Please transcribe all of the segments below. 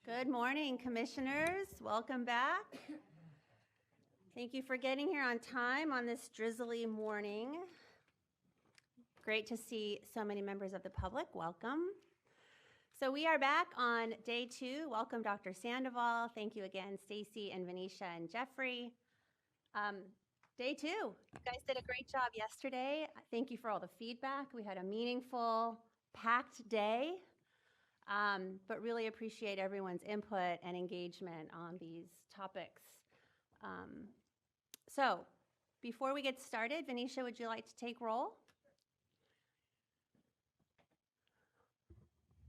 Good morning, commissioners. Welcome back. Thank you for getting here on time on this drizzly morning. Great to see so many members of the public. Welcome. So we are back on day 2. Welcome, Dr. Sandoval. Thank you again, Stacy and Venetia and Jeffrey. Day 2. You guys did a great job yesterday. Thank you for all the feedback. We had a meaningful, packed day. But really appreciate everyone's input and engagement on these topics. So before we get started, Venetia, would you like to take roll?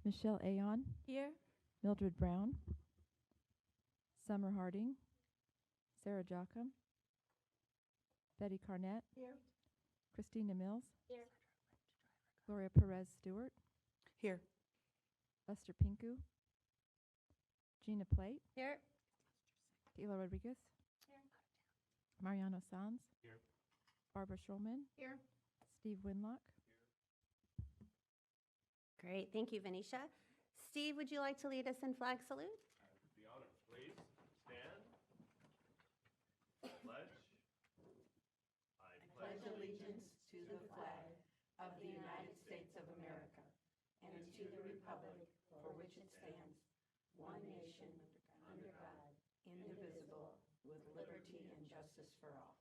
Michelle Aon. Here. Mildred Brown. Summer Harding. Sarah Jockum. Betty Carnett. Here. Christina Mills. Here. Gloria Perez Stewart. Here. Lester Pinku. Gina Plate. Here. Tila Rodriguez. Here. Mariano Sanz. Here. Barbara Schulman. Here. Steve Winlock. Great. Thank you, Venetia. Steve, would you like to lead us in flag salute? The honor, please. Stand. Pledge. I pledge allegiance to the flag of the United States of America and to the republic for which it stands, one nation, under God, indivisible, with liberty and justice for all.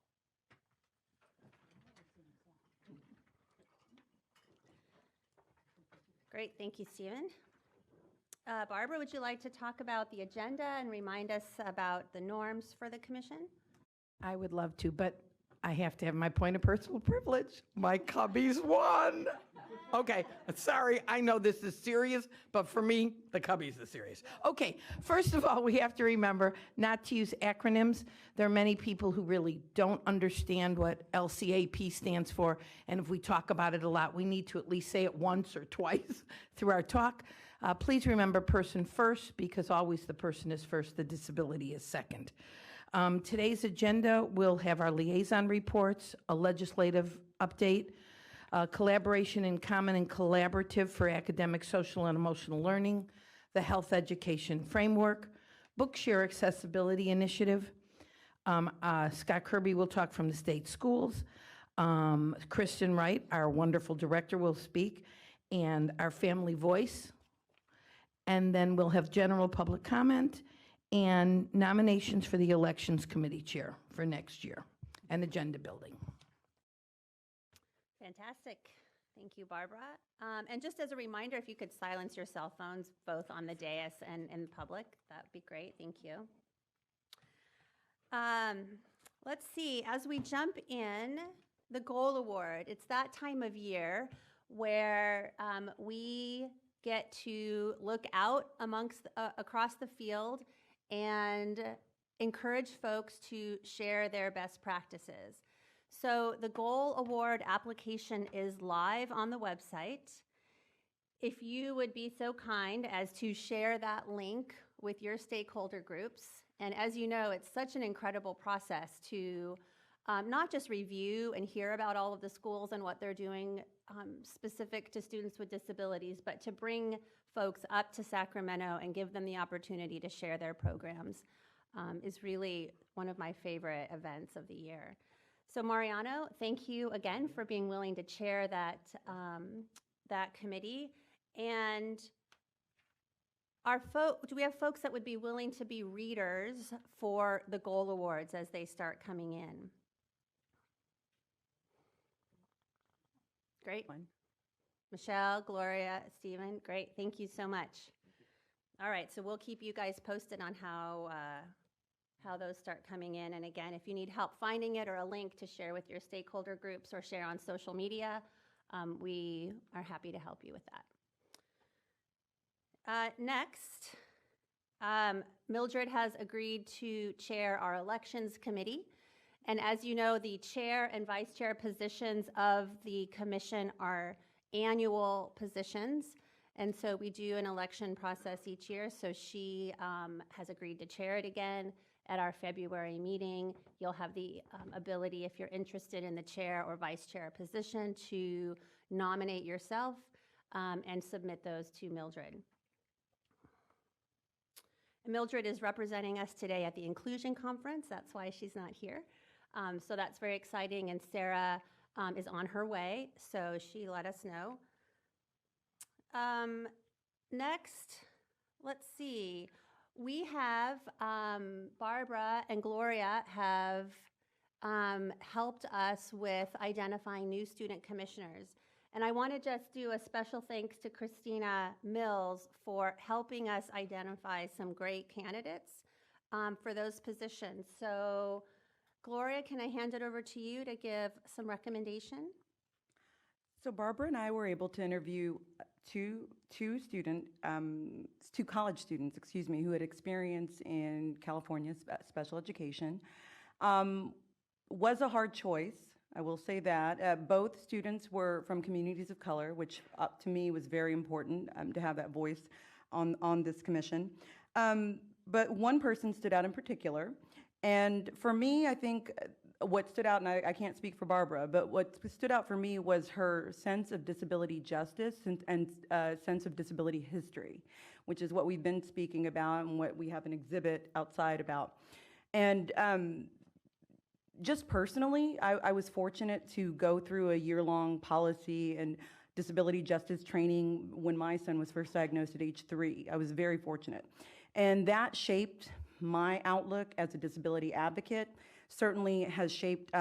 Great. Thank you, Stephen. Barbara, would you like to talk about the agenda and remind us about the norms for the commission? I would love to, but I have to have my point of personal privilege. My Cubbies won. Okay, sorry, I know this is serious, but for me, the Cubbies is serious. Okay, first of all, we have to remember not to use acronyms. There are many people who really don't understand what LCAP stands for, and if we talk about it a lot, we need to at least say it once or twice through our talk. Please remember person first, because always the person is first, the disability is second. Today's agenda will have our liaison reports, a legislative update, collaboration in common and collaborative for academic, social, and emotional learning, the health education framework, Bookshare accessibility initiative. Scott Kirby will talk from the state schools. Kristen Wright, our wonderful director, will speak, and our family voice. And then we'll have general public comment and nominations for the elections committee chair for next year and agenda building. Fantastic. Thank you, Barbara. And just as a reminder, if you could silence your cell phones, both on the dais and in public, that would be great. Thank you. Let's see, as we jump in, the Goal Award, it's that time of year where we get to look out amongst across the field and encourage folks to share their best practices. So the Goal Award application is live on the website. If you would be so kind as to share that link with your stakeholder groups, and as you know, it's such an incredible process to not just review and hear about all of the schools and what they're doing specific to students with disabilities, but to bring folks up to Sacramento and give them the opportunity to share their programs is really one of my favorite events of the year. So Mariano, thank you again for being willing to chair that, that committee. And do we have folks that would be willing to be readers for the Goal Awards as they start coming in? Great. Michelle, Gloria, Stephen, great. Thank you so much. All right, so we'll keep you guys posted on how those start coming in. And again, if you need help finding it or a link to share with your stakeholder groups or share on social media, we are happy to help you with that. Next, Mildred has agreed to chair our elections committee. And as you know, the chair and vice chair positions of the commission are annual positions. And so we do an election process each year. So she has agreed to chair it again at our February meeting. You'll have the ability, if you're interested in the chair or vice chair position, to nominate yourself and submit those to Mildred. Mildred is representing us today at the Inclusion Conference. That's why she's not here. So that's very exciting, and Sarah is on her way, so she let us know. Next, let's see. We have Barbara and Gloria have helped us with identifying new student commissioners. And I want to just do a special thanks to Christina Mills for helping us identify some great candidates for those positions. So, Gloria, can I hand it over to you to give some recommendation? So Barbara and I were able to interview two college students, excuse me, who had experience in California special education. Was a hard choice, I will say that. Both students were from communities of color, which to me was very important to have that voice on this commission. But one person stood out in particular. And for me, I think what stood out, and I can't speak for Barbara, but what stood out for me was her sense of disability justice and sense of disability history, which is what we've been speaking about and what we have an exhibit outside about. And just personally, I was fortunate to go through a year-long policy and disability justice training when my son was first diagnosed at age 3. I was very fortunate. And that shaped my outlook as a disability advocate, certainly has shaped,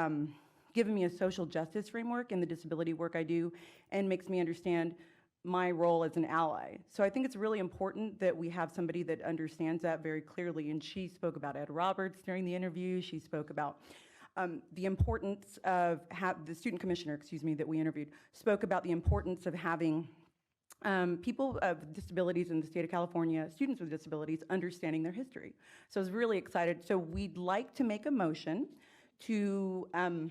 given me a social justice framework in the disability work I do, and makes me understand my role as an ally. So I think it's really important that we have somebody that understands that very clearly, and she spoke about Ed Roberts during the interview. She spoke about the importance of, the student commissioner, excuse me, that we interviewed, spoke about the importance of having people of disabilities in the state of California, students with disabilities, understanding their history. So I was really excited. So we'd like to make a motion to, I'm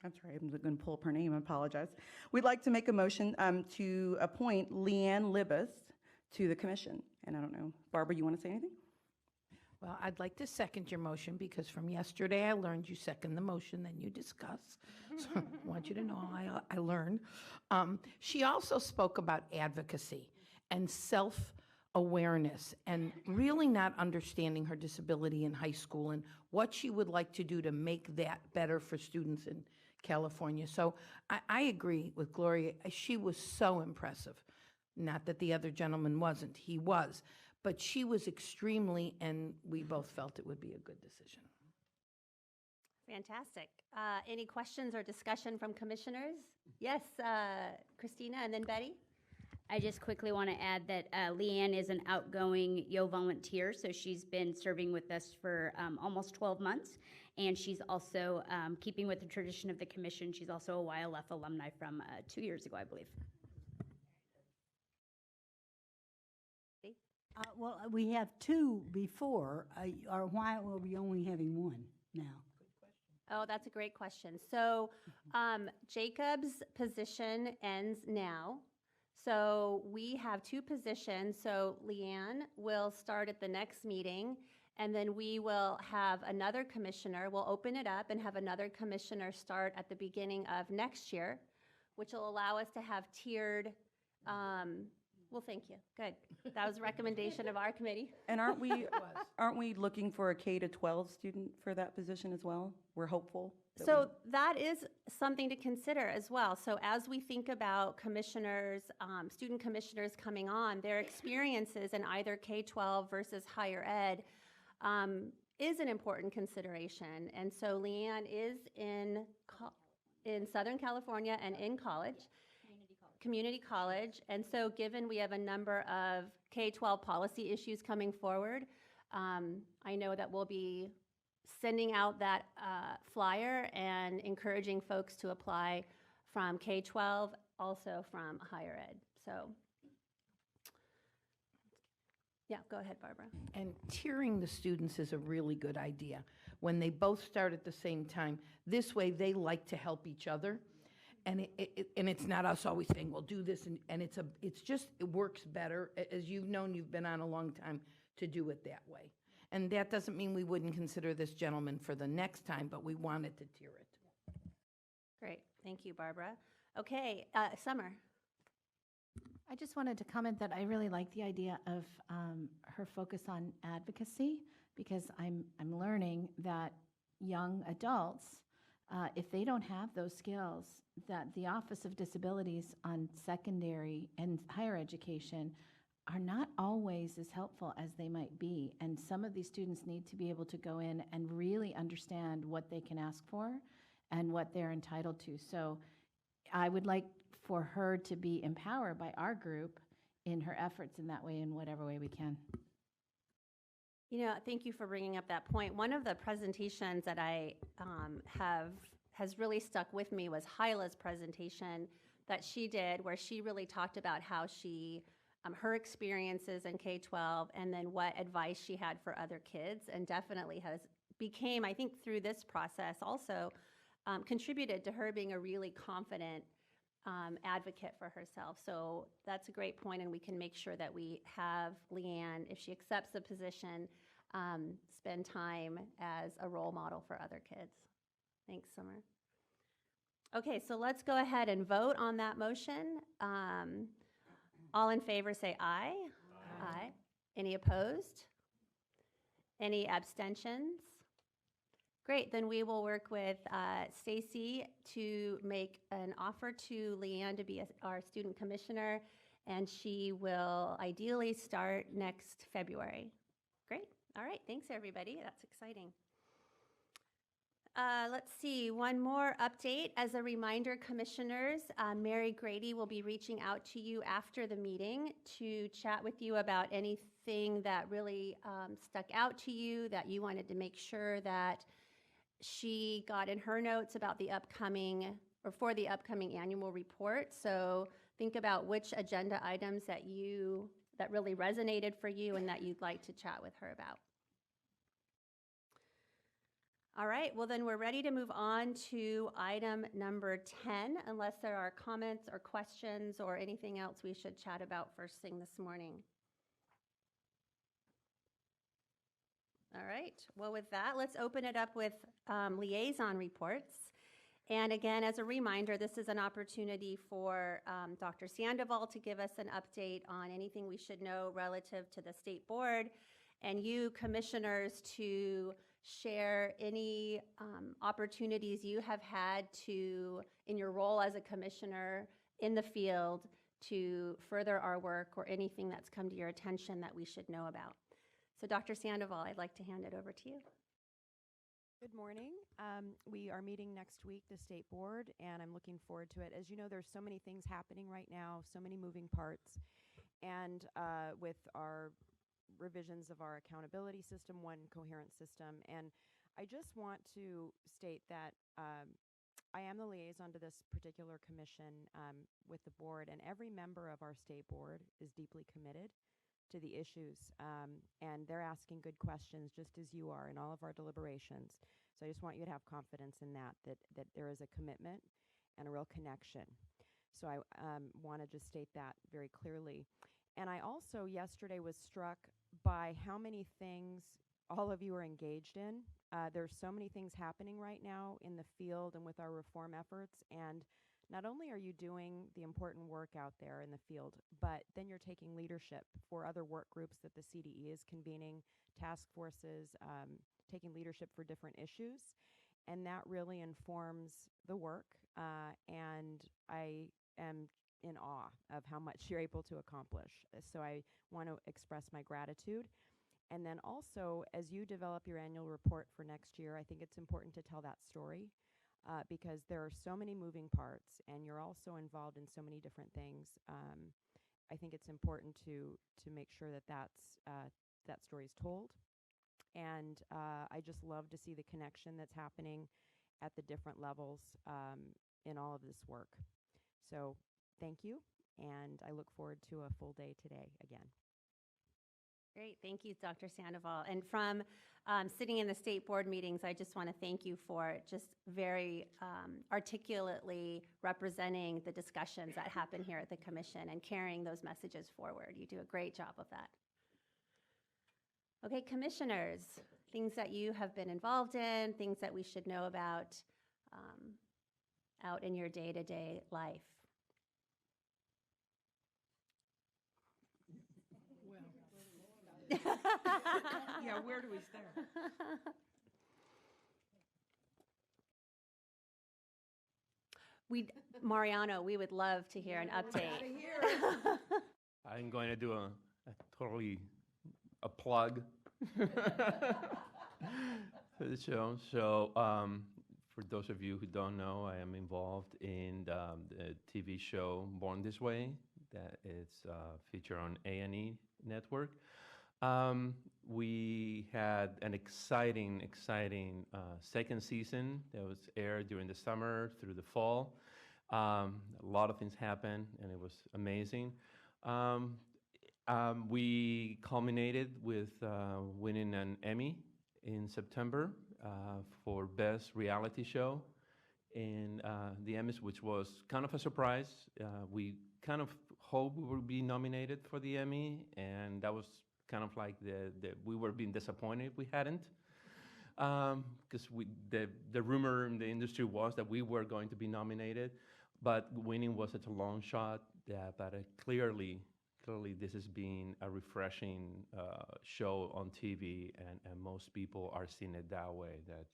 sorry, I'm going to pull up her name, I apologize. We'd like to make a motion to appoint Leanne Libas to the commission. And I don't know, Barbara, you want to say anything? Well, I'd like to second your motion because from yesterday I learned you second the motion, then you discuss. So I want you to know I learned. She also spoke about advocacy and self-awareness and really not understanding her disability in high school and what she would like to do to make that better for students in California. So I agree with Gloria. She was so impressive. Not that the other gentleman wasn't. He was. But she was extremely, and we both felt it would be a good decision. Fantastic. Any questions or discussion from commissioners? Yes, Christina, and then Betty. I just quickly want to add that Leanne is an outgoing YO volunteer, so she's been serving with us for almost 12 months, and she's also, keeping with the tradition of the commission, she's also a YLF alumni from 2 years ago, I believe. Well, we have two before, or why are we only having one now? Oh, that's a great question. So Jacob's position ends now. So we have two positions. So Leanne will start at the next meeting, and then we will have another commissioner. We'll open it up and have another commissioner start at the beginning of next year, which will allow us to have tiered. Well, thank you. Good. That was a recommendation of our committee. And aren't we looking for a K-12 student for that position as well? We're hopeful. So that is something to consider as well. So as we think about commissioners, student commissioners coming on, their experiences in either K-12 versus higher ed is an important consideration. And so Leanne is in Southern California and in college. Community college, and so given we have a number of K-12 policy issues coming forward, I know that we'll be sending out that flyer and encouraging folks to apply from K-12, also from higher ed. So, yeah, go ahead, Barbara. And tiering the students is a really good idea. When they both start at the same time, this way they like to help each other. And it's not us always saying, well, do this, and it works better, as you've known, you've been on a long time, to do it that way. And that doesn't mean we wouldn't consider this gentleman for the next time, but we wanted to tier it. Great, thank you, Barbara. Okay, Summer. I just wanted to comment that I really like the idea of her focus on advocacy, because I'm learning that young adults, if they don't have those skills, that the Office of Disabilities on secondary and higher education are not always as helpful as they might be. And some of these students need to be able to go in and really understand what they can ask for and what they're entitled to. So I would like for her to be empowered by our group in her efforts in that way, in whatever way we can. You know, thank you for bringing up that point. One of the presentations that I has really stuck with me was Hyla's presentation that she did, where she really talked about how she, her experiences in K-12, and then what advice she had for other kids, and definitely became, I think through this process also, contributed to her being a really confident advocate for herself. So that's a great point, and we can make sure that we have Leanne, if she accepts the position, spend time as a role model for other kids. Thanks, Summer. Okay, so let's go ahead and vote on that motion. All in favor say aye. Aye. Any opposed? Any abstentions? Great, then we will work with Stacy to make an offer to Leanne to be our student commissioner, and she will ideally start next February. Great, all right, thanks everybody, that's exciting. Let's see, one more update. As a reminder, commissioners, Mary Grady will be reaching out to you after the meeting to chat with you about anything that really stuck out to you, that you wanted to make sure that she got in her notes about the upcoming, or for the upcoming annual report. So think about which agenda items that really resonated for you and that you'd like to chat with her about. All right, well then we're ready to move on to item number 10, unless there are comments or questions or anything else we should chat about first thing this morning. All right, well with that, let's open it up with liaison reports. And again, as a reminder, this is an opportunity for Dr. Sandoval to give us an update on anything we should know relative to the state board, and you commissioners to share any opportunities you have had to, in your role as a commissioner in the field, to further our work, or anything that's come to your attention that we should know about. So Dr. Sandoval, I'd like to hand it over to you. Good morning. We are meeting next week, the state board, and I'm looking forward to it. As you know, there's so many things happening right now, so many moving parts, and with our revisions of our accountability system, one coherent system. And I just want to state that I am the liaison to this particular commission with the board, and every member of our state board is deeply committed to the issues, and they're asking good questions just as you are in all of our deliberations. So I just want you to have confidence in that there is a commitment and a real connection. So I want to just state that very clearly. And I also yesterday was struck by how many things all of you are engaged in. There's so many things happening right now in the field and with our reform efforts, and not only are you doing the important work out there in the field, but then you're taking leadership for other work groups that the CDE is convening, task forces, taking leadership for different issues, and that really informs the work, and I am in awe of how much you're able to accomplish. So I want to express my gratitude. And then also, as you develop your annual report for next year, I think it's important to tell that story because there are so many moving parts, and you're also involved in so many different things. I think it's important to make sure that that story is told. And I just love to see the connection that's happening at the different levels in all of this work. So thank you, and I look forward to a full day today again. Great, thank you, Dr. Sandoval. And from sitting in the state board meetings, I just want to thank you for just very articulately representing the discussions that happen here at the commission and carrying those messages forward. You do a great job of that. Okay, commissioners, things that you have been involved in, things that we should know about out in your day-to-day life. Yeah, where do we start? Mariano, we would love to hear an update. I'm going to do a plug for the show. So, for those of you who don't know, I am involved in the TV show Born This Way, that is featured on A&E Network. We had an exciting second season that was aired during the summer through the fall. A lot of things happened, and it was amazing. We culminated with winning an Emmy in September for Best Reality Show. And the Emmys, which was kind of a surprise. We kind of hoped we would be nominated for the Emmy, and that was kind of like we were being disappointed if we hadn't. Because the rumor in the industry was that we were going to be nominated, but winning was such a long shot. But clearly this has been a refreshing show on TV, and most people are seeing it that way. That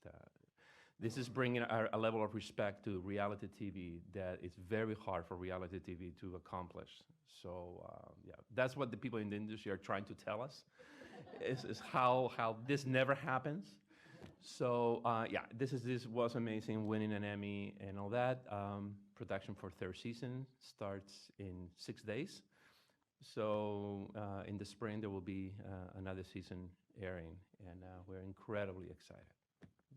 this is bringing a level of respect to reality TV that it's very hard for reality TV to accomplish. So yeah, that's what the people in the industry are trying to tell us, is how this never happens. So yeah, this was amazing, winning an Emmy and all that. Production for third season starts in 6 days. So in the spring, there will be another season airing, and we're incredibly excited.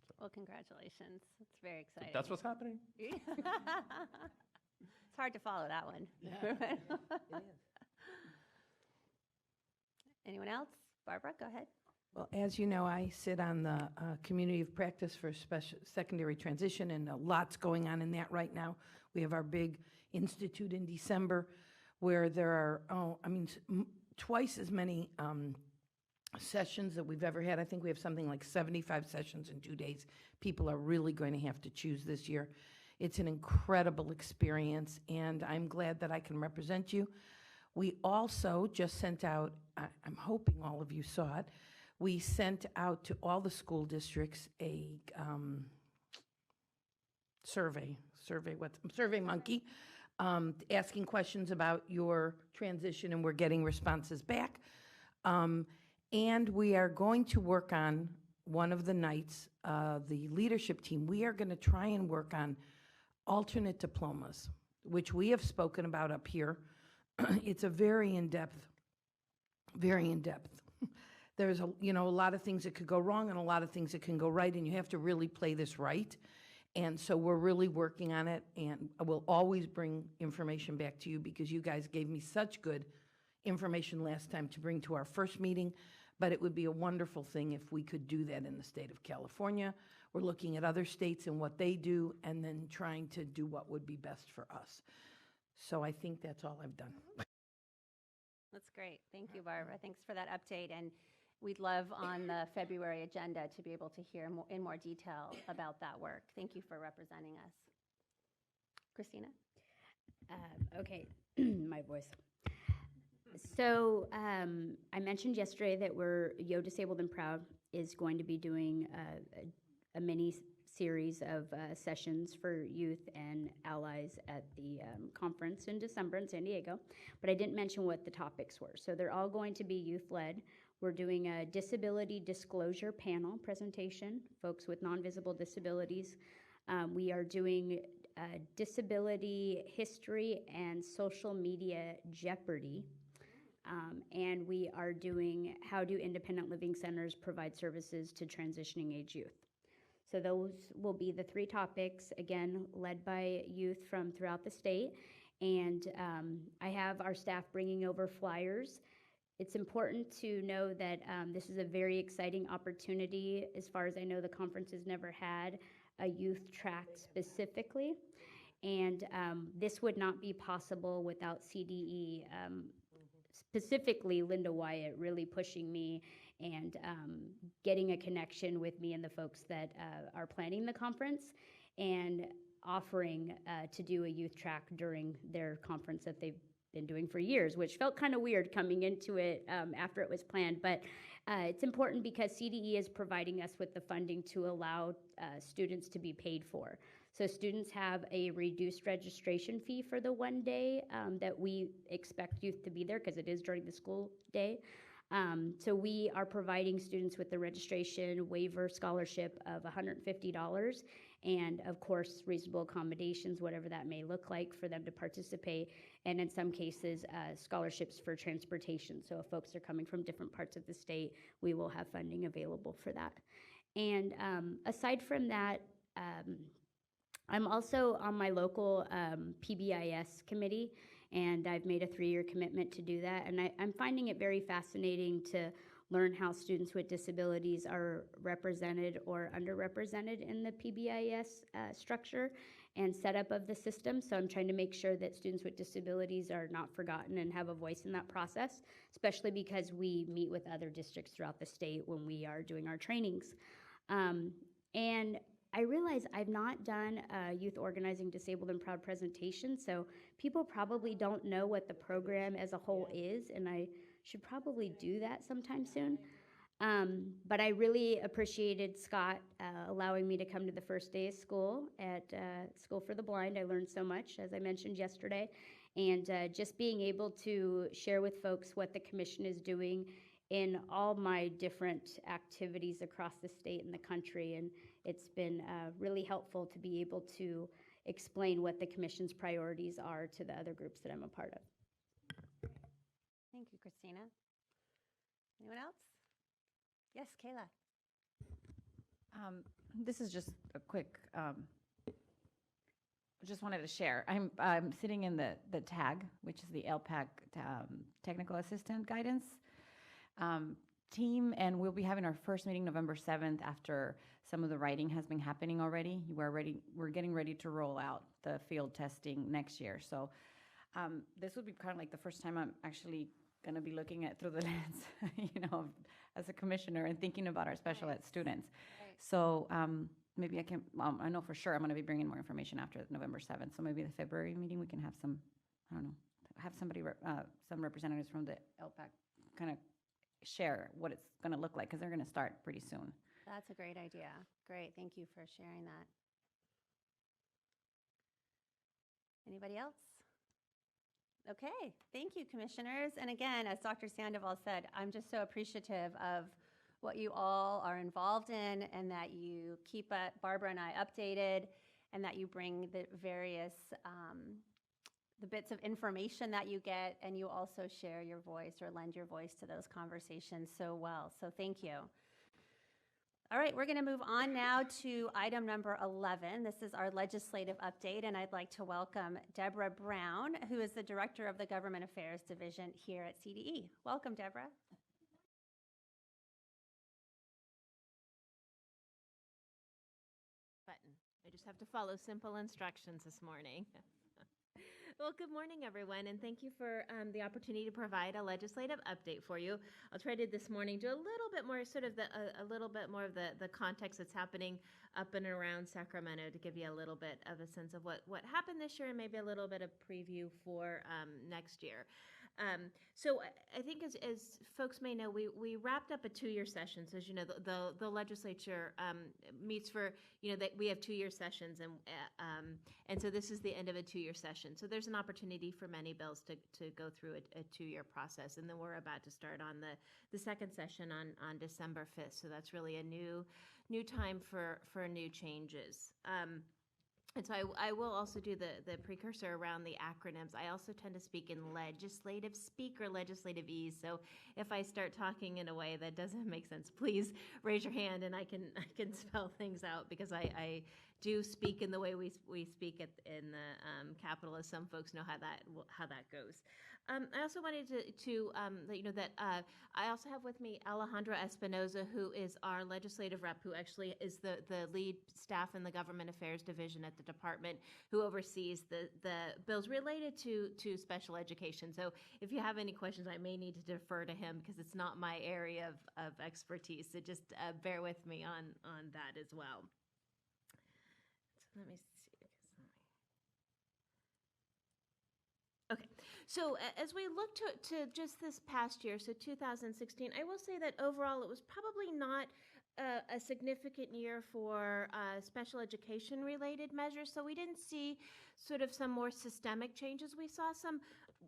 So Well, congratulations. It's very exciting. that's what's happening. It's hard to follow that one. It is. Anyone else? Barbara, go ahead. Well, as you know, I sit on the Community of Practice for Special Secondary Transition, and a lot's going on in that right now. We have our big institute in December where there are, twice as many sessions that we've ever had. I think we have something like 75 sessions in 2 days. People are really going to have to choose this year. It's an incredible experience, and I'm glad that I can represent you. We also just sent out, I'm hoping all of you saw it, we sent out to all the school districts a Survey Monkey, asking questions about your transition, and we're getting responses back. And we are going to work on one of the nights, the leadership team, we are going to try and work on alternate diplomas, which we have spoken about up here. It's a very in-depth. There's a lot of things that could go wrong and a lot of things that can go right, and you have to really play this right. And so we're really working on it, and I will always bring information back to you because you guys gave me such good information last time to bring to our first meeting, but it would be a wonderful thing if we could do that in the state of California. We're looking at other states and what they do, and then trying to do what would be best for us. So I think that's all I've done. That's great. Thank you, Barbara. Thanks for that update. And we'd love on the February agenda to be able to hear in more detail about that work. Thank you for representing us. Christina? Okay, my voice. So I mentioned yesterday that Yo Disabled and Proud is going to be doing a mini series of sessions for youth and allies at the conference in December in San Diego, but I didn't mention what the topics were. So they're all going to be youth-led. We're doing a disability disclosure panel presentation, folks with non-visible disabilities. We are doing disability history and social media jeopardy. And we are doing how do independent living centers provide services to transitioning age youth. So those will be the three topics, again, led by youth from throughout the state. And I have our staff bringing over flyers. It's important to know that this is a very exciting opportunity. As far as I know, the conference has never had a youth track specifically. And this would not be possible without CDE, specifically Linda Wyatt really pushing me and getting a connection with me and the folks that are planning the conference and offering to do a youth track during their conference that they've been doing for years, which felt kind of weird coming into it after it was planned. But it's important because CDE is providing us with the funding to allow students to be paid for. So students have a reduced registration fee for the one day that we expect youth to be there because it is during the school day. So we are providing students with the registration waiver scholarship of $150 and of course reasonable accommodations, whatever that may look like for them to participate, and in some cases scholarships for transportation. So if folks are coming from different parts of the state, we will have funding available for that. And aside from that, I'm also on my local PBIS committee, and I've made a 3-year commitment to do that. And I'm finding it very fascinating to learn how students with disabilities are represented or underrepresented in the PBIS structure and setup of the system. So I'm trying to make sure that students with disabilities are not forgotten and have a voice in that process, especially because we meet with other districts throughout the state when we are doing our trainings. And I realize I've not done a Youth Organizing Disabled and Proud presentation, so people probably don't know what the program as a whole is, and I should probably do that sometime soon. But I really appreciated Scott allowing me to come to the first day of school at School for the Blind. I learned so much, as I mentioned yesterday, and just being able to share with folks what the commission is doing in all my different activities across the state and the country. And it's been really helpful to be able to explain what the commission's priorities are to the other groups that I'm a part of. Thank you, Christina. Anyone else? Yes, Kayla. This is just a quick, just wanted to share. I'm sitting in the TAG, which is the LPAC Technical Assistant Guidance team, and we'll be having our first meeting November 7th after some of the writing has been happening already. We're getting ready to roll out the field testing next year. So this would be kind of like the first time I'm actually going to be looking at through the lens, as a commissioner and thinking about our special ed students. Right. So maybe I can, I know for sure I'm going to be bringing more information after November 7th. So maybe the February meeting we can have some, I don't know, have somebody, some representatives from the LPAC kind of share what it's going to look like, because they're going to start pretty soon. That's a great idea. Great. Thank you for sharing that. Anybody else? Okay. Thank you, commissioners. And again, as Dr. Sandoval said, I'm just so appreciative of what you all are involved in, and that you keep Barbara and I updated, and that you bring the various the bits of information that you get, and you also share your voice or lend your voice to those conversations so well. So thank you. All right, we're going to move on now to item number 11. This is our legislative update, and I'd like to welcome Deborah Brown, who is the Director of the Government Affairs Division here at CDE. Welcome, Deborah. Button. I just have to follow simple instructions this morning. Well, good morning, everyone, and thank you for the opportunity to provide a legislative update for you. I'll try to this morning do a little bit more, sort of a little bit more of the context that's happening up and around Sacramento, to give you a little bit of a sense of what happened this year, and maybe a little bit of preview for next year. So I think as folks may know, we wrapped up a 2-year session. So as you know, the legislature meets for, that we have 2-year sessions, and so this is the end of a 2-year session. So there's an opportunity for many bills to go through a 2-year process, and then we're about to start on the second session on December 5th. So that's really a new time for new changes. And so I will also do the precursor around the acronyms. I also tend to speak in legislative speak or legislative ease. So if I start talking in a way that doesn't make sense, please raise your hand and I can spell things out, because I do speak in the way we speak in the Capitol, as some folks know how that goes. I also wanted to let you know that I also have with me Alejandra Espinoza, who is our legislative rep, who actually is the lead staff in the Government Affairs Division at the department, who oversees the bills related to special education. So if you have any questions, I may need to defer to him, because it's not my area of expertise. So just bear with me on that as well. So let me see. Okay, So as we look to just this past year, so 2016, I will say that overall it was probably not a significant year for special education related measures. So we didn't see sort of some more systemic changes. We saw some,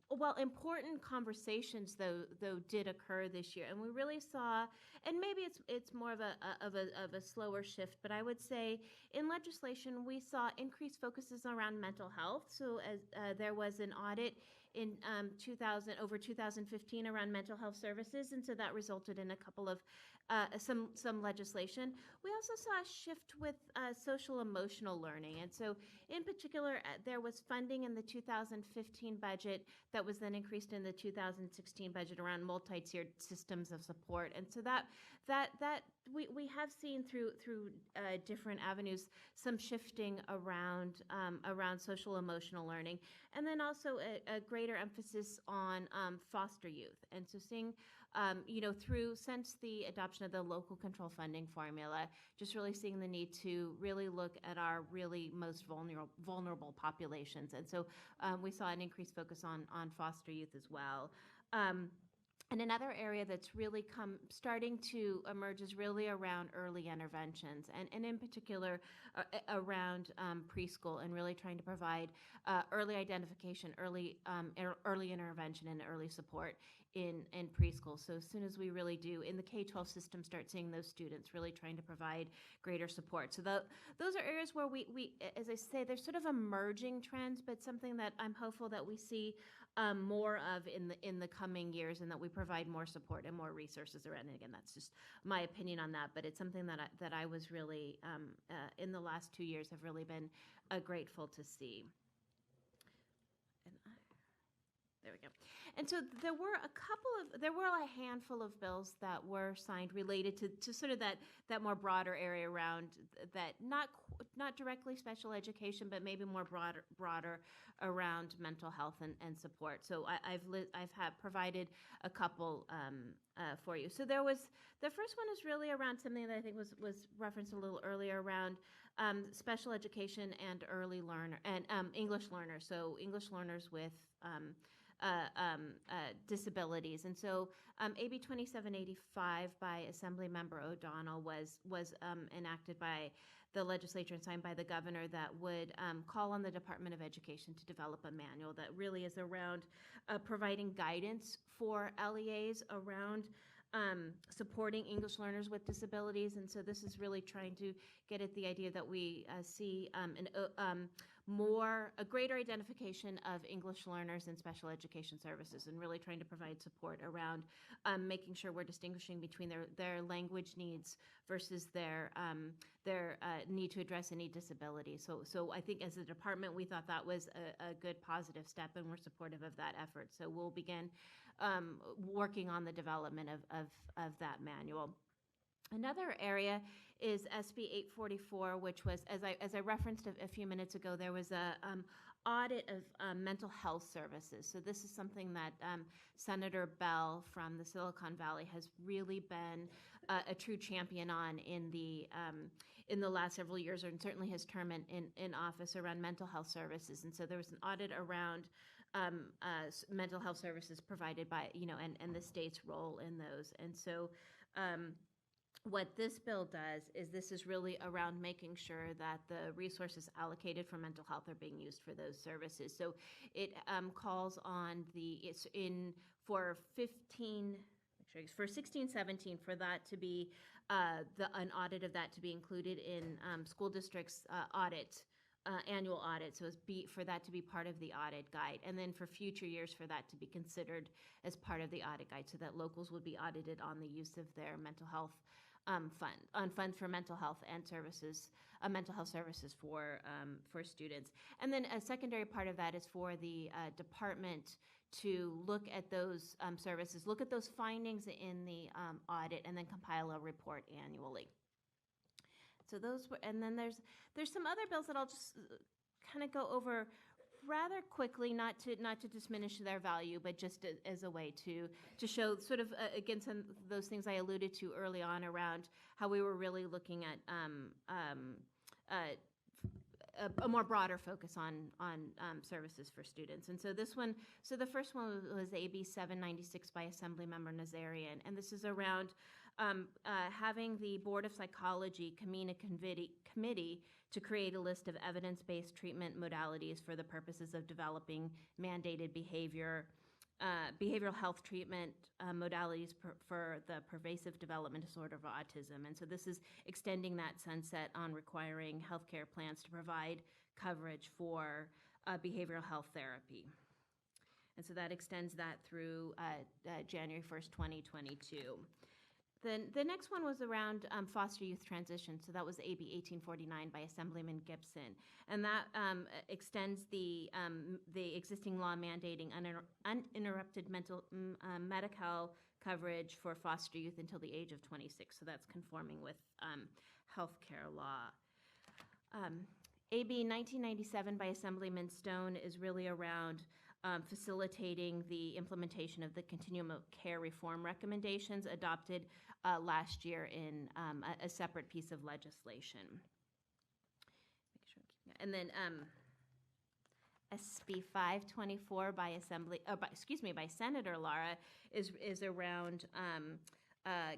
well, important conversations though did occur this year, and we really saw, and maybe it's more of a slower shift, but I would say in legislation we saw increased focuses around mental health. So as there was an audit in 2015 around mental health services, and so that resulted in a couple of some legislation. We also saw a shift with social emotional learning, and so in particular there was funding in the 2015 budget that was then increased in the 2016 budget around multi-tiered systems of support, and so that we have seen through different avenues some shifting around social emotional learning, and then also a greater emphasis on foster youth, and so seeing since the adoption of the local control funding formula, just really seeing the need to really look at our really most vulnerable populations. And so we saw an increased focus on foster youth as well. And another area that's really starting to emerge is really around early interventions, and in particular around preschool, and really trying to provide early identification, early intervention, and early support in preschool. So as soon as we really do, in the K-12 system, start seeing those students, really trying to provide greater support. So those are areas where we, as I say, there's sort of emerging trends, but something that I'm hopeful that we see more of in the coming years, and that we provide more support and more resources around. And again, that's just my opinion on that, but it's something that I was really in the last 2 years have really been grateful to see. There we go. And so there were a handful of bills that were signed related to sort of that more broader area around that, not directly special education, but maybe more broader around mental health and support. So I've provided a couple for you. So the first one is really around something that I think was referenced a little earlier around special education and early learner and English learners. So English learners with disabilities. And so AB 2785 by Assemblymember O'Donnell was enacted by the legislature and signed by the governor that would call on the Department of Education to develop a manual that really is around providing guidance for LEAs around supporting English learners with disabilities. And so this is really trying to get at the idea that we see a greater identification of English learners in special education services, and really trying to provide support around making sure we're distinguishing between their language needs versus their need to address any disability. So I think as a department, we thought that was a good positive step, and we're supportive of that effort. So we'll begin working on the development of that manual. Another area is SB 844, which was, as I referenced a few minutes ago, there was a audit of mental health services. So this is something that Senator Bell from the Silicon Valley has really been a true champion on in the last several years, and certainly his term in office, around mental health services. And so there was an audit around mental health services provided by, and the state's role in those. And so what this bill does is this is really around making sure that the resources allocated for mental health are being used for those services. So it calls on for 16-17 for that to be an audit of that to be included in school districts' annual audit, so for that to be part of the audit guide, and then for future years for that to be considered as part of the audit guide, so that locals would be audited on the use of their mental health funds for mental health and services, mental health services for students. And then a secondary part of that is for the department to look at those services, look at those findings in the audit, and then compile a report annually. So those were, and then there's some other bills that I'll just kind of go over rather quickly, not to diminish their value, but just as a way to show sort of again some of those things I alluded to early on around how we were really looking at a more broader focus on services for students. And so this one, so the first one was AB 796 by Assemblymember Nazarian, and this is around having the Board of Psychology convene a committee to create a list of evidence-based treatment modalities for the purposes of developing mandated behavioral health treatment modalities for the pervasive development disorder of autism. And so this is extending that sunset on requiring healthcare plans to provide coverage for behavioral health therapy. And so that extends that through January 1st, 2022. Then the next one was around foster youth transition. So that was AB 1849 by Assemblyman Gibson. And that extends the existing law mandating uninterrupted medical coverage for foster youth until the age of 26. So that's conforming with healthcare law. AB 1997 by Assemblyman Stone is really around facilitating the implementation of the continuum of care reform recommendations adopted last year in a separate piece of legislation. And then SB 524 by by Senator Lara is around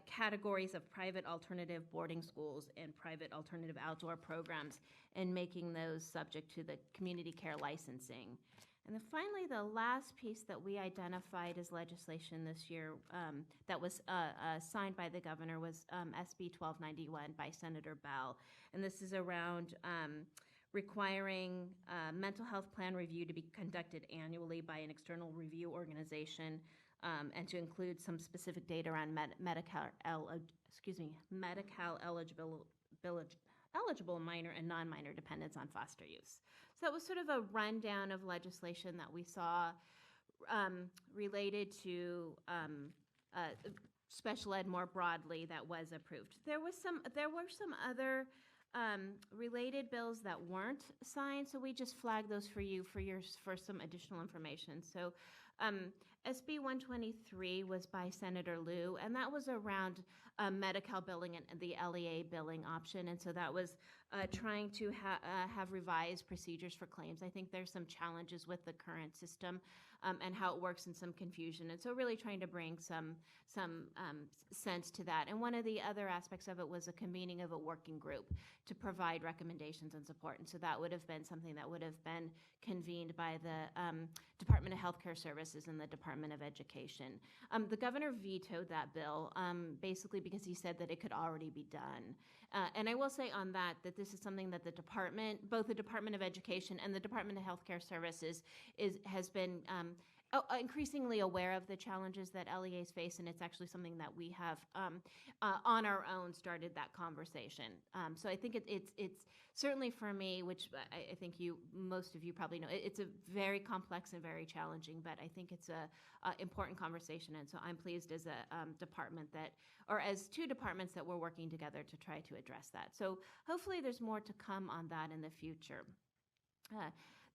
categories of private alternative boarding schools and private alternative outdoor programs and making those subject to the community care licensing. And then finally, the last piece that we identified as legislation this year that was signed by the governor was SB 1291 by Senator Bell. And this is around requiring mental health plan review to be conducted annually by an external review organization and to include some specific data around medical eligible minor and non-minor dependents on foster youth. So that was sort of a rundown of legislation that we saw related to special ed more broadly that was approved. There were some other related bills that weren't signed, so we just flagged those for you for some additional information. So SB 123 was by Senator Liu, and that was around Medi-Cal billing and the LEA billing option, and so that was trying to have revised procedures for claims. I think there's some challenges with the current system and how it works and some confusion, and so really trying to bring some sense to that. And one of the other aspects of it was a convening of a working group to provide recommendations and support, and so that would have been something that would have been convened by the Department of Healthcare Services and the Department of Education. The governor vetoed that bill basically because he said that it could already be done. And I will say on that this is something that the department, both the Department of Education and the Department of Healthcare Services has been increasingly aware of the challenges that LEAs face, and it's actually something that we have on our own started that conversation. So I think it's certainly for me, which I think most of you probably know, it's a very complex and very challenging, but I think it's a important conversation, and so I'm pleased as a department as two departments that we're working together to try to address that. So hopefully there's more to come on that in the future.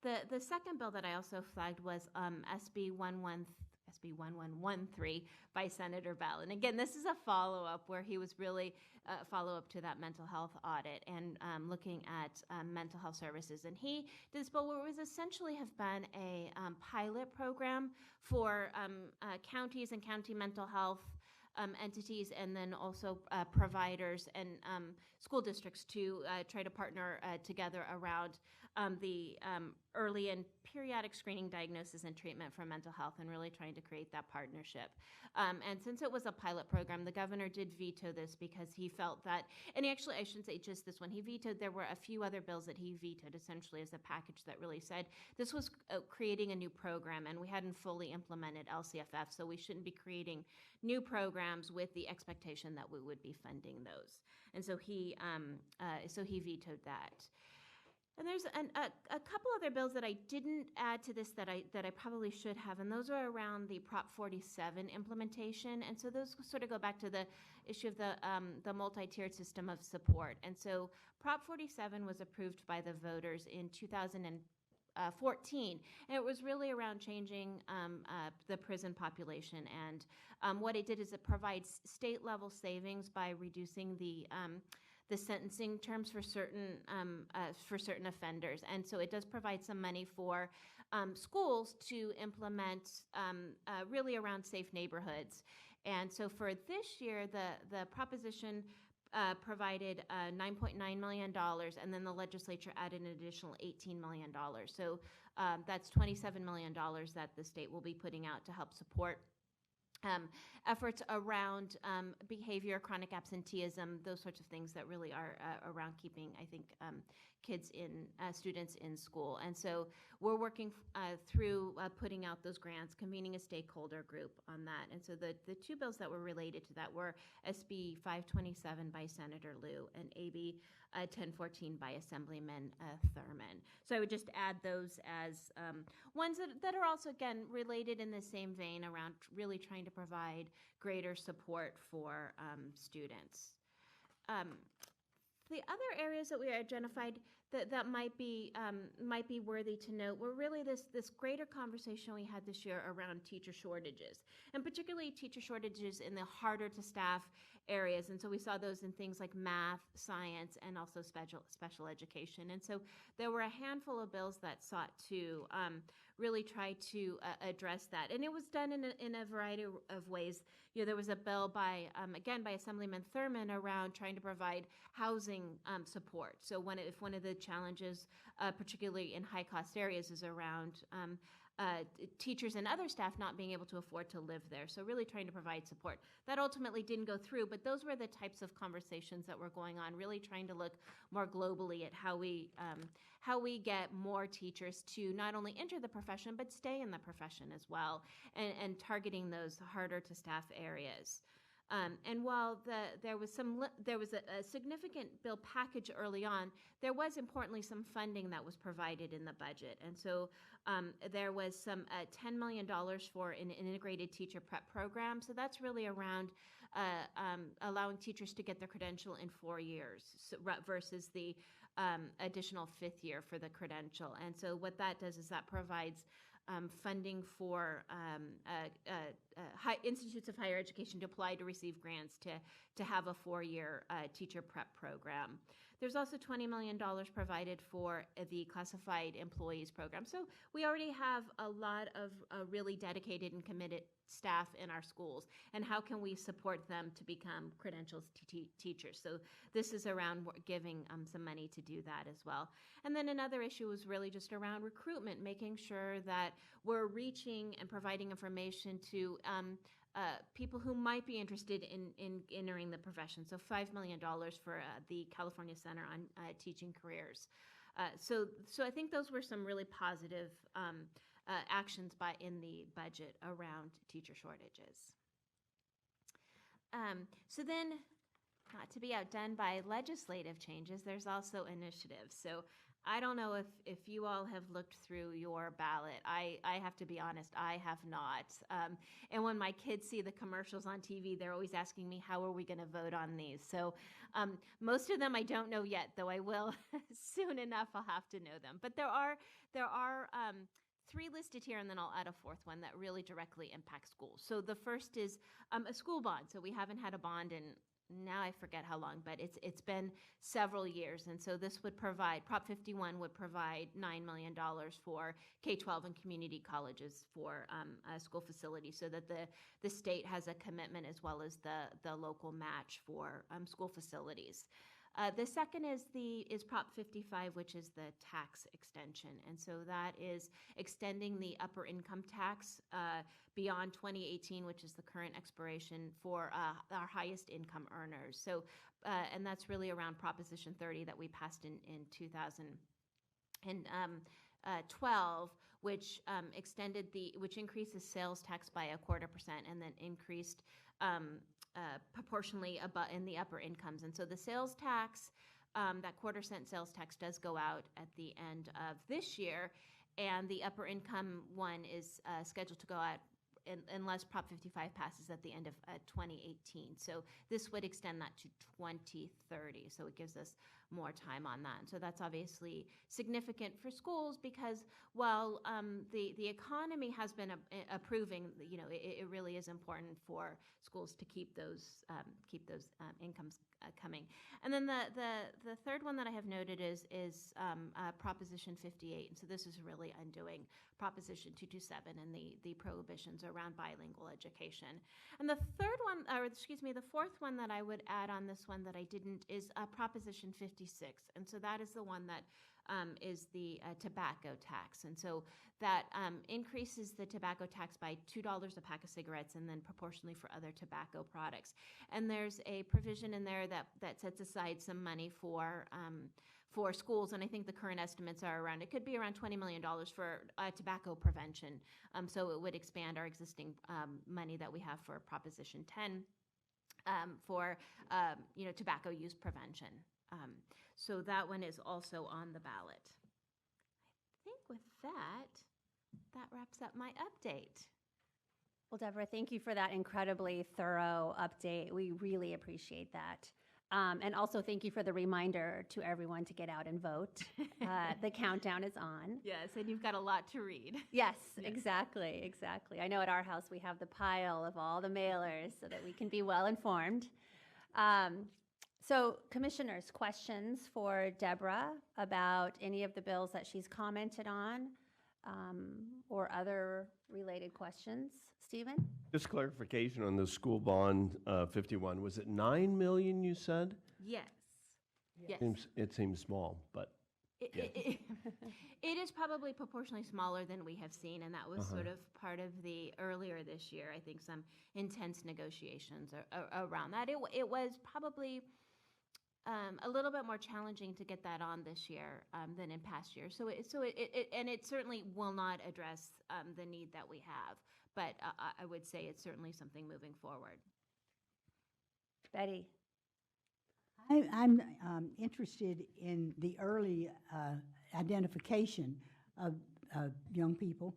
The second bill that I also flagged was SB 1113 by Senator Bell. And again, this is a follow-up where he was really a follow-up to that mental health audit and looking at mental health services. And he did this bill where it was essentially have been a pilot program for counties and county mental health entities, and then also providers and school districts to try to partner together around the early and periodic screening, diagnosis, and treatment for mental health, and really trying to create that partnership. And since it was a pilot program, the governor did veto this because he felt that, and actually I shouldn't say just this one, he vetoed, there were a few other bills that he vetoed essentially as a package that really said this was creating a new program, and we hadn't fully implemented LCFF, so we shouldn't be creating new programs with the expectation that we would be funding those. And so he vetoed that. And there's a couple other bills that I didn't add to this that I probably should have, and those are around the Prop 47 implementation. And so those sort of go back to the issue of the multi-tiered system of support. And so Prop 47 was approved by the voters in 2014, and it was really around changing the prison population. And what it did is it provides state-level savings by reducing the the sentencing terms for certain offenders. And so it does provide some money for schools to implement really around safe neighborhoods. And so for this year, the proposition provided $9.9 million, and then the legislature added an additional $18 million. So that's $27 million that the state will be putting out to help support efforts around behavior, chronic absenteeism, those sorts of things that really are around keeping, I think, kids students in school. And so we're working through putting out those grants, convening a stakeholder group on that. And so the two bills that were related to that were SB 527 by Senator Liu and AB 1014 by Assemblyman Thurman. So I would just add those as ones that are also, again, related in the same vein around really trying to provide greater support for students. The other areas that we identified that might be worthy to note were really this greater conversation we had this year around teacher shortages, and particularly teacher shortages in the harder to staff areas. And so we saw those in things like math, science, and also special education. And so there were a handful of bills that sought to really try to address that. And it was done in a variety of ways. You know, there was a bill by Assemblyman Thurman around trying to provide housing support. So if one of the challenges, particularly in high-cost areas, is around teachers and other staff not being able to afford to live there. So really trying to provide support. That ultimately didn't go through, but those were the types of conversations that were going on, really trying to look more globally at how we get more teachers to not only enter the profession, but stay in the profession as well, and targeting those harder to staff areas. And while there was a significant bill package early on, there was importantly some funding that was provided in the budget. And so there was some $10 million for an integrated teacher prep program. So that's really around allowing teachers to get their credential in 4 years versus the additional 5th year for the credential. And so what that does is that provides funding for institutes of higher education to apply to receive grants to have a 4-year teacher prep program. There's also $20 million provided for the classified employees program. So we already have a lot of really dedicated and committed staff in our schools, and how can we support them to become credentialed teachers? So this is around giving some money to do that as well. And then another issue was really just around recruitment, making sure that we're reaching and providing information to people who might be interested in entering the profession. So $5 million for the California Center on Teaching Careers. So I think those were some really positive actions in the budget around teacher shortages. So then, not to be outdone by legislative changes, there's also initiatives. So I don't know if you all have looked through your ballot. I have to be honest, I have not. And when my kids see the commercials on TV, they're always asking me, how are we going to vote on these? So most of them I don't know yet, though I will soon enough. I'll have to know them. But there are 3 listed here, and then I'll add a 4th one that really directly impacts schools. So the first is a school bond. So we haven't had a bond in, now I forget how long, but it's been several years. And so this would provide, Prop 51 would provide $9 million for K-12 and community colleges for school facilities, so that the state has a commitment as well as the local match for school facilities. The second is Prop 55, which is the tax extension. And so that is extending the upper income tax beyond 2018, which is the current expiration for our highest income earners. So, and that's really around Proposition 30 that we passed in 2012, which which increases sales tax by 0.25% and then increased proportionally in the upper incomes. And so the sales tax, that 0.25% sales tax, does go out at the end of this year, and the upper income one is scheduled to go out unless Prop 55 passes at the end of 2018. So this would extend that to 2030. So it gives us more time on that. And so that's obviously significant for schools because while the economy has been approving, it really is important for schools to keep those incomes coming. And then the third one that I have noted is Proposition 58. And so this is really undoing Proposition 227 and the prohibitions around bilingual education. And the fourth one that I would add on this one that I didn't is Proposition 56. And so that is the one that is the tobacco tax. And so that increases the tobacco tax by $2 a pack of cigarettes and then proportionally for other tobacco products. And there's a provision in there that sets aside some money for schools, and I think the current estimates are it could be around $20 million for tobacco prevention. So it would expand our existing money that we have for Proposition 10 for tobacco use prevention. So that one is also on the ballot. I think with that wraps up my update. Well, Deborah, thank you for that incredibly thorough update. We really appreciate that. And also thank you for the reminder to everyone to get out and vote. The countdown is on. Yes, and you've got a lot to read. Yes, exactly. I know at our house we have the pile of all the mailers so that we can be well informed. So commissioners, questions for Deborah about any of the bills that she's commented on or other related questions? Stephen? Just clarification on the school bond 51. Was it 9 million you said? Yes. Yes. It seems small, but it is probably proportionally smaller than we have seen, and that was sort of part of the earlier this year, I think, some intense negotiations around that. It was probably a little bit more challenging to get that on this year than in past years. So it certainly will not address the need that we have, but I would say it's certainly something moving forward. Betty? I'm interested in the early identification of young people,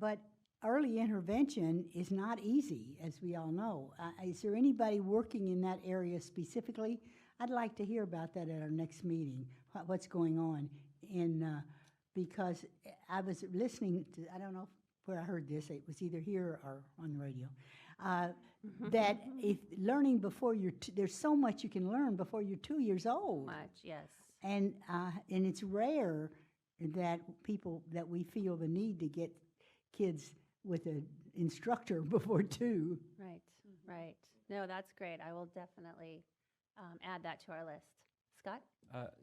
but early intervention is not easy, as we all know. Is there anybody working in that area specifically? I'd like to hear about that at our next meeting, what's going on. Because I was listening to, I don't know where I heard this, it was either here or on the radio, that if learning before there's so much you can learn before you're 2 years old. Much, yes. And it's rare that we feel the need to get kids with an instructor before 2. Right. No, that's great. I will definitely add that to our list. Scott?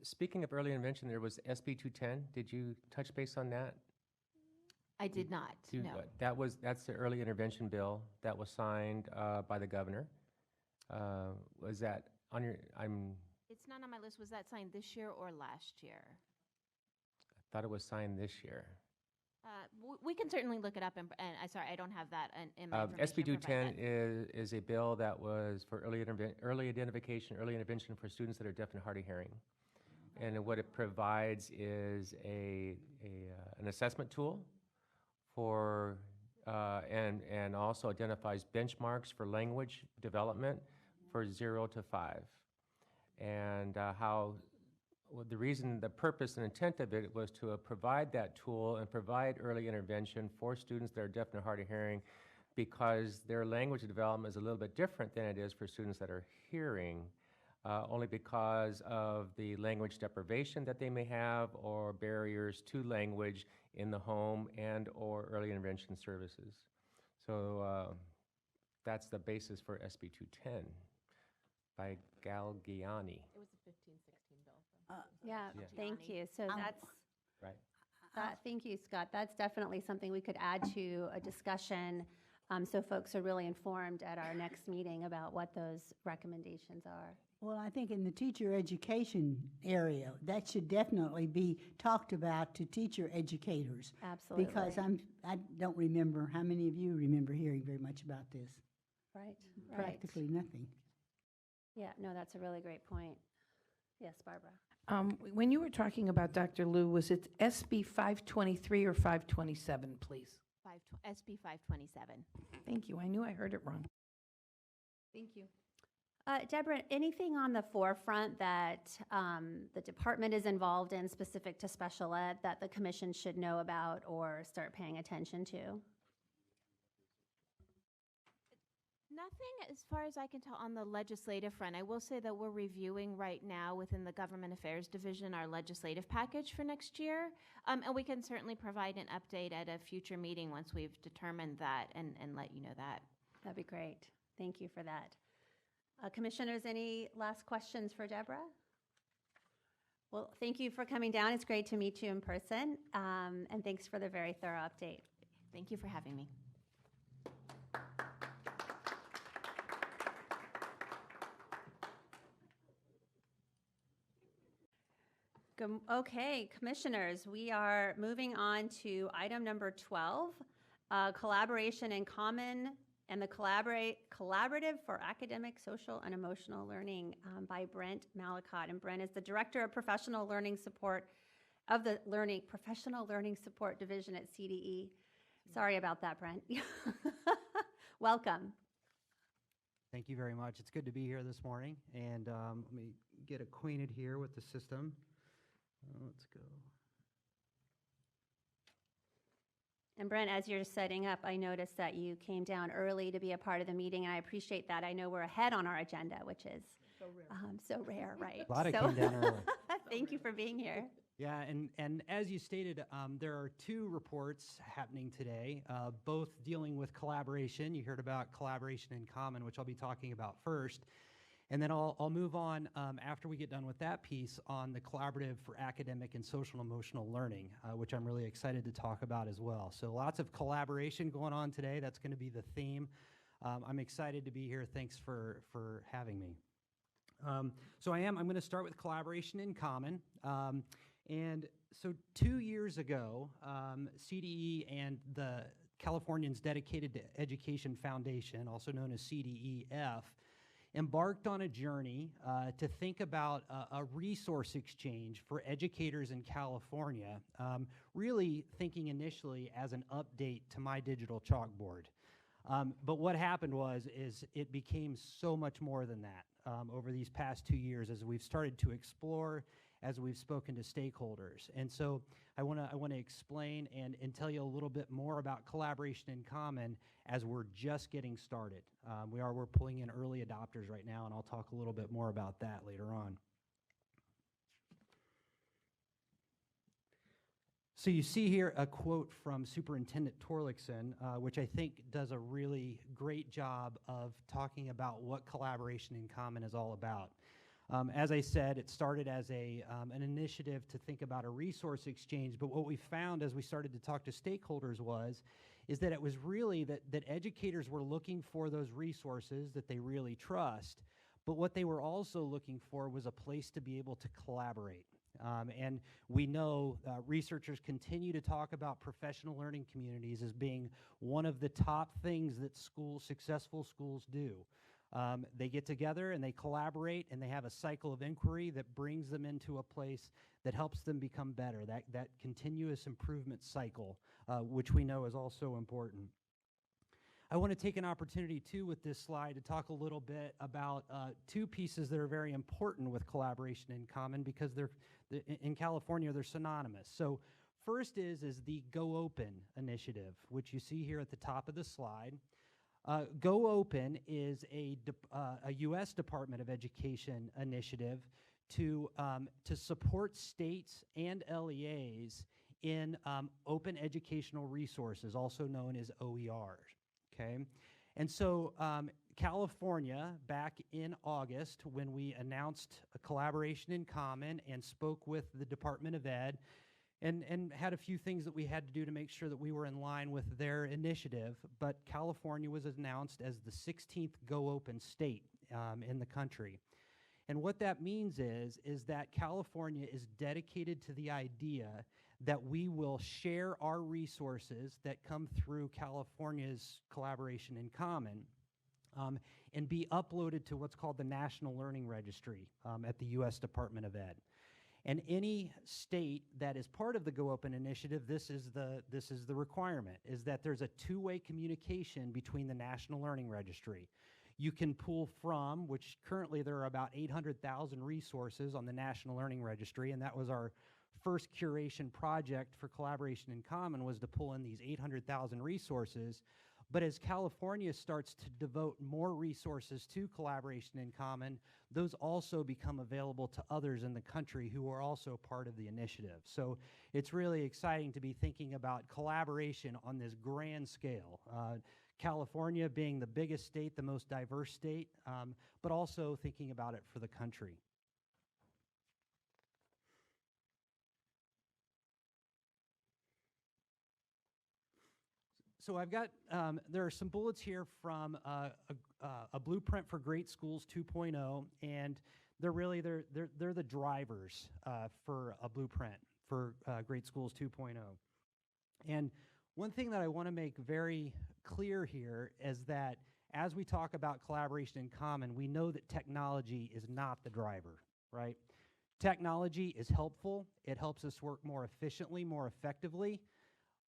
Speaking of early intervention, there was SB 210. Did you touch base on that? I did not, no. That's the early intervention bill that was signed by the governor. Was that on your, It's not on my list. Was that signed this year or last year? I thought it was signed this year. We can certainly look it up, and sorry, I don't have that in my information. SB 210 is a bill that was for early identification, early intervention for students that are deaf and hard of hearing. And what it provides is an assessment tool for and also identifies benchmarks for language development for 0 to 5, and the purpose and intent of it was to provide that tool and provide early intervention for students that are deaf and hard of hearing, because their language development is a little bit different than it is for students that are hearing, only because of the language deprivation that they may have or barriers to language in the home and or early intervention services. So that's the basis for SB 210 by Galgiani. It was a 15-16 bill. Thank you. So that's right. Thank you, Scott. That's definitely something we could add to a discussion, so folks are really informed at our next meeting about what those recommendations are. Well, I think in the teacher education area, that should definitely be talked about to teacher educators. Absolutely. Because I don't remember, how many of you remember hearing very much about this? Right. Practically nothing. Yeah, no, that's a really great point. Yes, Barbara. When you were talking about Dr. Liu, was it SB 523 or 527, please? SB 527. Thank you. I knew I heard it wrong. Thank you. Deborah, anything on the forefront that the department is involved in specific to special ed that the commission should know about or start paying attention to? Nothing as far as I can tell on the legislative front. I will say that we're reviewing right now within the Government Affairs Division our legislative package for next year. And we can certainly provide an update at a future meeting once we've determined that and let you know that. That'd be great. Thank you for that. Commissioners, any last questions for Deborah? Well, thank you for coming down. It's great to meet you in person. And thanks for the very thorough update. Thank you for having me. Okay, commissioners, we are moving on to item number 12, collaboration in common and the Collaborative for Academic, Social, and Emotional Learning by Brent Mallicott. And Brent is the Director of Professional Learning Support of the Professional Learning Support Division at CDE. Sorry about that, Brent. Welcome. Thank you very much. It's good to be here this morning. And let me get acquainted here with the system. Let's go. And Brent, as you're setting up, I noticed that you came down early to be a part of the meeting, and I appreciate that. I know we're ahead on our agenda, which is so rare, right? A lot of came down early. Thank you for being here. Yeah, and as you stated, there are two reports happening today, both dealing with collaboration. You heard about collaboration in common, which I'll be talking about first. And then I'll move on after we get done with that piece on the Collaborative for Academic and Social and Emotional Learning, which I'm really excited to talk about as well. So lots of collaboration going on today. That's going to be the theme. I'm excited to be here. Thanks for having me. I'm going to start with collaboration in common. And so 2 years ago, CDE and the Californians Dedicated to Education Foundation, also known as CDEF, embarked on a journey to think about a resource exchange for educators in California, really thinking initially as an update to My Digital Chalkboard. But what happened is it became so much more than that over these past 2 years as we've started to explore, as we've spoken to stakeholders. And so I want to explain and tell you a little bit more about collaboration in common as we're just getting started. We're pulling in early adopters right now, and I'll talk a little bit more about that later on. So you see here a quote from Superintendent Torlakson, which I think does a really great job of talking about what collaboration in common is all about. As I said, it started as an initiative to think about a resource exchange, but what we found as we started to talk to stakeholders is that it was really that educators were looking for those resources that they really trust, but what they were also looking for was a place to be able to collaborate. And we know researchers continue to talk about professional learning communities as being one of the top things that successful schools do. They get together and they collaborate and they have a cycle of inquiry that brings them into a place that helps them become better, that continuous improvement cycle, which we know is also important. I want to take an opportunity, too, with this slide to talk a little bit about two pieces that are very important with collaboration in common because in California, they're synonymous. So first is the Go Open initiative, which you see here at the top of the slide. Go Open is a U.S. Department of Education initiative to support states and LEAs in open educational resources, also known as OERs. Okay, and so California, back in August, when we announced a collaboration in common and spoke with the Department of Ed, and had a few things that we had to do to make sure that we were in line with their initiative, but California was announced as the 16th Go Open state in the country. And what that means is that California is dedicated to the idea that we will share our resources that come through California's collaboration in common and be uploaded to what's called the National Learning Registry at the U.S. Department of Ed. And any state that is part of the Go Open initiative, this is the requirement, is that there's a two-way communication between the National Learning Registry. You can pull from, which currently there are about 800,000 resources on the National Learning Registry, and that was our first curation project for Collaboration in Common, was to pull in these 800,000 resources. But as California starts to devote more resources to Collaboration in Common, those also become available to others in the country who are also part of the initiative. So it's really exciting to be thinking about collaboration on this grand scale. California being the biggest state, the most diverse state, but also thinking about it for the country. So I've got, there are some bullets here from a blueprint for Great Schools 2.0, and they're the drivers for a blueprint for Great Schools 2.0. And one thing that I want to make very clear here is that as we talk about collaboration in common, we know that technology is not the driver, right? Technology is helpful. It helps us work more efficiently, more effectively,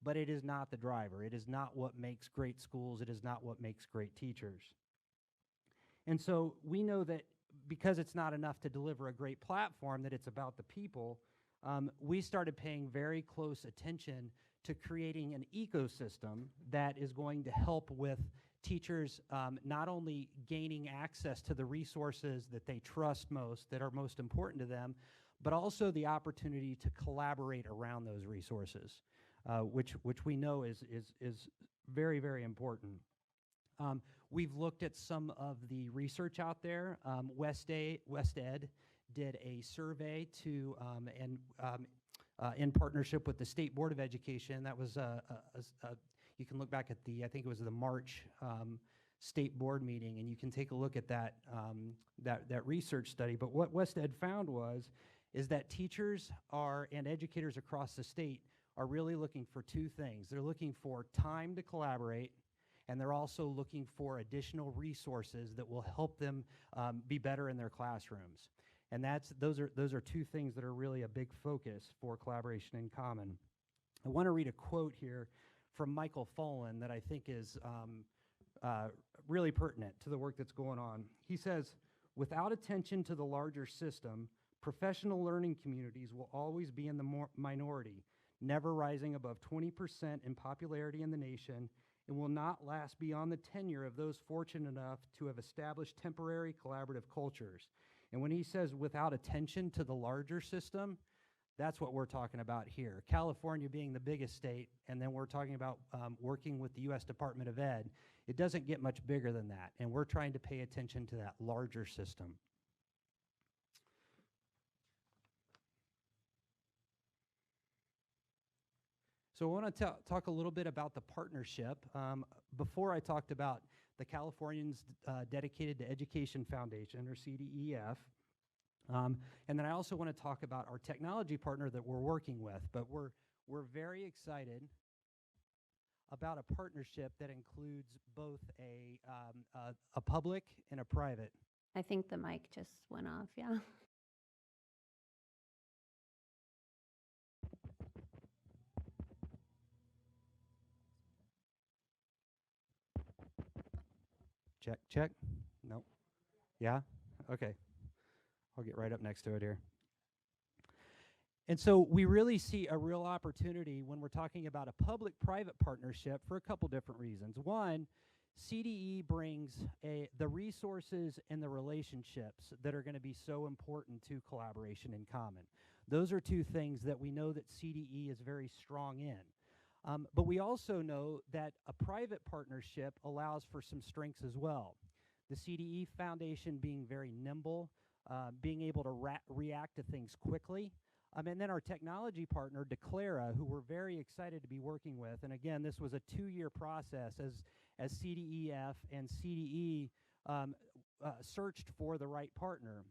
but it is not the driver. It is not what makes great schools. It is not what makes great teachers. And so we know that because it's not enough to deliver a great platform, that it's about the people, we started paying very close attention to creating an ecosystem that is going to help with teachers not only gaining access to the resources that they trust most, that are most important to them, but also the opportunity to collaborate around those resources. Which we know is very, very important. We've looked at some of the research out there. WestEd did a survey to in partnership with the State Board of Education. That was you can look back at I think it was the March State Board meeting, and you can take a look at that that research study. But what WestEd found is that teachers and educators across the state are really looking for two things. They're looking for time to collaborate, and they're also looking for additional resources that will help them be better in their classrooms. And those are two things that are really a big focus for Collaboration in Common. I want to read a quote here from Michael Follin that I think is really pertinent to the work that's going on. He says, "Without attention to the larger system, professional learning communities will always be in the minority, never rising above 20% in popularity in the nation, and will not last beyond the tenure of those fortunate enough to have established temporary collaborative cultures." And when he says without attention to the larger system, that's what we're talking about here. California being the biggest state, and then we're talking about working with the U.S. Department of Ed. It doesn't get much bigger than that, and we're trying to pay attention to that larger system. So I want to talk a little bit about the partnership. Before I talked about the Californians Dedicated to Education Foundation, or CDEF, and then I also want to talk about our technology partner that we're working with. But we're very excited about a partnership that includes both a public and a private. I think the mic just went off, yeah. Check, check. Nope. Yeah? Okay. I'll get right up next to it here. And so we really see a real opportunity when we're talking about a public-private partnership for a couple different reasons. One, CDE brings the resources and the relationships that are going to be so important to Collaboration in Common. Those are two things that we know that CDE is very strong in. But we also know that a private partnership allows for some strengths as well. The CDE Foundation being very nimble, being able to react to things quickly. And then our technology partner, Declara, who we're very excited to be working with. And again, this was a 2-year process as CDEF and CDE searched for the right partner.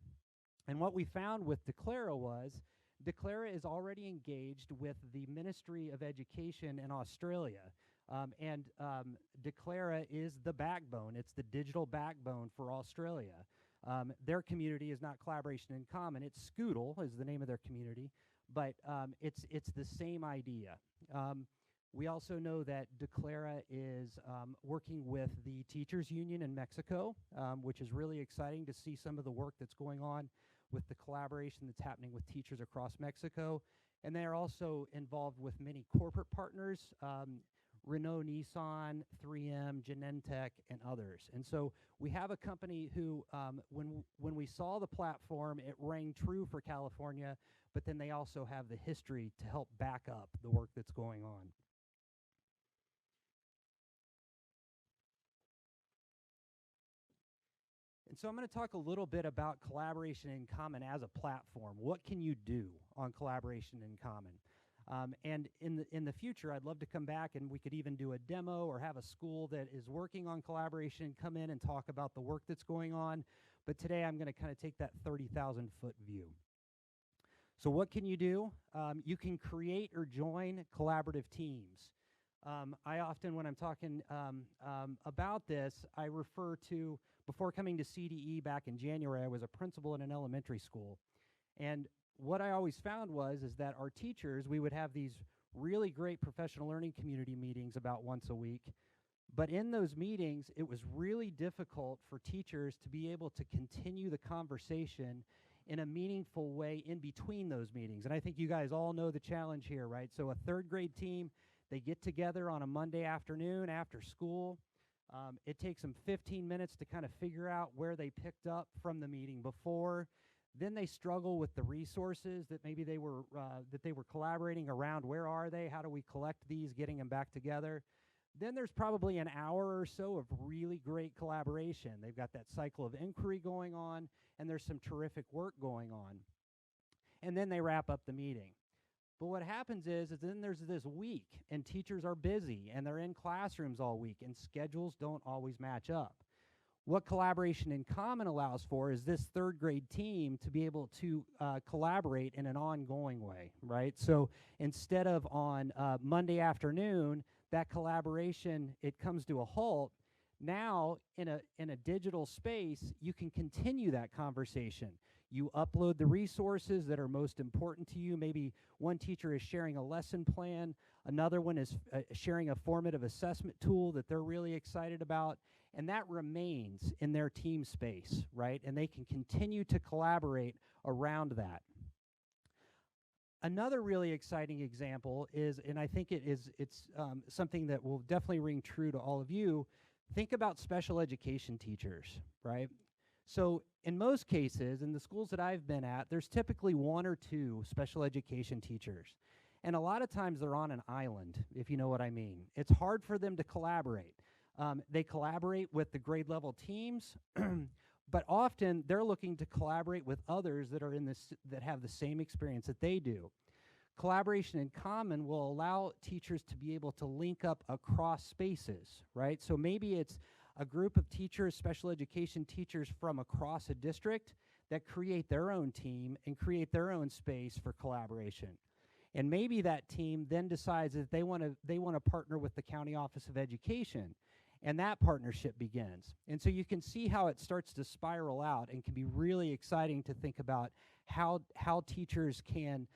And what we found with Declara is already engaged with the Ministry of Education in Australia. Declara is the backbone. It's the digital backbone for Australia. Their community is not Collaboration in Common. It's Scoodle is the name of their community, but it's the same idea. We also know that Declara is working with the Teachers Union in Mexico, which is really exciting to see some of the work that's going on with the collaboration that's happening with teachers across Mexico. And they are also involved with many corporate partners, Renault, Nissan, 3M, Genentech, and others. And so we have a company who, when we saw the platform, it rang true for California, but then they also have the history to help back up the work that's going on. And so I'm going to talk a little bit about Collaboration in Common as a platform. What can you do on Collaboration in Common? And in the future, I'd love to come back and we could even do a demo or have a school that is working on collaboration come in and talk about the work that's going on. But today I'm going to kind of take that 30,000-foot view. So what can you do? You can create or join collaborative teams. I often, when I'm talking about this, I refer to, before coming to CDE back in January, I was a principal in an elementary school. And what I always found is that our teachers, we would have these really great professional learning community meetings about once a week. But in those meetings, it was really difficult for teachers to be able to continue the conversation in a meaningful way in between those meetings. And I think you guys all know the challenge here, right? So a third grade team, they get together on a Monday afternoon after school. It takes them 15 minutes to kind of figure out where they picked up from the meeting before. Then they struggle with the resources that maybe they were collaborating around. Where are they? How do we collect these, getting them back together? Then there's probably an hour or so of really great collaboration. They've got that cycle of inquiry going on, and there's some terrific work going on. And then they wrap up the meeting. But what happens is then there's this week, and teachers are busy, and they're in classrooms all week, and schedules don't always match up. What Collaboration in Common allows for is this third grade team to be able to collaborate in an ongoing way, right? So instead of on Monday afternoon, that collaboration, it comes to a halt. Now, in a digital space, you can continue that conversation. You upload the resources that are most important to you. Maybe one teacher is sharing a lesson plan. Another one is sharing a formative assessment tool that they're really excited about. And that remains in their team space, right? And they can continue to collaborate around that. Another really exciting example is, and I think it's something that will definitely ring true to all of you, think about special education teachers, right? So in most cases, in the schools that I've been at, there's typically one or two special education teachers. And a lot of times they're on an island, if you know what I mean. It's hard for them to collaborate. They collaborate with the grade level teams, but often they're looking to collaborate with others that are that have the same experience that they do. Collaboration in Common will allow teachers to be able to link up across spaces, right? So maybe it's a group of teachers, special education teachers from across a district that create their own team and create their own space for collaboration. And maybe that team then decides that they want to partner with the County Office of Education, and that partnership begins. And so you can see how it starts to spiral out and can be really exciting to think about how teachers can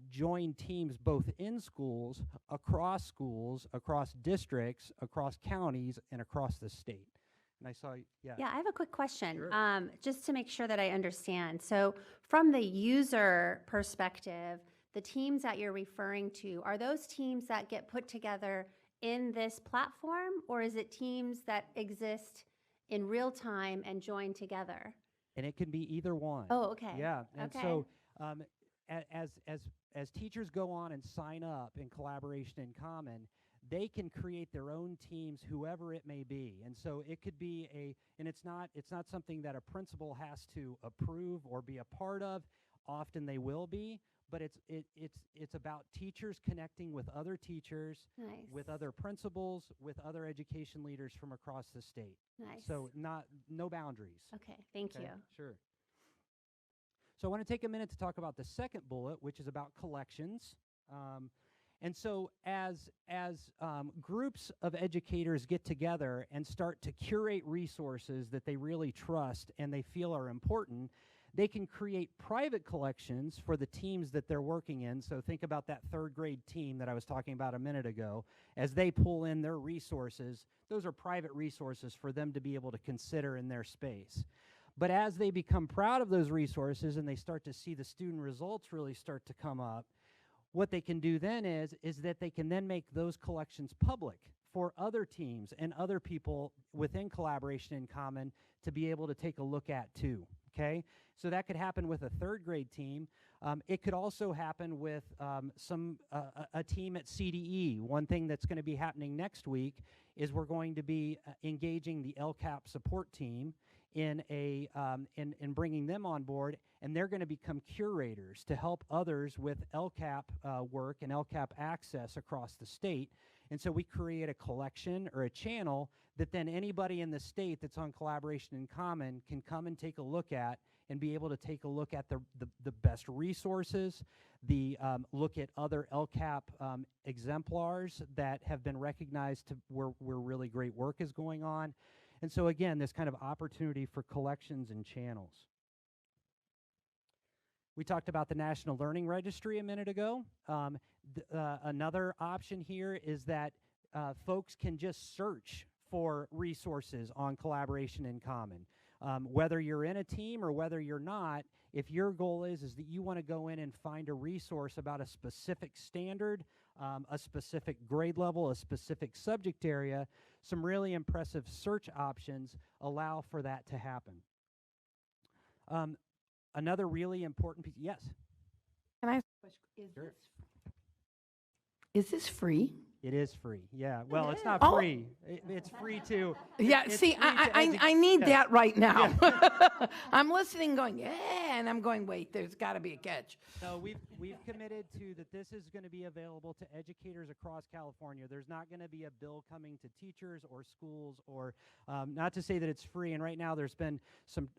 join teams both in schools, across districts, across counties, and across the state. And I saw, yeah. Yeah, I have a quick question, Sure. just to make sure that I understand. So from the user perspective, the teams that you're referring to, are those teams that get put together in this platform, or is it teams that exist in real time and join together? And it can be either one. Oh, okay. Yeah, and Okay. so as teachers go on and sign up in Collaboration in Common, they can create their own teams, whoever it may be. And so it could be and it's not something that a principal has to approve or be a part of. Often they will be, but it's about teachers connecting with other teachers, Nice. with other principals, with other education leaders from across the state. Nice. So no boundaries. Okay, thank you. Sure. So I want to take a minute to talk about the second bullet, which is about collections. And so as groups of educators get together and start to curate resources that they really trust and they feel are important, they can create private collections for the teams that they're working in. So think about that third grade team that I was talking about a minute ago. As they pull in their resources, those are private resources for them to be able to consider in their space. But as they become proud of those resources and they start to see the student results really start to come up, what they can do then is that they can then make those collections public for other teams and other people within Collaboration in Common to be able to take a look at too, okay? So that could happen with a third grade team. It could also happen with a team at CDE. One thing that's going to be happening next week is we're going to be engaging the LCAP support team in bringing them on board, and they're going to become curators to help others with LCAP work and LCAP access across the state. And so we create a collection or a channel that then anybody in the state that's on Collaboration in Common can come and take a look at and be able to take a look at the best resources, look at other LCAP exemplars that have been recognized to where really great work is going on. And so again, this kind of opportunity for collections and channels. We talked about the National Learning Registry a minute ago. Another option here is that folks can just search for resources on Collaboration in Common. Whether you're in a team or whether you're not, if your goal is that you want to go in and find a resource about a specific standard, a specific grade level, a specific subject area, some really impressive search options allow for that to happen. Another really important piece, yes? Can I ask a question? Sure. Is this free? It is free, yeah. Well, it's not Oh. free. It's free to... Yeah, it's see, free to I need yes. that right now. I'm listening going, yeah, and I'm going, wait, there's got to be a catch. No, we've committed to that this is going to be available to educators across California. There's not going to be a bill coming to teachers or schools or, not to say that it's free, and right now there's been some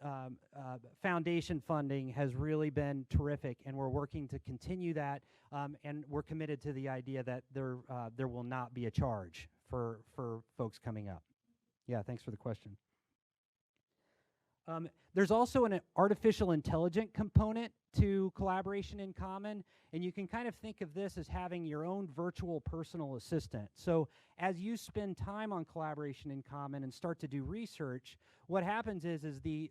foundation funding has really been terrific, and we're working to continue that, and we're committed to the idea that there will not be a charge for folks coming up. Yeah, thanks for the question. There's also an artificial intelligence component to Collaboration in Common, and you can kind of think of this as having your own virtual personal assistant. So as you spend time on Collaboration in Common and start to do research, what happens is the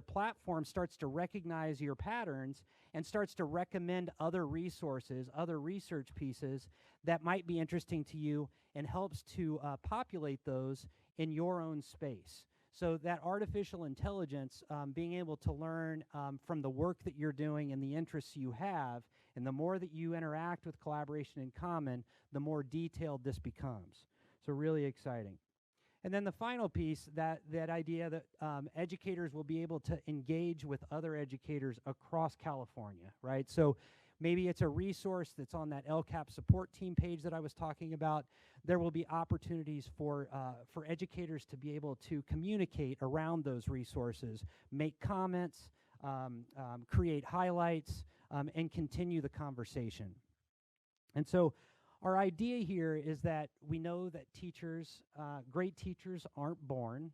platform starts to recognize your patterns and starts to recommend other resources, other research pieces that might be interesting to you, and helps to populate those in your own space. So that artificial intelligence, being able to learn from the work that you're doing and the interests you have, and the more that you interact with Collaboration in Common, the more detailed this becomes. So really exciting. And then the final piece, that idea that educators will be able to engage with other educators across California, right? So maybe it's a resource that's on that LCAP support team page that I was talking about. There will be opportunities for educators to be able to communicate around those resources, make comments, create highlights, and continue the conversation. And so our idea here is that we know that teachers, great teachers aren't born.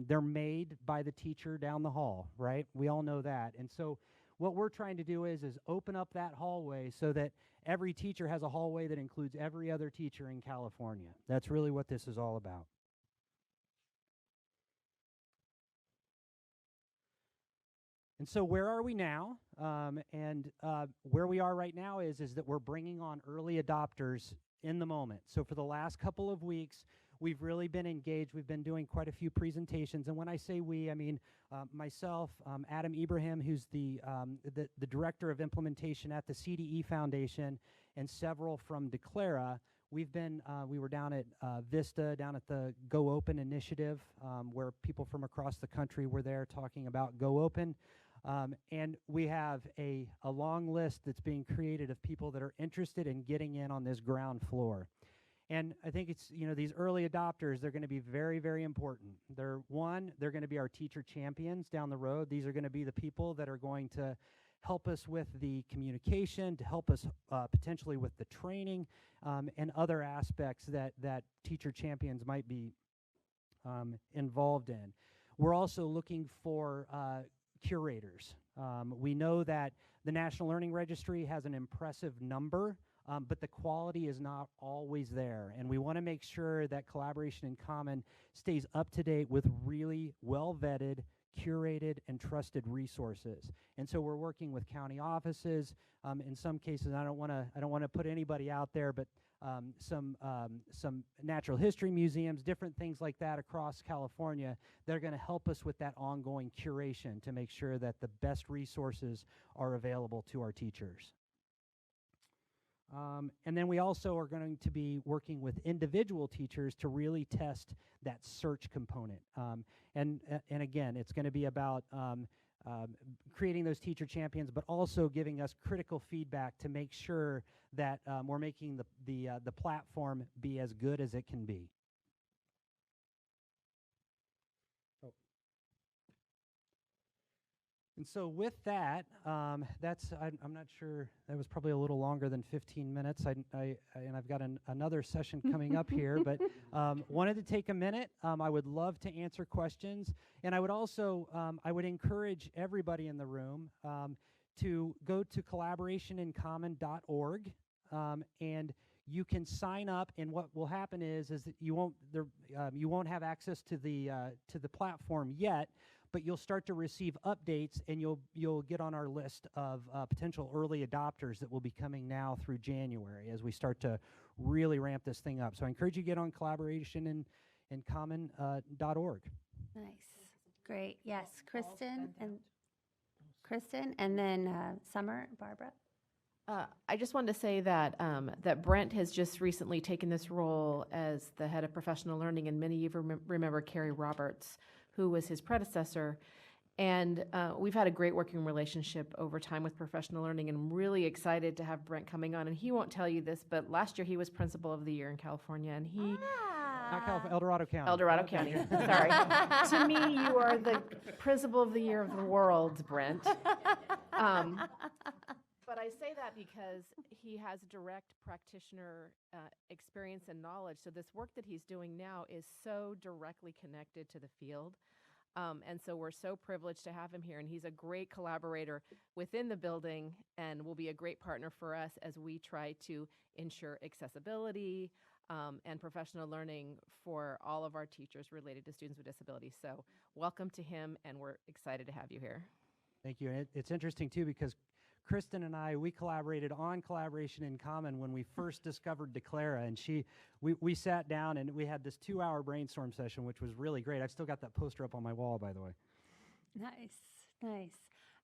They're made by the teacher down the hall, right? We all know that. And so what we're trying to do is open up that hallway so that every teacher has a hallway that includes every other teacher in California. That's really what this is all about. And so where are we now? Where we are right now is that we're bringing on early adopters in the moment. So for the last couple of weeks, we've really been engaged. We've been doing quite a few presentations. And when I say we, I mean myself, Adam Ibrahim, who's the Director of Implementation at the CDE Foundation, and several from Declara. We were down at Vista, down at the Go Open initiative, where people from across the country were there talking about Go Open. And we have a long list that's being created of people that are interested in getting in on this ground floor. And I think it's, these early adopters, they're going to be very, very important. They're going to be our teacher champions down the road. These are going to be the people that are going to help us with the communication, to help us potentially with the training, and other aspects that teacher champions might be involved in. We're also looking for curators. We know that the National Learning Registry has an impressive number, but the quality is not always there. And we want to make sure that Collaboration in Common stays up to date with really well-vetted, curated, and trusted resources. And so we're working with county offices. In some cases, I don't want to put anybody out there, but some natural history museums, different things like that across California that are going to help us with that ongoing curation to make sure that the best resources are available to our teachers. And then we also are going to be working with individual teachers to really test that search component. And again, it's going to be about creating those teacher champions, but also giving us critical feedback to make sure that we're making the platform be as good as it can be. And so with that, I'm not sure, that was probably a little longer than 15 minutes. And I've got another session coming up here, but wanted to take a minute. I would love to answer questions. And I would also, I would encourage everybody in the room to go to collaborationincommon.org, and you can sign up. And what will happen is that you won't have access to the platform yet, but you'll start to receive updates, and you'll get on our list of potential early adopters that will be coming now through January as we start to really ramp this thing up. So I encourage you to get on collaborationincommon.org. Nice. Great. Yes, Kristen and then Summer, Barbara. I just wanted to say that that Brent has just recently taken this role as the head of professional learning, and many of you remember Carrie Roberts, who was his predecessor. And we've had a great working relationship over time with professional learning, and I'm really excited to have Brent coming on. And he won't tell you this, but last year he was Principal of the Year in California, and he... Not California, El Dorado County. El Dorado County, sorry. To me, you are the Principal of the Year of the world, Brent. But I say that because he has direct practitioner experience and knowledge. So this work that he's doing now is so directly connected to the field. And so we're so privileged to have him here. And he's a great collaborator within the building and will be a great partner for us as we try to ensure accessibility and professional learning for all of our teachers related to students with disabilities. So welcome to him, and we're excited to have you here. Thank you. And it's interesting, too, because Kristen and I, we collaborated on Collaboration in Common when we first discovered Declara, and we sat down and we had this 2-hour brainstorm session, which was really great. I've still got that poster up on my wall, by the way. Nice, nice.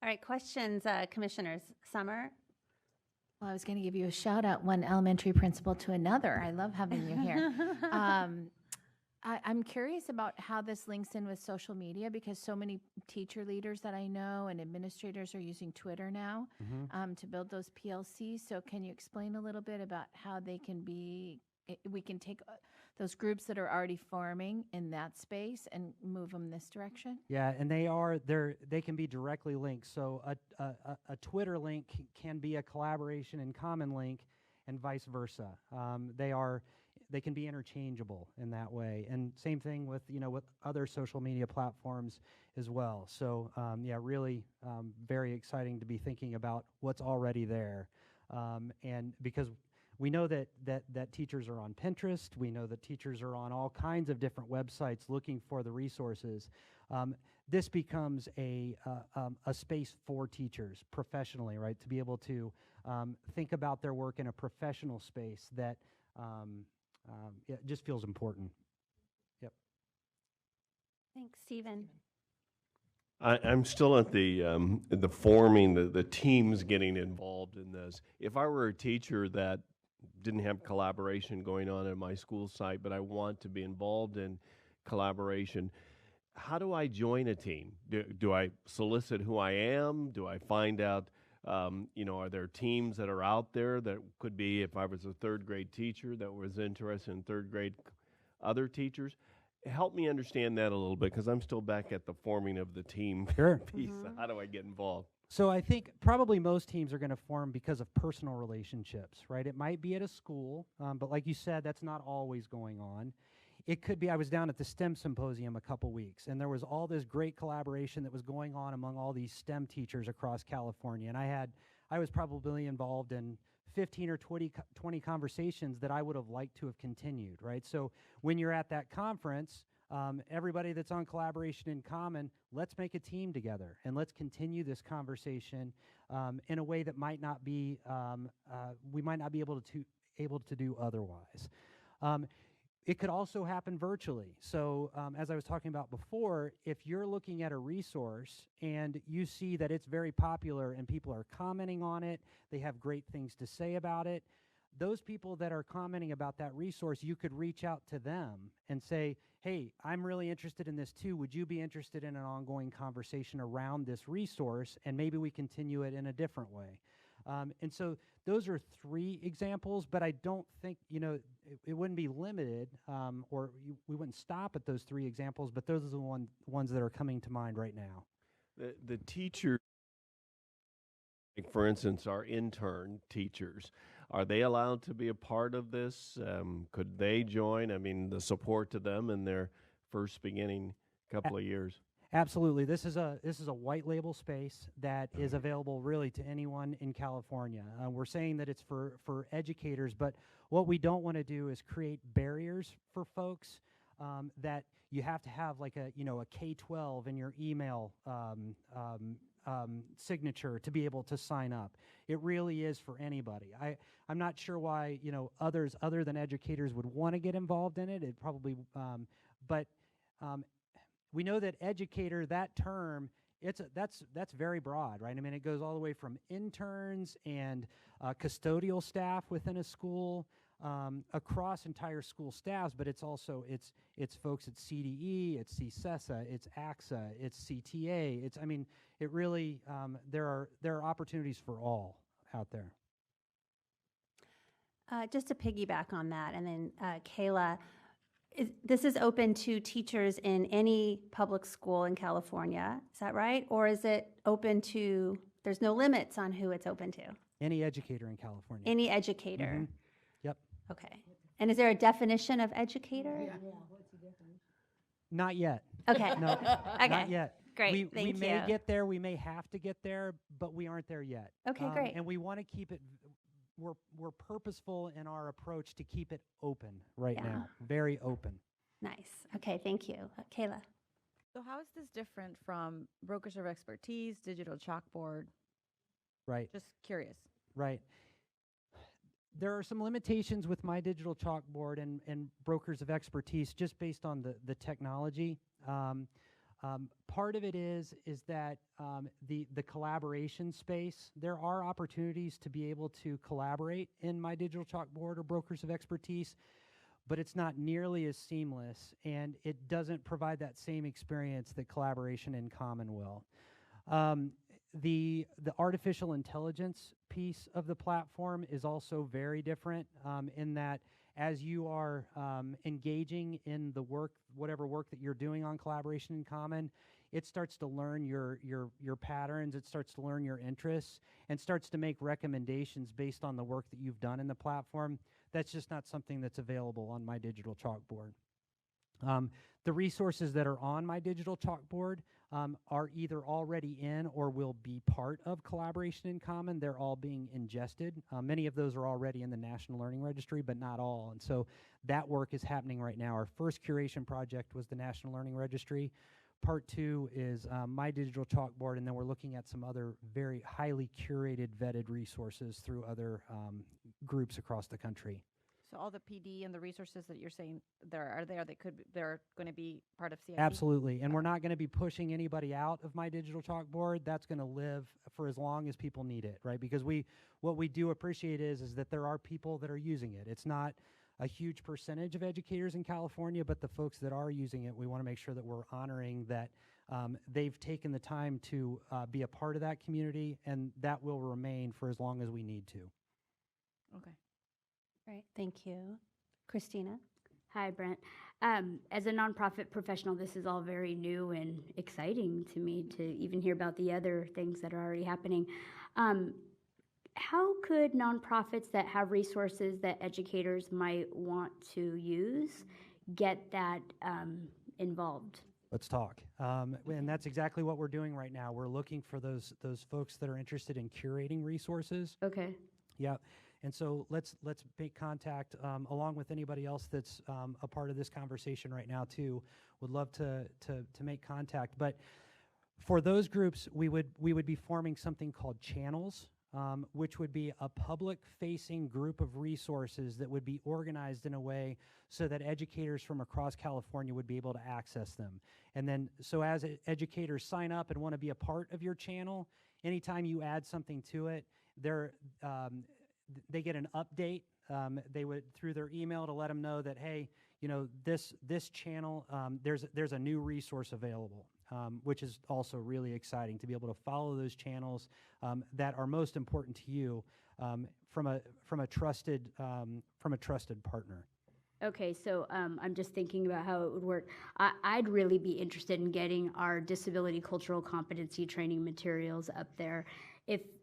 All right, questions, commissioners. Summer? Well, I was going to give you a shout out, one elementary principal to another. I love having you here. I'm curious about how this links in with social media, because so many teacher leaders that I know and administrators are using Twitter now to build those PLCs. So can you explain a little bit about how they can be, we can take those groups that are already forming in that space and move them this direction? Yeah, and they can be directly linked. So a Twitter link can be a Collaboration in Common link, and vice versa. They can be interchangeable in that way, and same thing with with other social media platforms as well. So yeah, really very exciting to be thinking about what's already there, and because we know that teachers are on Pinterest, we know that teachers are on all kinds of different websites looking for the resources. This becomes a space for teachers professionally, right? To be able to think about their work in a professional space that it just feels important. Yep. Thanks, Stephen. I'm still at the forming, the teams getting involved in this. If I were a teacher that didn't have collaboration going on at my school site, but I want to be involved in collaboration, how do I join a team? Do I solicit who I am? Do I find out, are there teams that are out there that could be, if I was a third grade teacher that was interested in third grade other teachers? Help me understand that a little bit, because I'm still back at the forming of the team Sure. piece. How do I get involved? So I think probably most teams are going to form because of personal relationships, right? It might be at a school, but like you said, that's not always going on. It could be, I was down at the STEM Symposium a couple weeks, and there was all this great collaboration that was going on among all these STEM teachers across California. And I was probably involved in 15 or 20 conversations that I would have liked to have continued, right? So when you're at that conference, everybody that's on Collaboration in Common, let's make a team together and let's continue this conversation in a way that might not be, we might not be able to do otherwise. It could also happen virtually. So as I was talking about before, if you're looking at a resource and you see that it's very popular and people are commenting on it, they have great things to say about it, those people that are commenting about that resource, you could reach out to them and say, hey, I'm really interested in this too. Would you be interested in an ongoing conversation around this resource? And maybe we continue it in a different way. And so those are 3 examples, but I don't think, it wouldn't be limited, we wouldn't stop at those 3 examples, but those are the ones that are coming to mind right now. The teacher, like for instance, our intern teachers, are they allowed to be a part of this? Could they join? I mean, the support to them in their first beginning couple of years. Absolutely. This is a white label space that is available really to anyone in California. We're saying that it's for educators, but what we don't want to do is create barriers for folks that you have to have like a K-12 in your email signature to be able to sign up. It really is for anybody. I'm not sure why others other than educators would want to get involved in it. It probably, but we know that educator, that term, that's very broad, right? I mean, it goes all the way from interns and custodial staff within a school, across entire school staffs, but it's also it's folks at CDE, it's CSESA, it's ACSE, it's CTA. It really there are opportunities for all out there. Just to piggyback on that, and then Kayla. This is open to teachers in any public school in California, is that right? Or is it open to, there's no limits on who it's open to? Any educator in California. Any educator? Mm-hmm. Yep. Okay. And is there a definition of educator? Yeah, what's the difference? Not yet. Okay. No, Okay. not yet. Great, we may get there, we may have to get there, but we aren't there yet. Okay, great. And we want to keep it, we're purposeful in our approach to keep it open right now, very open. Nice. Okay, thank you. Kayla. So how is this different from brokers of expertise, digital chalkboard? Right. Just curious. Right. There are some limitations with my digital chalkboard and brokers of expertise just based on the technology. Part of it is that the collaboration space, there are opportunities to be able to collaborate in my digital chalkboard or brokers of expertise, but it's not nearly as seamless, and it doesn't provide that same experience that Collaboration in Common will. The artificial intelligence piece of the platform is also very different in that as you are engaging in the work, whatever work that you're doing on Collaboration in Common, it starts to learn your patterns, it starts to learn your interests, and starts to make recommendations based on the work that you've done in the platform. That's just not something that's available on my digital chalkboard. The resources that are on my digital chalkboard are either already in or will be part of Collaboration in Common. They're all being ingested. Many of those are already in the National Learning Registry, but not all. And so that work is happening right now. Our first curation project was the National Learning Registry. Part 2 is my digital chalkboard, and then we're looking at some other very highly curated, vetted resources through other groups across the country. So all the PD and the resources that you're saying they're going to be part of CIP? Absolutely, and we're not going to be pushing anybody out of my digital chalkboard. That's going to live for as long as people need it, right? Because what we do appreciate is that there are people that are using it. It's not a huge percentage of educators in California, but the folks that are using it, we want to make sure that we're honoring that they've taken the time to be a part of that community, and that will remain for as long as we need to. Okay. Great, thank you. Christina? Hi, Brent. As a nonprofit professional, this is all very new and exciting to me to even hear about the other things that are already happening. How could nonprofits that have resources that educators might want to use get that involved? Let's talk. And that's exactly what we're doing right now. We're looking for those folks that are interested in curating resources. Okay. Yeah. And so let's make contact along with anybody else that's a part of this conversation right now too. Would love to make contact. But for those groups, we would be forming something called channels, which would be a public-facing group of resources that would be organized in a way so that educators from across California would be able to access them. And then, so as educators sign up and want to be a part of your channel, anytime you add something to it, they get an update. They would through their email to let them know that, hey, you know, this channel, there's a new resource available, which is also really exciting to be able to follow those channels that are most important to you from a trusted partner. Okay, so I'm just thinking about how it would work. I'd really be interested in getting our disability cultural competency training materials up there.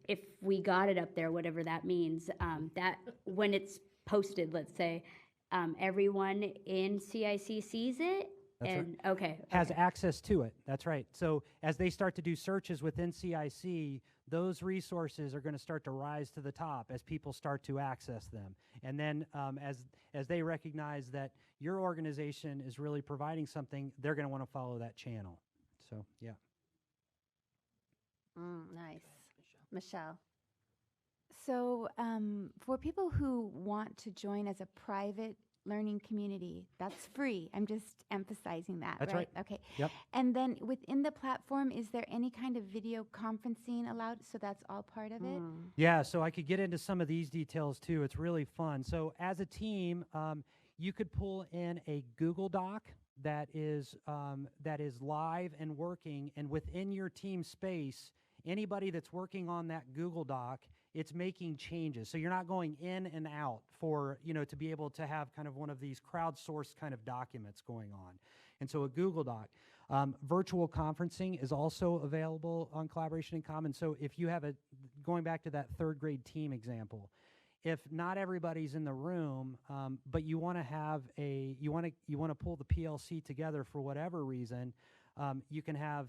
If we got it up there, whatever that means, that when it's posted, let's say, everyone in CIC sees it. That's and right. okay, Has access to it. That's right. So as they start to do searches within CIC, those resources are going to start to rise to the top as people start to access them. And then as they recognize that your organization is really providing something, they're going to want to follow that channel. So, yeah. Nice. Michelle. So for people who want to join as a private learning community, that's free. I'm just emphasizing that, That's right? right. Okay. Yep. And then within the platform, is there any kind of video conferencing allowed? So that's all part of it? Yeah, so I could get into some of these details too. It's really fun. So as a team, you could pull in a Google Doc that is live and working, and within your team space, anybody that's working on that Google Doc, it's making changes. So you're not going in and out for, to be able to have kind of one of these crowdsourced kind of documents going on. And so a Google Doc. Virtual conferencing is also available on Collaboration in Common. So if you have going back to that third grade team example, if not everybody's in the room, but you want to have you want to pull the PLC together for whatever reason, you can have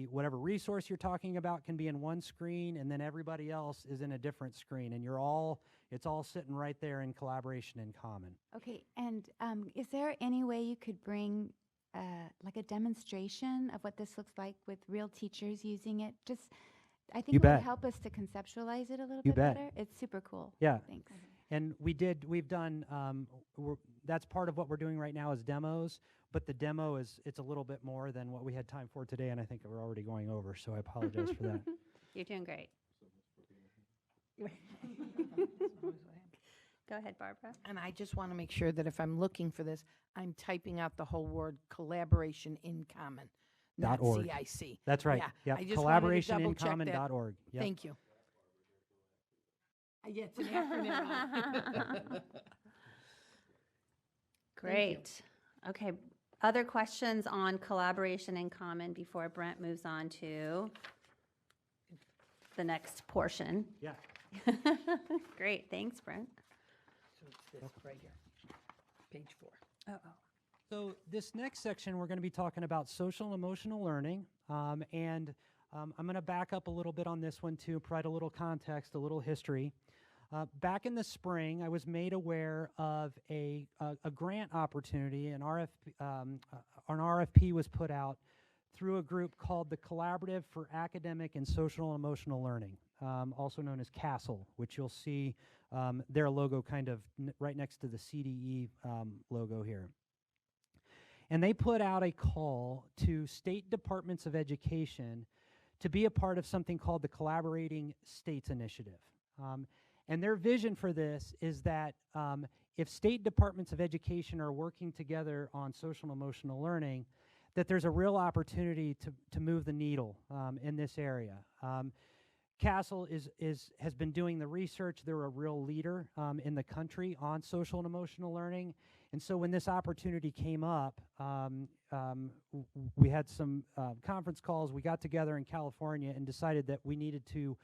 whatever resource you're talking about can be in one screen, and then everybody else is in a different screen, and it's all sitting right there in Collaboration in Common. Okay, and is there any way you could bring like a demonstration of what this looks like with real teachers using it? I think You it bet. would help us to conceptualize it a little You bit bet. better. It's super cool. Yeah. Thanks. And we've done, that's part of what we're doing right now is demos, but the demo it's a little bit more than what we had time for today, and I think we're already going over, so I apologize for that. You're doing great. Go ahead, Barbara. And I just want to make sure that if I'm looking for this, I'm typing out the whole word collaboration in common, not .org. CIC. That's right. Yeah. Yep. I just wanted to double check that. Collaborationincommon.org. Yep. Thank you. Yeah, it's an acronym. Great. Okay. Other questions on Collaboration in Common before Brent moves on to the next portion? Yeah. Great. Thanks, Brent. So it's this right here, page 4. Uh-oh. So this next section, we're going to be talking about social and emotional learning, and I'm going to back up a little bit on this one to provide a little context, a little history. Back in the spring, I was made aware of a grant opportunity. An RFP was put out through a group called the Collaborative for Academic and Social and Emotional Learning, also known as CASEL, which you'll see their logo kind of right next to the CDE logo here. And they put out a call to state departments of education to be a part of something called the Collaborating States Initiative. And their vision for this is that if state departments of education are working together on social and emotional learning, that there's a real opportunity to move the needle in this area. CASEL has been doing the research. They're a real leader in the country on social and emotional learning. And so when this opportunity came up, we had some conference calls. We got together in California and decided that we needed to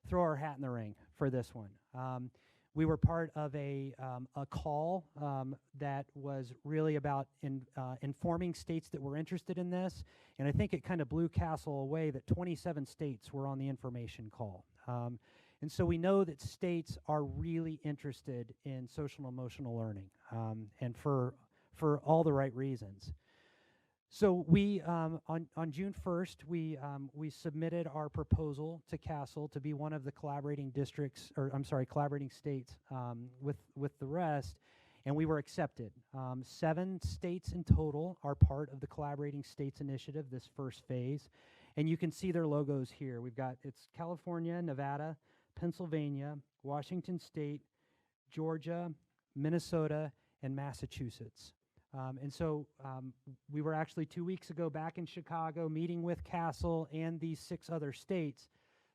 throw our hat in the ring for this one. We were part of a call that was really about informing states that were interested in this, and I think it kind of blew CASEL away that 27 states were on the information call. And so we know that states are really interested in social and emotional learning, and for all the right reasons. So we, on June 1st, we submitted our proposal to CASEL to be one of the collaborating districts, or I'm sorry, collaborating states with the rest, and we were accepted. 7 states in total are part of the Collaborating States Initiative, this first phase, and you can see their logos here. It's California, Nevada, Pennsylvania, Washington State, Georgia, Minnesota, and Massachusetts. And so we were actually 2 weeks ago back in Chicago meeting with CASEL and these 6 other states,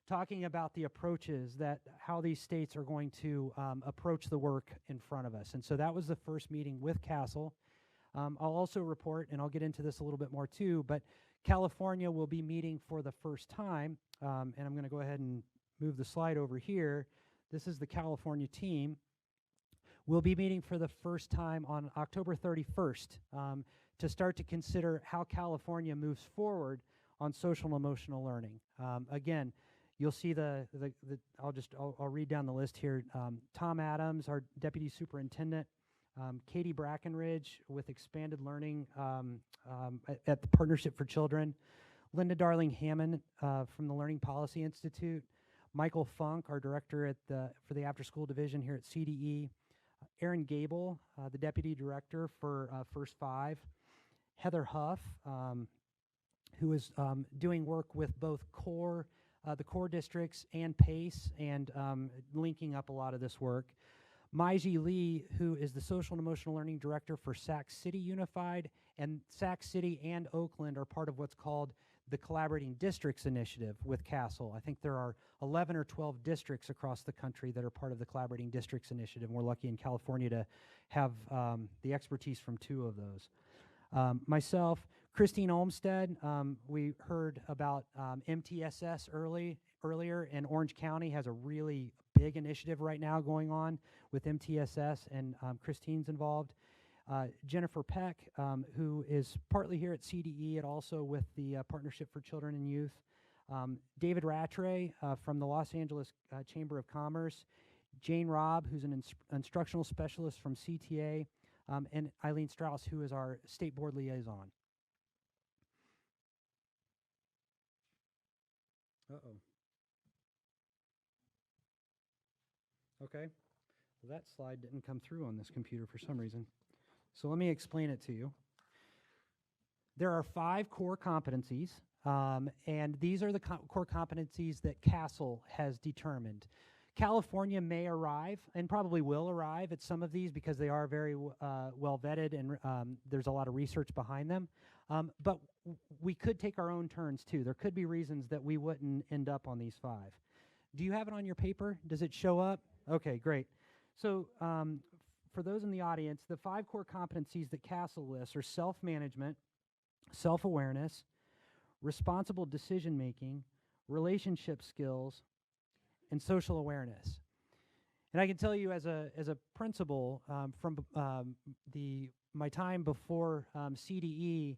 talking about the approaches, how these states are going to approach the work in front of us. And so that was the first meeting with CASEL. I'll also report, and I'll get into this a little bit more too, but California will be meeting for the first time, and I'm going to go ahead and move the slide over here. This is the California team. We'll be meeting for the first time on October 31st to start to consider how California moves forward on social and emotional learning. Again, you'll see I'll read down the list here. Tom Adams, our Deputy Superintendent, Katie Brackenridge with Expanded Learning at the Partnership for Children, Linda Darling Hammond from the Learning Policy Institute, Michael Funk, our Director for the After School Division here at CDE, Aaron Gable, the Deputy Director for First 5, Heather Huff, who is doing work with both the core districts and PACE, and linking up a lot of this work, Maiji Lee, who is the Social and Emotional Learning Director for Sac City Unified, and Sac City and Oakland are part of what's called the Collaborating Districts Initiative with CASEL. I think there are 11 or 12 districts across the country that are part of the Collaborating Districts Initiative, and we're lucky in California to have the expertise from 2 of those. Myself, Christine Olmstead, we heard about MTSS earlier, and Orange County has a really big initiative right now going on with MTSS, and Christine's involved. Jennifer Peck, who is partly here at CDE and also with the Partnership for Children and Youth. David Rattray from the Los Angeles Chamber of Commerce. Jane Robb, who's an instructional specialist from CTA. And Eileen Strauss, who is our State Board Liaison. Uh-oh. Okay. Well, that slide didn't come through on this computer for some reason. So let me explain it to you. There are 5 core competencies, and these are the core competencies that CASEL has determined. California may arrive, and probably will arrive at some of these because they are very well vetted, and there's a lot of research behind them. But we could take our own turns too. There could be reasons that we wouldn't end up on these 5. Do you have it on your paper? Does it show up? Okay, great. So for those in the audience, the 5 core competencies that CASEL lists are self-management, self-awareness, responsible decision-making, relationship skills, and social awareness. And I can tell you as a principal from my time before CDE,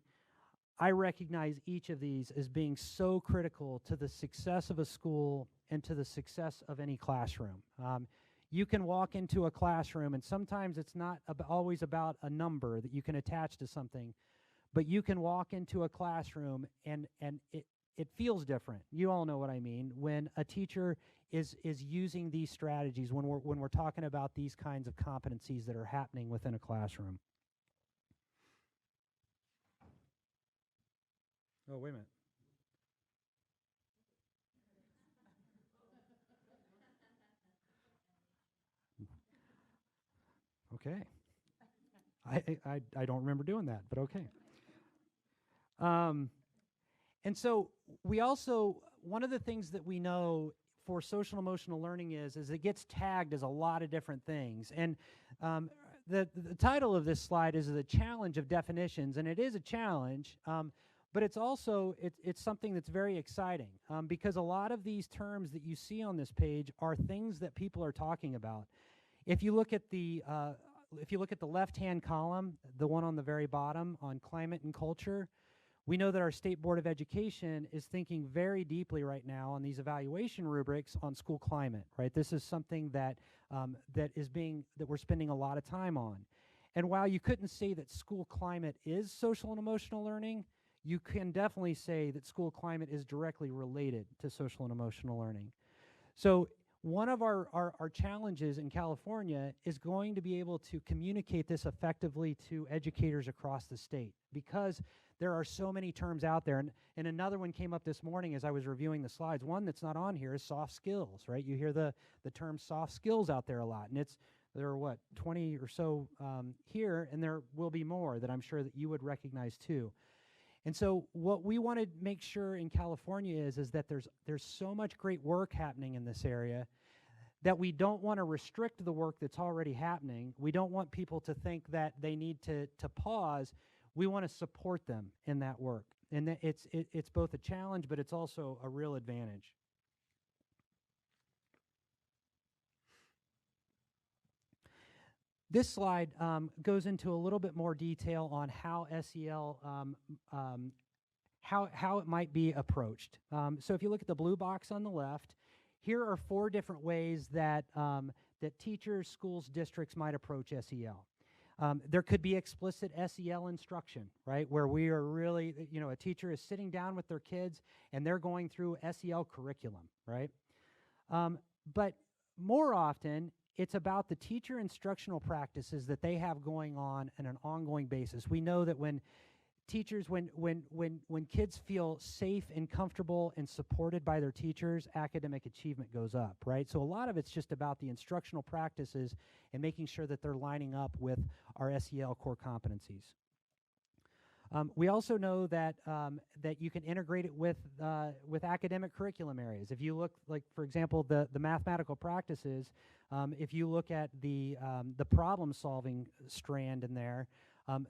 I recognize each of these as being so critical to the success of a school and to the success of any classroom. You can walk into a classroom, and sometimes it's not always about a number that you can attach to something, but you can walk into a classroom and it feels different. You all know what I mean. When a teacher is using these strategies, when we're talking about these kinds of competencies that are happening within a classroom. Oh, wait a minute. Okay. I don't remember doing that, but okay. And so we also, one of the things that we know for social emotional learning is it gets tagged as a lot of different things. And the title of this slide is The Challenge of Definitions, and it is a challenge, but it's also, it's something that's very exciting, because a lot of these terms that you see on this page are things that people are talking about. If you look at the left-hand column, the one on the very bottom on climate and culture, we know that our State Board of Education is thinking very deeply right now on these evaluation rubrics on school climate, right? This is something that that we're spending a lot of time on. And while you couldn't say that school climate is social and emotional learning, you can definitely say that school climate is directly related to social and emotional learning. So one of our challenges in California is going to be able to communicate this effectively to educators across the state, because there are so many terms out there. And another one came up this morning as I was reviewing the slides. One that's not on here is soft skills, right? You hear the term soft skills out there a lot, and there are, what, 20 or so here, and there will be more that I'm sure that you would recognize too. And so what we want to make sure in California is that there's so much great work happening in this area that we don't want to restrict the work that's already happening. We don't want people to think that they need to pause. We want to support them in that work. And that it's both a challenge, but it's also a real advantage. This slide goes into a little bit more detail on how SEL, how it might be approached. So if you look at the blue box on the left, here are 4 different ways that, that teachers, schools, districts might approach SEL. There could be explicit SEL instruction, right, where we are really, a teacher is sitting down with their kids and they're going through SEL curriculum, right? But more often, it's about the teacher instructional practices that they have going on an ongoing basis. We know that when teachers, when kids feel safe and comfortable and supported by their teachers, academic achievement goes up, right? So a lot of it's just about the instructional practices and making sure that they're lining up with our SEL core competencies. We also know that that you can integrate it with academic curriculum areas. If you look, like for example, the mathematical practices, if you look at the problem-solving strand in there,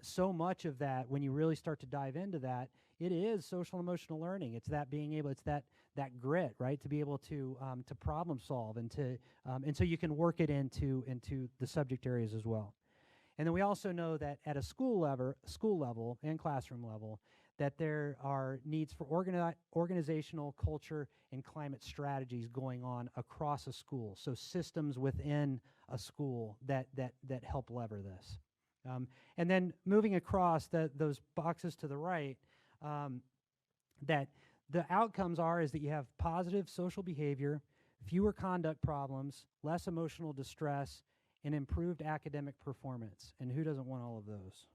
so much of that, when you really start to dive into that, it is social and emotional learning. It's that being able, it's that grit, right, to be able to problem solve and so you can work it into the subject areas as well. And then we also know that at a school level and classroom level, that there are needs for organizational, culture, and climate strategies going on across a school. So systems within a school that help lever this. And then moving across those boxes to the right, that the outcomes is that you have positive social behavior, fewer conduct problems, less emotional distress, and improved academic performance. And who doesn't want all of those?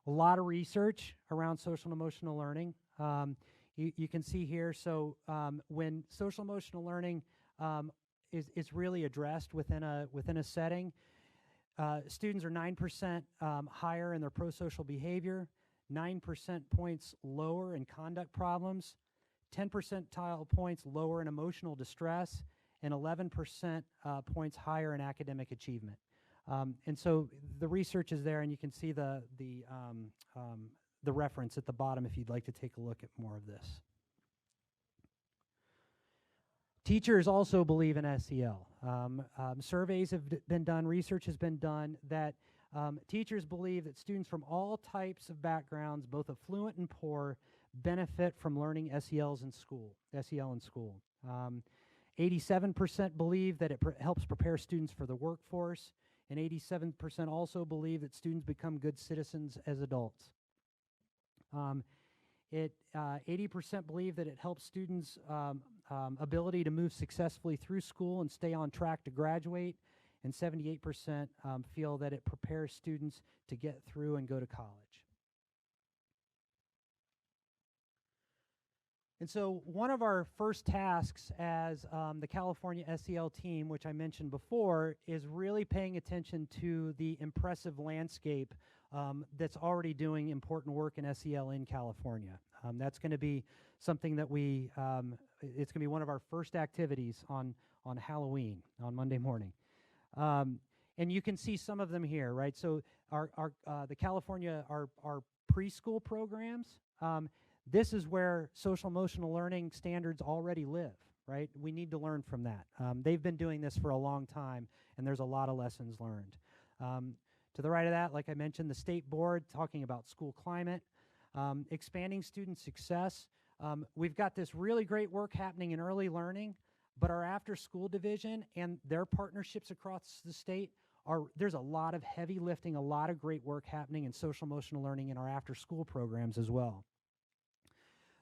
A lot of research around social and emotional learning. You can see here, so when social emotional learning is really addressed within a setting, students are 9% higher in their pro-social behavior, 9% points lower in conduct problems, 10 percentile points lower in emotional distress, and 11% points higher in academic achievement. And so the research is there, and you can see the reference at the bottom if you'd like to take a look at more of this. Teachers also believe in SEL. Surveys have been done, research has been done, that teachers believe that students from all types of backgrounds, both affluent and poor, benefit from learning SEL in school. 87% believe that it helps prepare students for the workforce, and 87% also believe that students become good citizens as adults. 80% believe that it helps students' ability to move successfully through school and stay on track to graduate, and 78% feel that it prepares students to get through and go to college. And so one of our first tasks as the California SEL team, which I mentioned before, is really paying attention to the impressive landscape that's already doing important work in SEL in California. That's going to be something that it's going to be one of our first activities on Halloween, on Monday morning. And you can see some of them here, right? So the California, our preschool programs, this is where social emotional learning standards already live, right? We need to learn from that. They've been doing this for a long time, and there's a lot of lessons learned. To the right of that, like I mentioned, the state board talking about school climate, expanding student success. We've got this really great work happening in early learning, but our after-school division and their partnerships across the state there's a lot of heavy lifting, a lot of great work happening in social emotional learning in our after-school programs as well.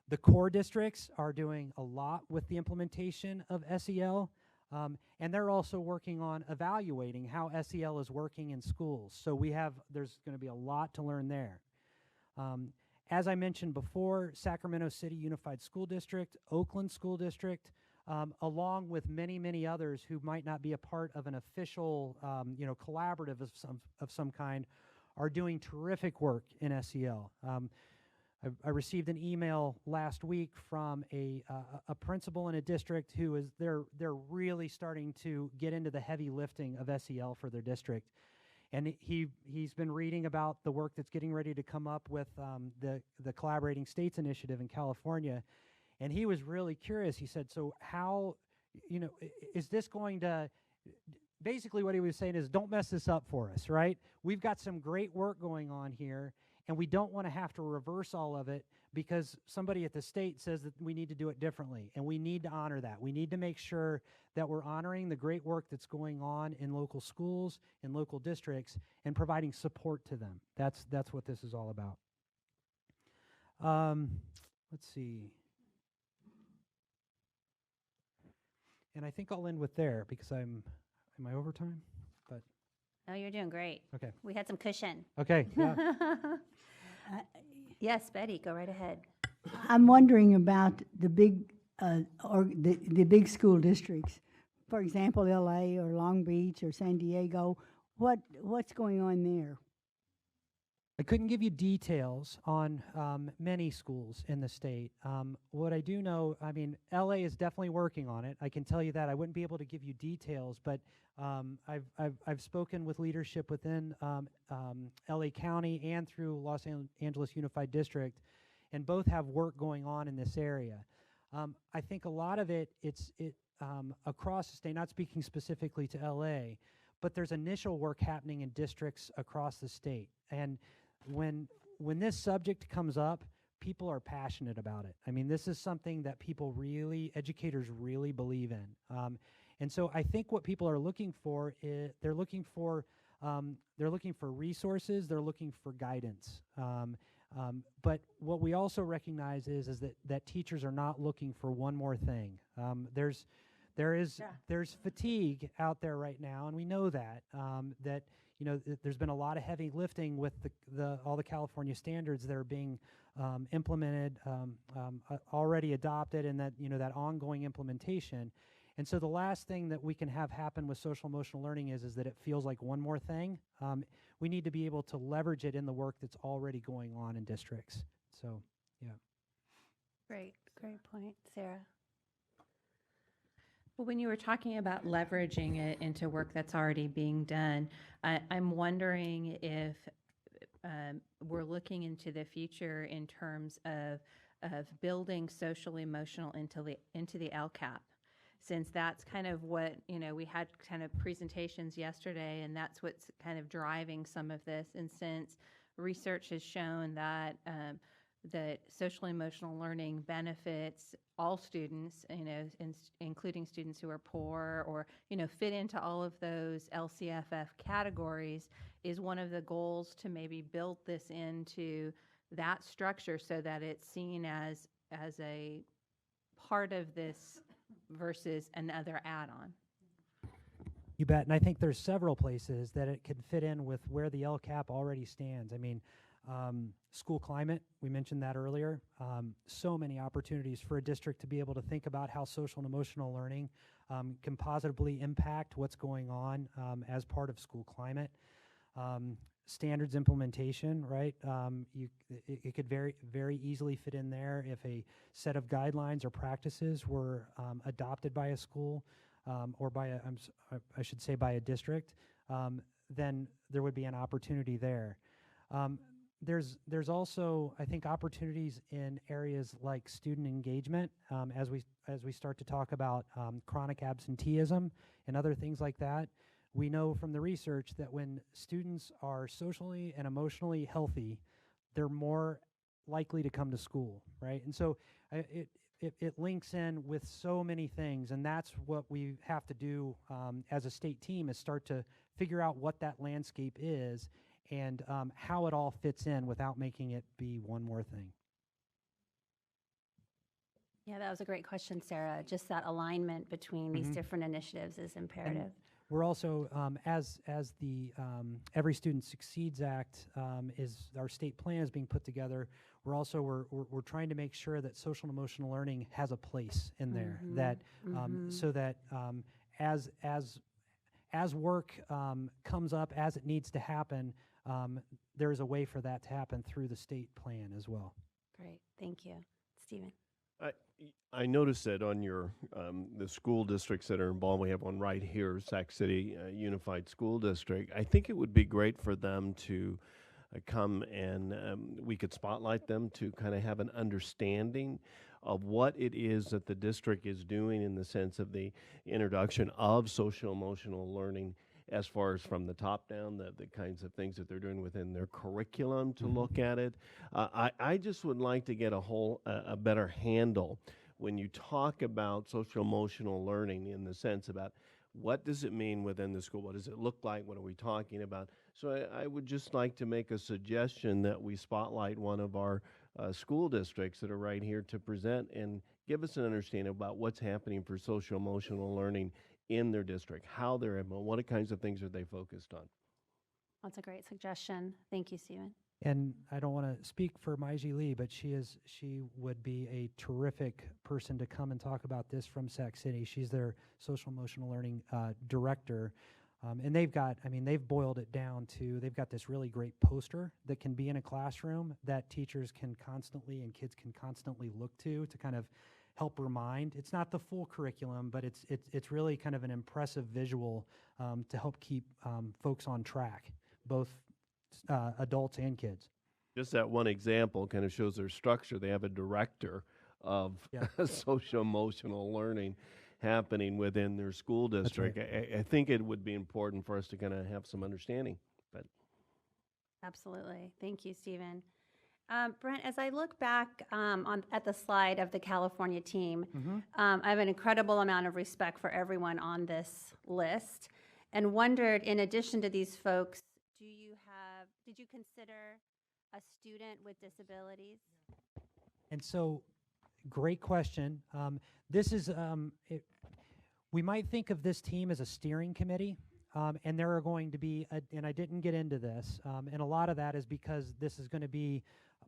The core districts are doing a lot with the implementation of SEL, and they're also working on evaluating how SEL is working in schools. So there's going to be a lot to learn there. As I mentioned before, Sacramento City Unified School District, Oakland School District, along with many, many others who might not be a part of an official, collaborative of some kind, are doing terrific work in SEL. I received an email last week from a principal in a district who is they're really starting to get into the heavy lifting of SEL for their district, and he's been reading about the work that's getting ready to come up with the Collaborating States Initiative in California. And he was really curious. He said, so how, is this going to, basically what he was saying is, don't mess this up for us, right? We've got some great work going on here, and we don't want to have to reverse all of it because somebody at the state says that we need to do it differently, and we need to honor that. We need to make sure that we're honoring the great work that's going on in local schools, in local districts, and providing support to them. That's what this is all about. Let's see. And I think I'll end with there because am I overtime? But No, you're doing great. Okay. We had some cushion. Okay, yeah. Yes, Betty, go right ahead. I'm wondering about the big, or the big school districts. For example, LA or Long Beach or San Diego. What's going on there? I couldn't give you details on many schools in the state. What I do know, LA is definitely working on it. I can tell you that. I wouldn't be able to give you details, but I've spoken with leadership within LA County and through Los Angeles Unified District, and both have work going on in this area. I think a lot of it's across the state, not speaking specifically to LA, but there's initial work happening in districts across the state. And when this subject comes up, people are passionate about it. This is something that educators really believe in. And so I think what people are looking for is they're looking for resources, they're looking for guidance. But what we also recognize is that teachers are not looking for one more thing. There's fatigue out there right now, and we know that there's been a lot of heavy lifting with all the California standards that are being implemented, already adopted, and that ongoing implementation. And so the last thing that we can have happen with social emotional learning is that it feels like one more thing. We need to be able to leverage it in the work that's already going on in districts. So, yeah. Great point. Sarah? Well, when you were talking about leveraging it into work that's already being done, I'm wondering if we're looking into the future in terms of building social emotional into the LCAP, since that's kind of what, we had kind of presentations yesterday, and that's what's kind of driving some of this. And since research has shown that that social emotional learning benefits all students, including students who are poor or, fit into all of those LCFF categories, is one of the goals to maybe build this into that structure so that it's seen as a part of this versus another add-on. You bet. And I think there's several places that it can fit in with where the LCAP already stands. School climate, we mentioned that earlier. So many opportunities for a district to be able to think about how social and emotional learning can positively impact what's going on as part of school climate. Standards implementation, right? It could very easily fit in there if a set of guidelines or practices were adopted by a school. or by a, I should say by a district, then there would be an opportunity there. There's also, I think, opportunities in areas like student engagement, as we start to talk about chronic absenteeism and other things like that. We know from the research that when students are socially and emotionally healthy, they're more likely to come to school, right? And so it links in with so many things, and that's what we have to do as a state team, is start to figure out what that landscape is and how it all fits in without making it be one more thing. Yeah, that was a great question, Sarah. Just that alignment between these different initiatives is imperative. And we're also, as the Every Student Succeeds Act is our state plan is being put together, we're also we're trying to make sure that social and emotional learning has a place in there, that so that as work comes up, as it needs to happen, there is a way for that to happen through the state plan as well. Great, thank you. Stephen? I noticed that on your the school districts that are involved, we have one right here, Sac City Unified School District. I think it would be great for them to come and we could spotlight them to kind of have an understanding of what it is that the district is doing in the sense of the introduction of social emotional learning, as far as from the top down, the kinds of things that they're doing within their curriculum to look at it. I just would like to get a better handle when you talk about social emotional learning, in the sense about what does it mean within the school? What does it look like? What are we talking about? So I would just like to make a suggestion that we spotlight one of our school districts that are right here to present and give us an understanding about what's happening for social emotional learning in their district, how they're, what kinds of things are they focused on. That's a great suggestion. Thank you, Stephen. And I don't want to speak for Maiji Lee, but she would be a terrific person to come and talk about this from Sac City. She's their social emotional learning director. And they've boiled it down to, they've got this really great poster that can be in a classroom that teachers can constantly and kids can constantly look to kind of help remind. It's not the full curriculum, but it's really kind of an impressive visual to help keep folks on track, both adults and kids. Just that one example kind of shows their structure. They have a director of social emotional learning happening within their school district. Right. I think it would be important for us to kind of have some understanding. But absolutely. Thank you, Stephen. Brent, as I look back at the slide of the California team, I have an incredible amount of respect for everyone on this list, and wondered, in addition to these folks, did you consider a student with disabilities? And so, great question. This is, we might think of this team as a steering committee. And there are going to be, and I didn't get into this, and a lot of that is because this is going to be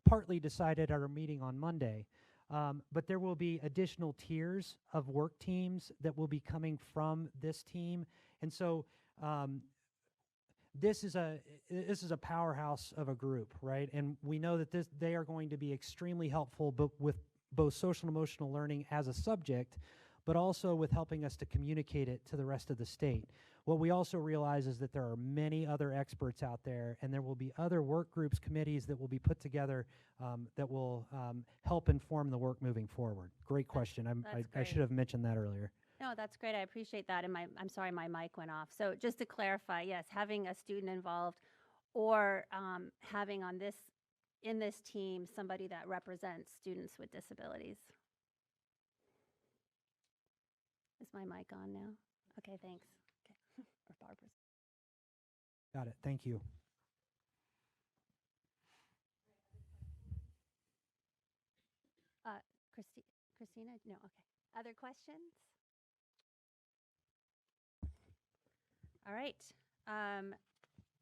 partly decided at our meeting on Monday. But there will be additional tiers of work teams that will be coming from this team. And so this is a powerhouse of a group, right? And we know that they are going to be extremely helpful, but with both social and emotional learning as a subject, but also with helping us to communicate it to the rest of the state. What we also realize is that there are many other experts out there, and there will be other work groups, committees that will be put together that will help inform the work moving forward. Great question. I should have mentioned that earlier. No, that's great. I appreciate that. And I'm sorry, my mic went off. So just to clarify, yes, having a student involved, or having in this team somebody that represents students with disabilities. Is my mic on now? Okay, thanks. Okay. Or Barbara's. Got it. Thank you. Christina? No, okay. Other questions? All right.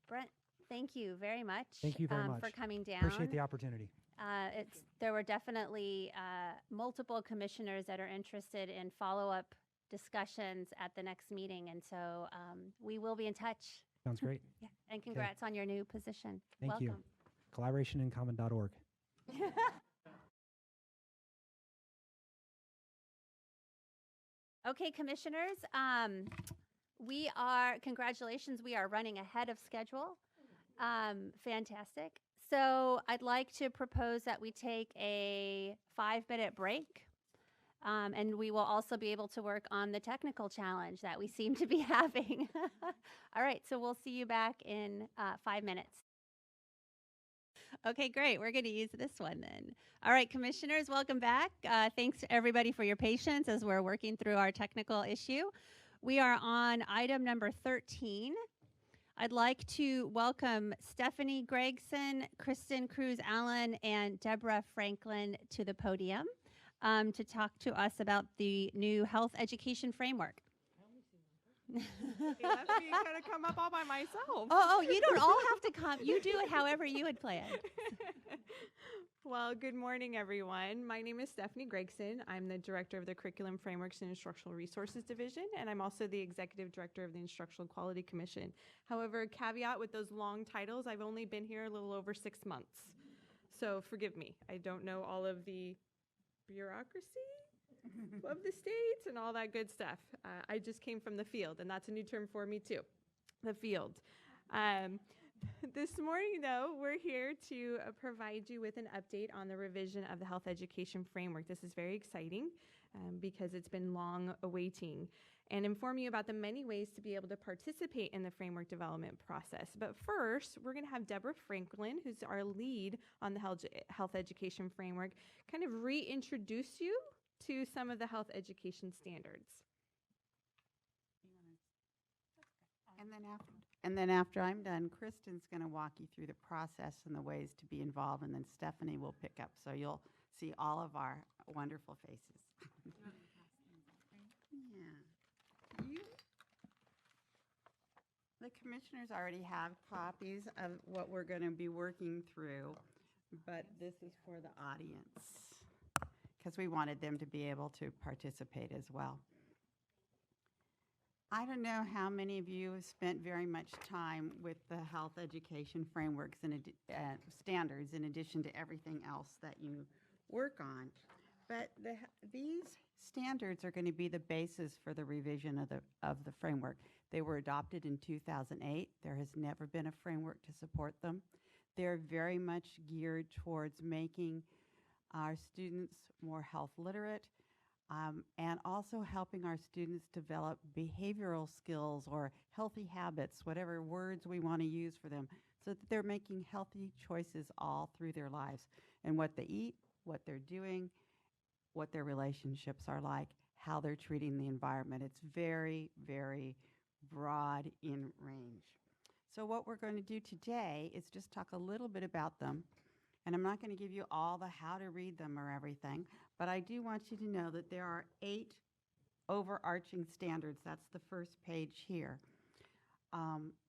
Brent, thank you very much. Thank you very much for coming down. Appreciate the opportunity. There were definitely multiple commissioners that are interested in follow-up discussions at the next meeting, and so we will be in touch. Sounds great. Yeah, and congrats on your new position. Thank you. Welcome. Collaborationincommon.org. Okay, commissioners, congratulations, we are running ahead of schedule. Fantastic. So I'd like to propose that we take a 5-minute break. And we will also be able to work on the technical challenge that we seem to be having. All right, so we'll see you back in 5 minutes. Okay, great. We're going to use this one then. All right, commissioners, welcome back. Thanks to everybody for your patience as we're working through our technical issue. We are on item number 13. I'd like to welcome Stephanie Gregson, Kristen Cruz-Allen, and Deborah Franklin to the podium to talk to us about the new health education framework. He left me kind of come up all by myself. Oh, you don't all have to come. You do it however you had planned. Well, good morning, everyone. My name is Stephanie Gregson. I'm the Director of the Curriculum Frameworks and Instructional Resources Division, and I'm also the Executive Director of the Instructional Quality Commission. However, caveat with those long titles, I've only been here a little over 6 months. So forgive me. I don't know all of the bureaucracy of the states and all that good stuff. I just came from the field, and that's a new term for me too, the field. This morning, though, we're here to provide you with an update on the revision of the health education framework. This is very exciting because it's been long awaiting, and inform you about the many ways to be able to participate in the framework development process. But first, we're going to have Deborah Franklin, who's our lead on the health education framework, kind of reintroduce you to some of the health education standards. And then after I'm done, Kristen's going to walk you through the process and the ways to be involved, and then Stephanie will pick up. So you'll see all of our wonderful faces. The commissioners already have copies of what we're going to be working through, but this is for the audience because we wanted them to be able to participate as well. I don't know how many of you have spent very much time with the health education frameworks and standards in addition to everything else that you work on, but these standards are going to be the basis for the revision of the framework. They were adopted in 2008. There has never been a framework to support them. They're very much geared towards making our students more health literate, and also helping our students develop behavioral skills or healthy habits, whatever words we want to use for them, so that they're making healthy choices all through their lives, and what they eat, what they're doing, what their relationships are like, how they're treating the environment. It's very, very broad in range. So what we're going to do today is just talk a little bit about them. And I'm not going to give you all the how to read them or everything, but I do want you to know that there are 8 overarching standards. That's the first page here.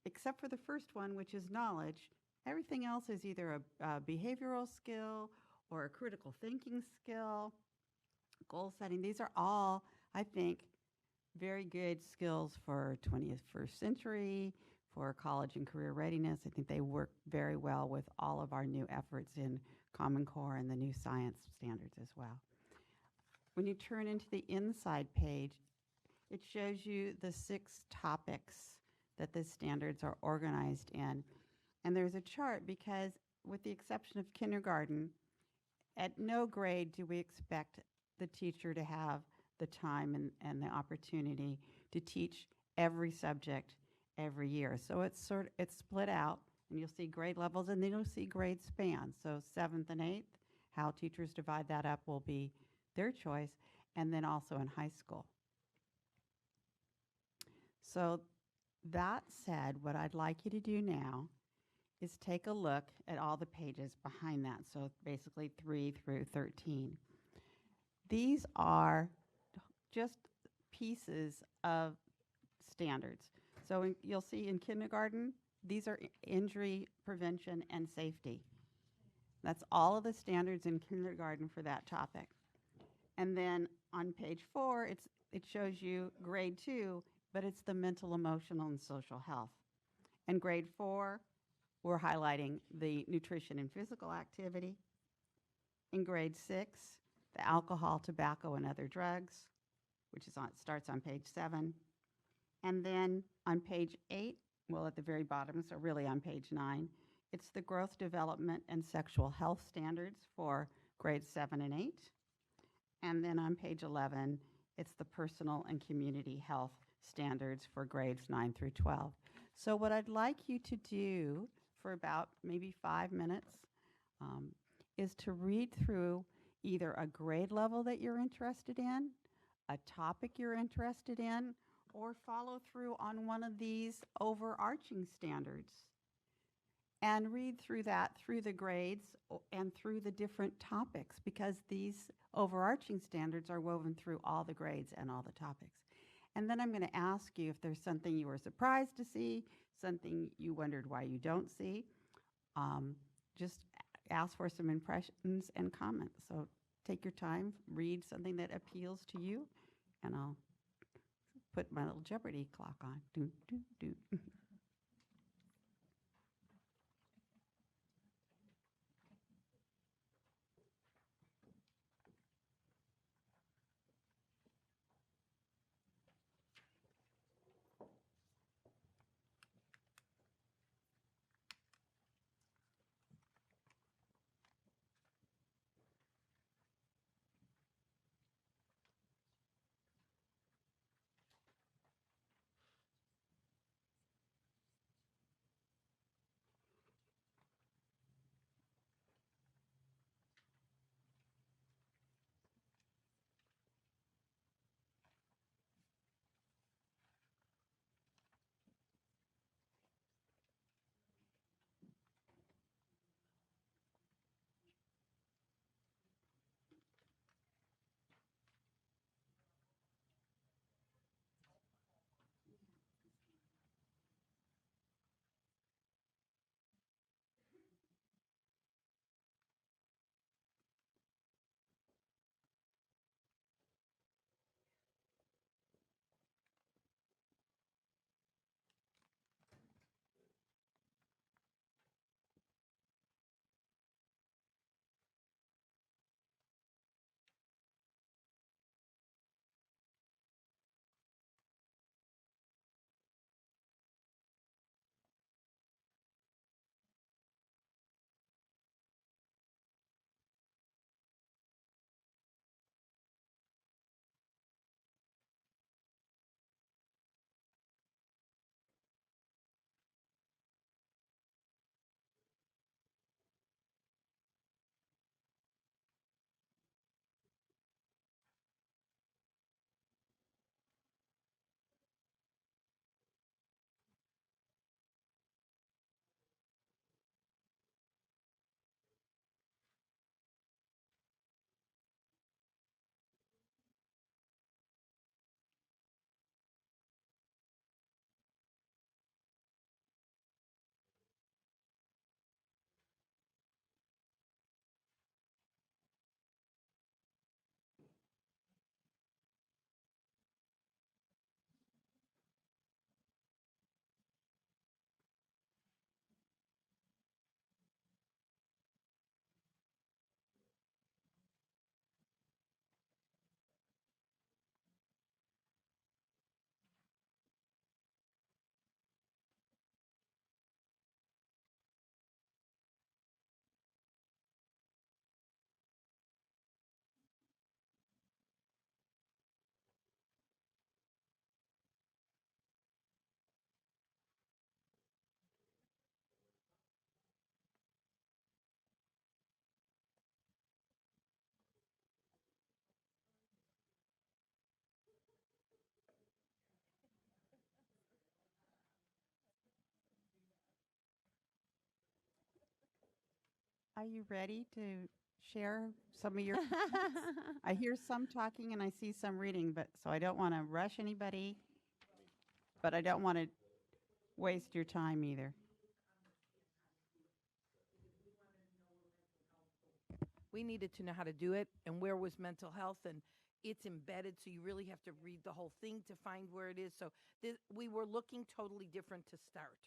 Except for the first one, which is knowledge, everything else is either a behavioral skill or a critical thinking skill, goal setting. These are all, I think, very good skills for 21st century, for college and career readiness. I think they work very well with all of our new efforts in Common Core and the new science standards as well. When you turn into the inside page, it shows you the 6 topics that the standards are organized in. And there's a chart because, with the exception of kindergarten, at no grade do we expect the teacher to have the time and the opportunity to teach every subject every year. So it's split out, and you'll see grade levels, and then you'll see grade spans. So 7th and 8th, how teachers divide that up will be their choice, and then also in high school. So that said, what I'd like you to do now is take a look at all the pages behind that, so basically 3 through 13. These are just pieces of standards. So you'll see in kindergarten, these are injury prevention and safety. That's all of the standards in kindergarten for that topic. And then on page 4, it shows you grade 2, but it's the mental, emotional, and social health. And grade 4, we're highlighting the nutrition and physical activity. In grade 6, the alcohol, tobacco, and other drugs. which is starts on page 7. And then on page 8, well, at the very bottom, so really on page 9, it's the growth, development, and sexual health standards for grades 7 and 8. And then on page 11, it's the personal and community health standards for grades 9 through 12. So what I'd like you to do for about maybe 5 minutes is to read through either a grade level that you're interested in, a topic you're interested in, or follow through on one of these overarching standards and read through that through the grades and through the different topics, because these overarching standards are woven through all the grades and all the topics. And then I'm going to ask you if there's something you were surprised to see, something you wondered why you don't see. Just ask for some impressions and comments. So take your time, read something that appeals to you, and I'll put my little Jeopardy clock on. Do, do, do. Are you ready to share some of your comments? I hear some talking and I see some reading, but so I don't want to rush anybody, but I don't want to waste your time either. We needed to know how to do it and where was mental health, and it's embedded, so you really have to read the whole thing to find where it is. So we were looking totally different to start.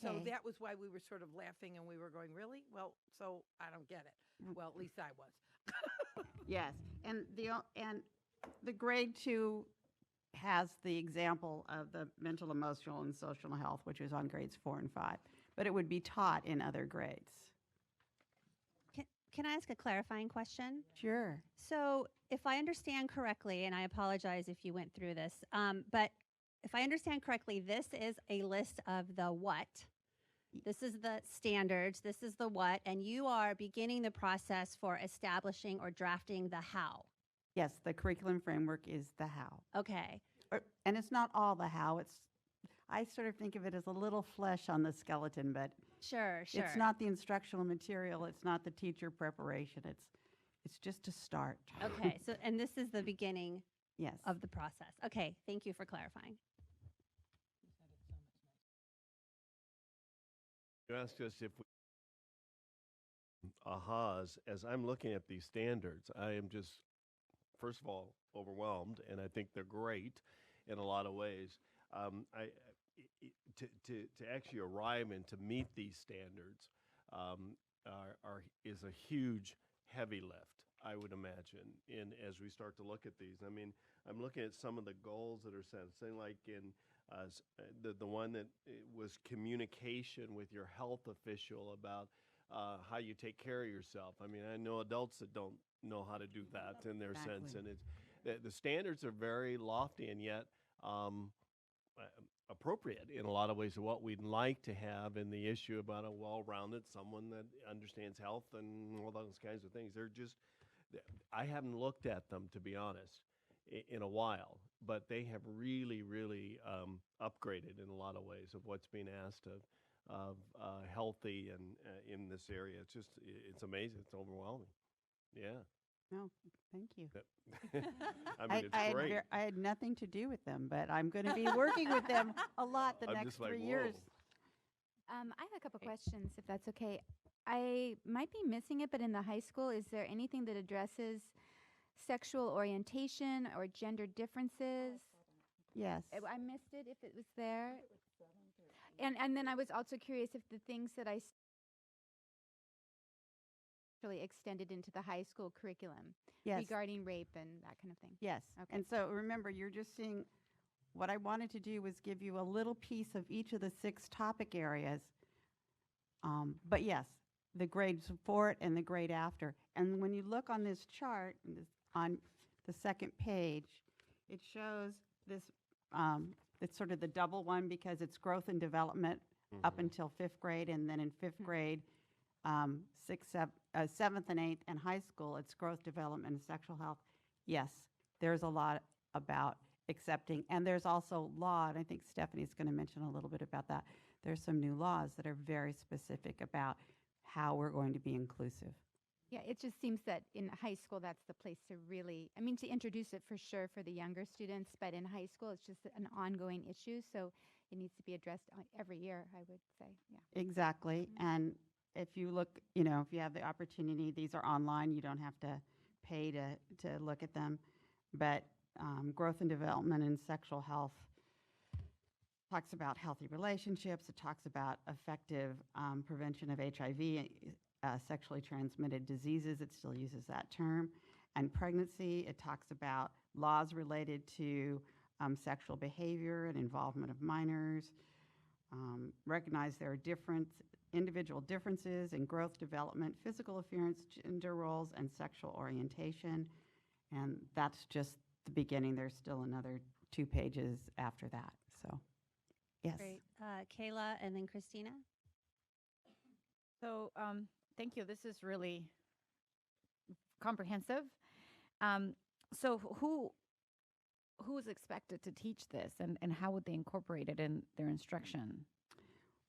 So Okay. that was why we were sort of laughing and we were going, really? Well, so I don't get it. Well, at least I was. Yes, and the grade 2 has the example of the mental, emotional, and social health, which is on grades 4 and 5, but it would be taught in other grades. Can I ask a clarifying question? Sure. So if I understand correctly, and I apologize if you went through this, but if I understand correctly, this is a list of the what. This is the standards, this is the what, and you are beginning the process for establishing or drafting the how. Yes, the curriculum framework is the how. Okay. And it's not all the how. I sort of think of it as a little flesh on the skeleton, but Sure. it's not the instructional material. It's not the teacher preparation. It's just a start. Okay, so, and this is the beginning Yes. of the process. Okay, thank you for clarifying. You asked us if we ahas. As I'm looking at these standards, I am just, first of all, overwhelmed, and I think they're great in a lot of ways. To actually arrive and to meet these standards is a huge, heavy lift, I would imagine, as we start to look at these. I mean, I'm looking at some of the goals that are set, saying like in the one that was communication with your health official about how you take care of yourself. I mean, I know adults that don't know how to do that in their sense, and the standards are very lofty and yet appropriate in a lot of ways of what we'd like to have in the issue about a well-rounded someone that understands health and all those kinds of things. They're just, I haven't looked at them, to be honest, in a while, but they have really, really upgraded in a lot of ways of what's being asked of healthy and in this area. It's amazing. It's overwhelming. Yeah. No, thank you. I mean, it's great. I had nothing to do with them, but I'm going to be working with them a lot the I'm next just like, 3 years. I have a couple questions, if that's okay. I might be missing it, but in the high school, is there anything that addresses sexual orientation or gender differences? Yes. I missed it if it was there. And then I was also curious if the things that I actually extended into the high school curriculum Yes. regarding rape and that kind of thing. Yes. Okay. And so remember, you're just seeing, what I wanted to do was give you a little piece of each of the 6 topic areas. But yes, the grades for it and the grade after. And when you look on this chart, on the second page, it shows this, it's sort of the double one because it's growth and development up until 5th grade, and then in 5th grade, 7th and 8th, and high school, it's growth, development, and sexual health. Yes, there's a lot about accepting, and there's also law, and I think Stephanie's going to mention a little bit about that. There's some new laws that are very specific about how we're going to be inclusive. Yeah, it just seems that in high school, that's the place to really, I mean, to introduce it for sure for the younger students, but in high school, it's just an ongoing issue, so it needs to be addressed every year, I would say, yeah. Exactly, and if you look, if you have the opportunity, these are online, you don't have to pay to look at them, but growth and development and sexual health talks about healthy relationships, it talks about effective prevention of HIV, sexually transmitted diseases, it still uses that term, and pregnancy, it talks about laws related to sexual behavior and involvement of minors, recognize there are individual differences in growth, development, physical appearance, gender roles, and sexual orientation, and that's just the beginning. There's still another 2 pages after that, so, yes. Great. Kayla and then Christina. So, thank you. This is really comprehensive. So who is expected to teach this, and how would they incorporate it in their instruction?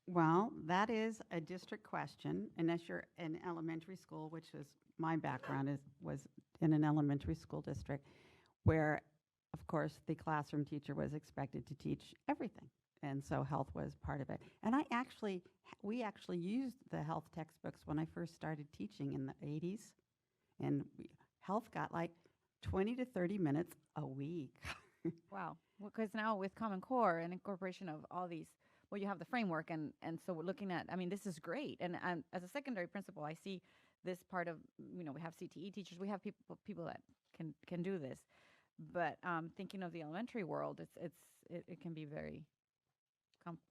Well, that is a district question, unless you're in elementary school, which is my background was in an elementary school district, where, of course, the classroom teacher was expected to teach everything, and so health was part of it. And we actually used the health textbooks when I first started teaching in the 80s, and health got like 20 to 30 minutes a week. Wow. Because now with Common Core and incorporation of all these, well, you have the framework, and so we're looking at, I mean, this is great. And as a secondary principal, I see this part of, we have CTE teachers, we have people that can do this. But thinking of the elementary world, it can be very.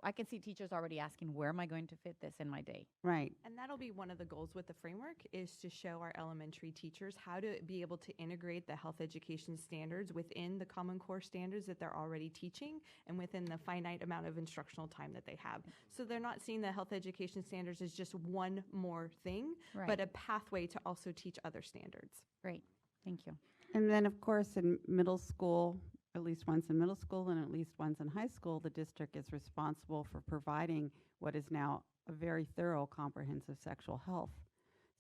I can see teachers already asking, where am I going to fit this in my day? Right. And that'll be one of the goals with the framework, is to show our elementary teachers how to be able to integrate the health education standards within the Common Core standards that they're already teaching and within the finite amount of instructional time that they have. So they're not seeing the health education standards as just one more thing, Right. but a pathway to also teach other standards. Great. Thank you. And then, of course, in middle school, at least once in middle school and at least once in high school, the district is responsible for providing what is now a very thorough, comprehensive sexual health.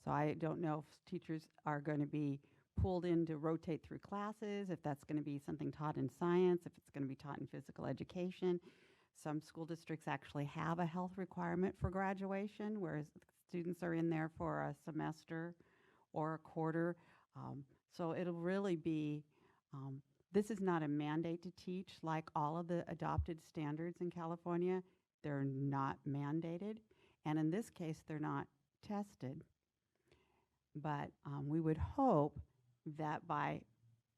So I don't know if teachers are going to be pulled in to rotate through classes, if that's going to be something taught in science, if it's going to be taught in physical education. Some school districts actually have a health requirement for graduation, whereas students are in there for a semester or a quarter. So it'll really be, this is not a mandate to teach like all of the adopted standards in California. They're not mandated. And in this case, they're not tested. But we would hope that by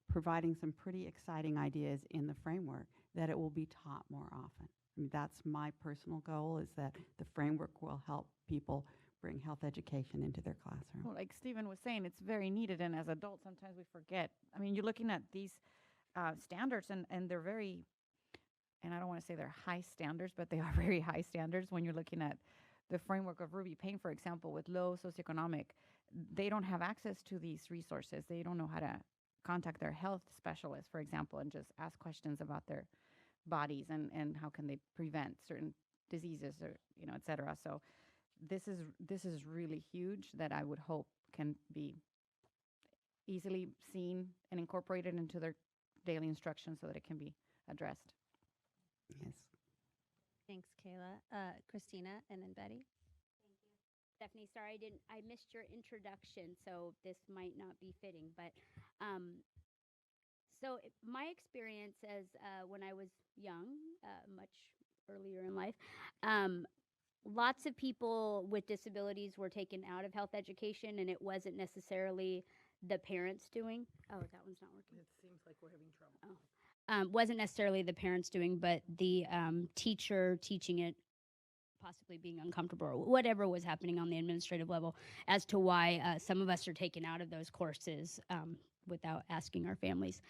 providing some pretty exciting ideas in the framework, that it will be taught more often. I mean, that's my personal goal, is that the framework will help people bring health education into their classroom. Well, like Stephen was saying, it's very needed, and as adults, sometimes we forget. I mean, you're looking at these standards, and they're very, and I don't want to say they're high standards, but they are very high standards. When you're looking at the framework of Ruby Payne, for example, with low socioeconomic, they don't have access to these resources. They don't know how to contact their health specialist, for example, and just ask questions about their bodies and how can they prevent certain diseases, or et cetera. So this is really huge, that I would hope can be easily seen and incorporated into their daily instruction so that it can be addressed. Yes. Thanks, Kayla. Christina, and then Betty. Stephanie, sorry I missed your introduction, so this might not be fitting, but my experience as when I was young, much earlier in life, lots of people with disabilities were taken out of health education, and it wasn't necessarily the parents doing. Oh, that one's not working. It seems like we're having trouble. Wasn't necessarily the parents doing, but the teacher teaching it possibly being uncomfortable, or whatever was happening on the administrative level, as to why some of us are taken out of those courses without asking our families.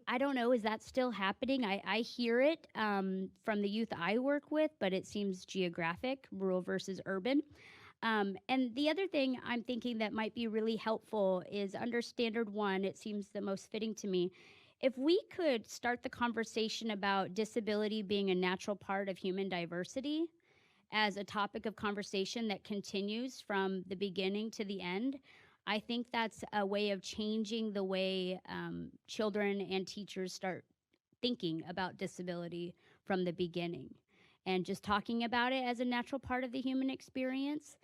I don't know, is that still happening? I hear it from the youth I work with, but it seems geographic, rural versus urban. And the other thing I'm thinking that might be really helpful is under Standard 1, it seems the most fitting to me. If we could start the conversation about disability being a natural part of human diversity as a topic of conversation that continues from the beginning to the end, I think that's a way of changing the way children and teachers start thinking about disability from the beginning. And just talking about it as a natural part of the human experience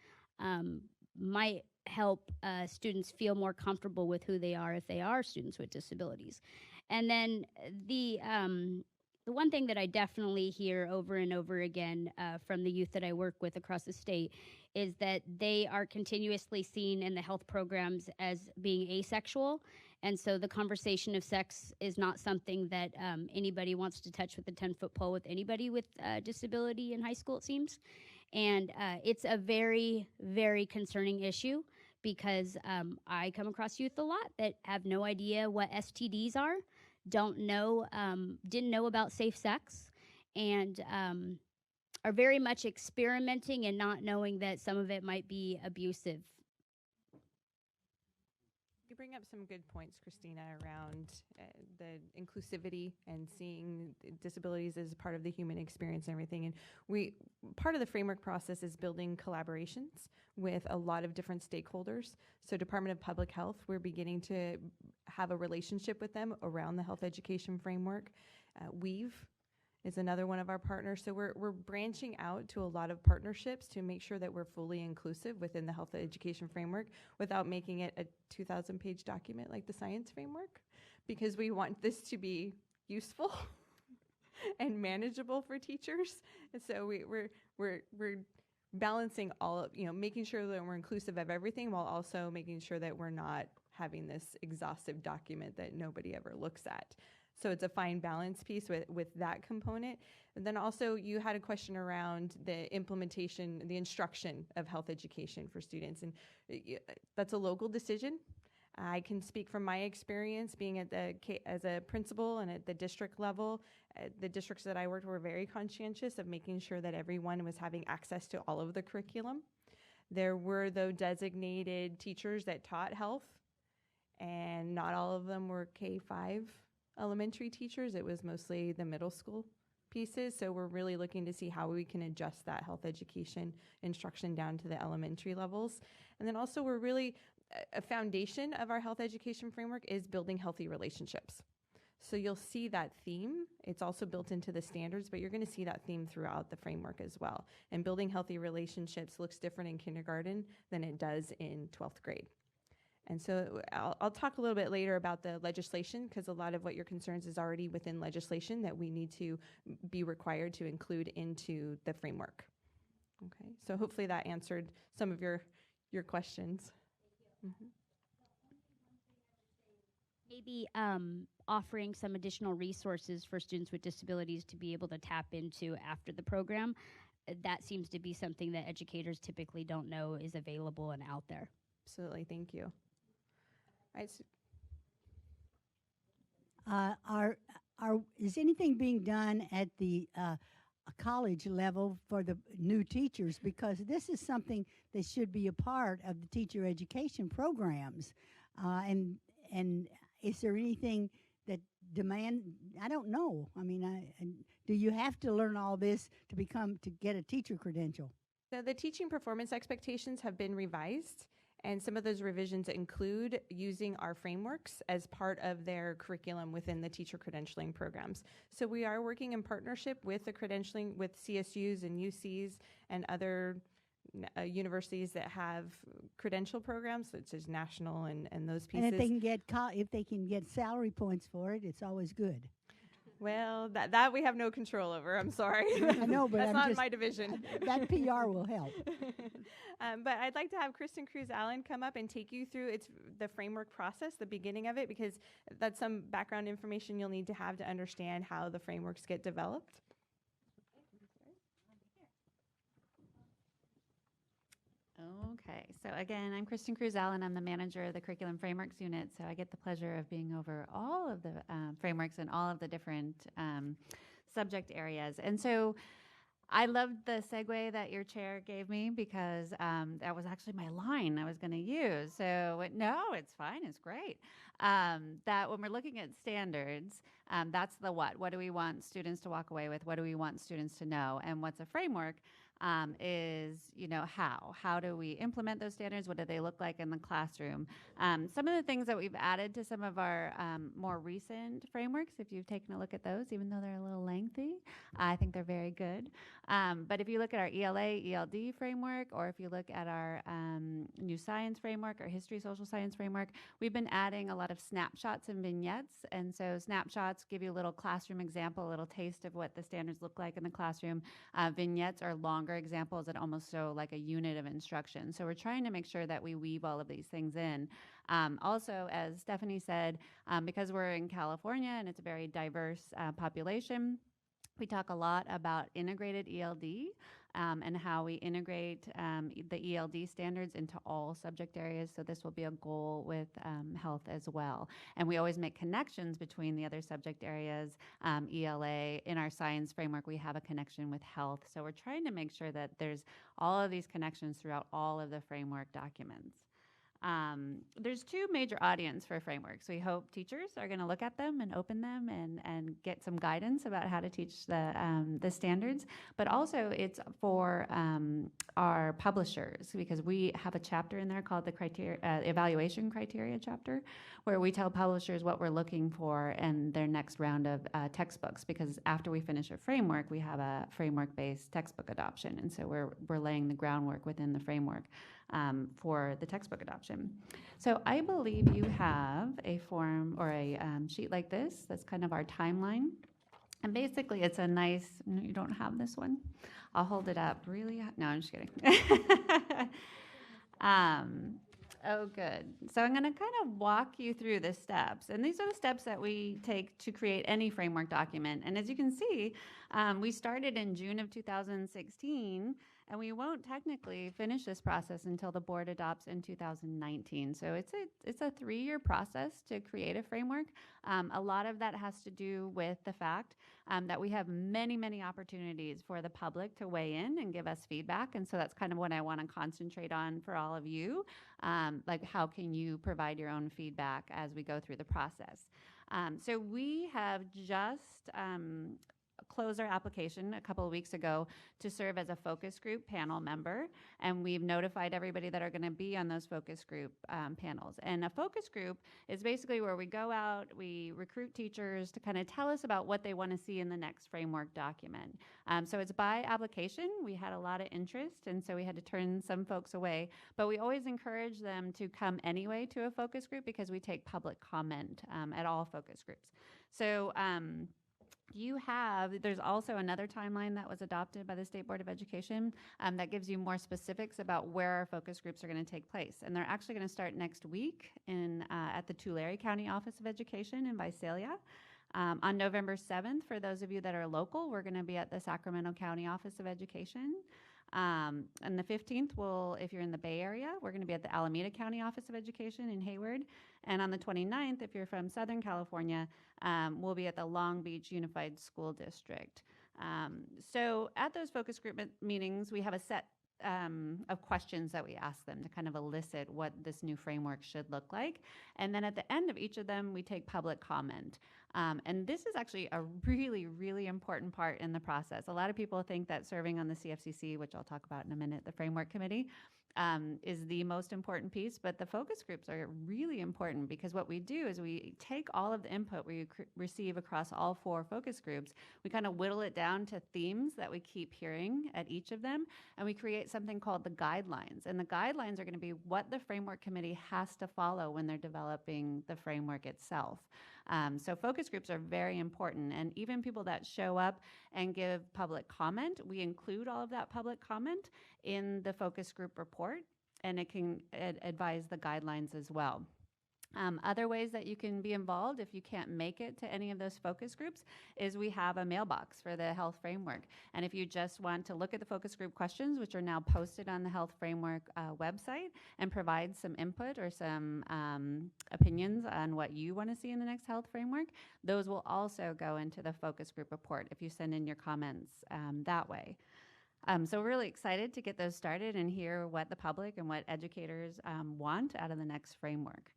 might help students feel more comfortable with who they are if they are students with disabilities. And then the one thing that I definitely hear over and over again from the youth that I work with across the state is that they are continuously seen in the health programs as being asexual. And so the conversation of sex is not something that anybody wants to touch with a 10-foot pole with anybody with disability in high school, it seems. And it's a very, very concerning issue, because I come across youth a lot that have no idea what STDs are, didn't know about safe sex, and are very much experimenting and not knowing that some of it might be abusive. You bring up some good points, Christina, around the inclusivity and seeing disabilities as part of the human experience and everything. And part of the framework process is building collaborations with a lot of different stakeholders. So Department of Public Health, we're beginning to have a relationship with them around the health education framework. Weave is another one of our partners. So we're branching out to a lot of partnerships to make sure that we're fully inclusive within the health education framework without making it a 2,000-page document like the science framework, because we want this to be useful and manageable for teachers. And so we're balancing all of, making sure that we're inclusive of everything while also making sure that we're not having this exhaustive document that nobody ever looks at. So it's a fine balance piece with that component. And then also you had a question around the implementation, the instruction of health education for students. And that's a local decision. I can speak from my experience being at as a principal and at the district level. The districts that I worked were very conscientious of making sure that everyone was having access to all of the curriculum. There were, though, designated teachers that taught health, and not all of them were K-5 elementary teachers. It was mostly the middle school pieces. So we're really looking to see how we can adjust that health education instruction down to the elementary levels. And then also we're really, a foundation of our health education framework is building healthy relationships. So you'll see that theme. It's also built into the standards, but you're going to see that theme throughout the framework as well. And building healthy relationships looks different in kindergarten than it does in 12th grade. And so I'll talk a little bit later about the legislation, because a lot of what your concerns is already within legislation that we need to be required to include into the framework. Okay, so hopefully that answered some of your questions. Mm-hmm. Maybe offering some additional resources for students with disabilities to be able to tap into after the program. That seems to be something that educators typically don't know is available and out there. Absolutely, thank you. Is anything being done at the college level for the new teachers? Because this is something that should be a part of the teacher education programs. And is there anything that I don't know. I mean, do you have to learn all this to get a teacher credential? So the teaching performance expectations have been revised. And some of those revisions include using our frameworks as part of their curriculum within the teacher credentialing programs. So we are working in partnership with the credentialing, with CSUs and UCs and other universities that have credential programs, such as national and those pieces. And if they can get salary points for it, it's always good. Well, that we have no control over. I'm sorry. I know, but that's not my division. That PR will help. But I'd like to have Kristen Cruz-Allen come up and take you through the framework process, the beginning of it, because that's some background information you'll need to have to understand how the frameworks get developed. Okay, so again, I'm Kristen Cruz-Allen. I'm the manager of the Curriculum Frameworks Unit, so I get the pleasure of being over all of the frameworks and all of the different subject areas. And so I loved the segue that your chair gave me, because that was actually my line I was going to use. So no, it's fine. It's great. That when we're looking at standards, that's the what. What do we want students to walk away with? What do we want students to know? And what's a framework? Is, how do we implement those standards? What do they look like in the classroom? Some of the things that we've added to some of our more recent frameworks, if you've taken a look at those, even though they're a little lengthy, I think they're very good. But if you look at our ELA, ELD framework, or if you look at our new science framework, or history, social science framework, we've been adding a lot of snapshots and vignettes. And so snapshots give you a little classroom example, a little taste of what the standards look like in the classroom. Vignettes are longer examples that almost show like a unit of instruction. So we're trying to make sure that we weave all of these things in. Also, as Stephanie said, because we're in California and it's a very diverse population, we talk a lot about integrated ELD and how we integrate the ELD standards into all subject areas. So this will be a goal with health as well. And we always make connections between the other subject areas. ELA, in our science framework, we have a connection with health. So we're trying to make sure that there's all of these connections throughout all of the framework documents. There's two major audience for frameworks. We hope teachers are going to look at them and open them and get some guidance about how to teach the standards, but also it's for our publishers, because we have a chapter in there called the evaluation criteria chapter, where we tell publishers what we're looking for in their next round of textbooks, because after we finish a framework, we have a framework-based textbook adoption, and so we're laying the groundwork within the framework for the textbook adoption. So I believe you have a form or a sheet like this. That's kind of our timeline. And basically it's a nice, you don't have this one? I'll hold it up really. No, I'm just kidding. Oh, good. So I'm going to kind of walk you through the steps. And these are the steps that we take to create any framework document. And as you can see, we started in June of 2016, and we won't technically finish this process until the board adopts in 2019. So it's a 3-year process to create a framework. A lot of that has to do with the fact that we have many, many opportunities for the public to weigh in and give us feedback. And so that's kind of what I want to concentrate on for all of you. Like, how can you provide your own feedback as we go through the process? So we have just closed our application a couple of weeks ago to serve as a focus group panel member, and we've notified everybody that are going to be on those focus group panels. And a focus group is basically where we go out, we recruit teachers to kind of tell us about what they want to see in the next framework document. So it's by application. We had a lot of interest, and so we had to turn some folks away, but we always encourage them to come anyway to a focus group because we take public comment at all focus groups. So there's also another timeline that was adopted by the State Board of Education that gives you more specifics about where our focus groups are going to take place. And they're actually going to start next week at the Tulare County Office of Education in Visalia. On November 7th, for those of you that are local, we're going to be at the Sacramento County Office of Education. And the 15th, if you're in the Bay Area, we're going to be at the Alameda County Office of Education in Hayward. And on the 29th, if you're from Southern California, we'll be at the Long Beach Unified School District. So at those focus group meetings, we have a set of questions that we ask them to kind of elicit what this new framework should look like. And then at the end of each of them, we take public comment. And this is actually a really, really important part in the process. A lot of people think that serving on the CFCC, which I'll talk about in a minute, the Framework Committee, is the most important piece, but the focus groups are really important because what we do is we take all of the input we receive across all 4 focus groups, we kind of whittle it down to themes that we keep hearing at each of them, and we create something called the guidelines. And the guidelines are going to be what the Framework Committee has to follow when they're developing the framework itself. So focus groups are very important, and even people that show up and give public comment, we include all of that public comment in the focus group report, and it can advise the guidelines as well. Other ways that you can be involved if you can't make it to any of those focus groups is we have a mailbox for the health framework. And if you just want to look at the focus group questions, which are now posted on the health framework website, and provide some input or some opinions on what you want to see in the next health framework, those will also go into the focus group report if you send in your comments that way. So we're really excited to get those started and hear what the public and what educators want out of the next framework.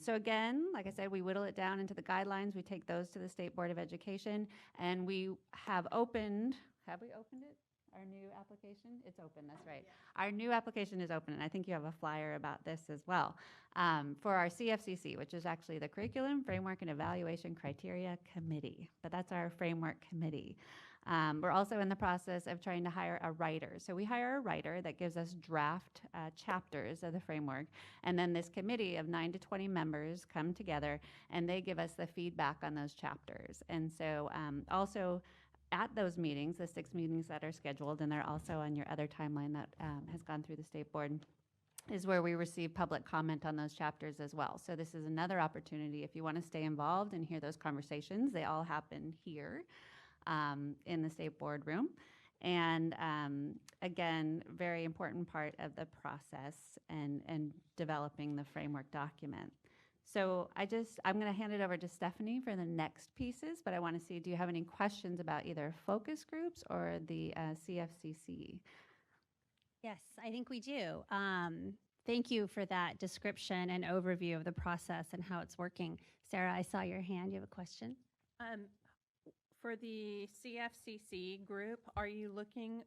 So again, like I said, we whittle it down into the guidelines. We take those to the State Board of Education, and we have we opened it? Our new application? It's open, that's right. Yeah. Our new application is open, and I think you have a flyer about this as well, for our CFCC, which is actually the Curriculum, Framework, and Evaluation Criteria Committee, but that's our framework committee. We're also in the process of trying to hire a writer. So we hire a writer that gives us draft chapters of the framework, and then this committee of 9 to 20 members come together, and they give us the feedback on those chapters. And so also at those meetings, the 6 meetings that are scheduled, and they're also on your other timeline that has gone through the State Board, is where we receive public comment on those chapters as well. So this is another opportunity if you want to stay involved and hear those conversations. They all happen here in the State Board room. And again, very important part of the process and developing the framework document. So I'm going to hand it over to Stephanie for the next pieces, but I want to see, do you have any questions about either focus groups or the CFCC? Yes, I think we do. Thank you for that description and overview of the process and how it's working. Sarah, I saw your hand. You have a question? For the CFCC group, are you looking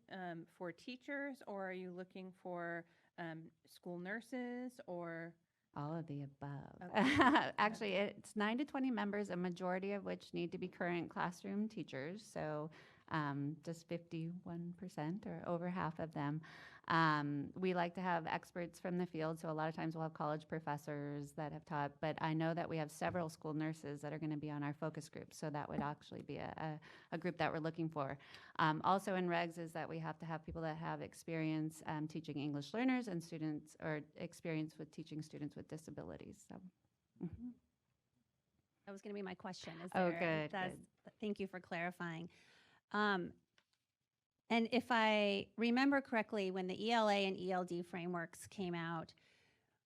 for teachers, or are you looking for school nurses, or? All of the above. Okay. Actually, it's 9 to 20 members, a majority of which need to be current classroom teachers. So just 51% or over half of them. We like to have experts from the field, so a lot of times we'll have college professors that have taught, but I know that we have several school nurses that are going to be on our focus group, so that would actually be a group that we're looking for. Also in regs is that we have to have people that have experience teaching English learners and students, or experience with teaching students with disabilities. So. That was going to be my question. Good. Thank you for clarifying. And if I remember correctly, when the ELA and ELD frameworks came out,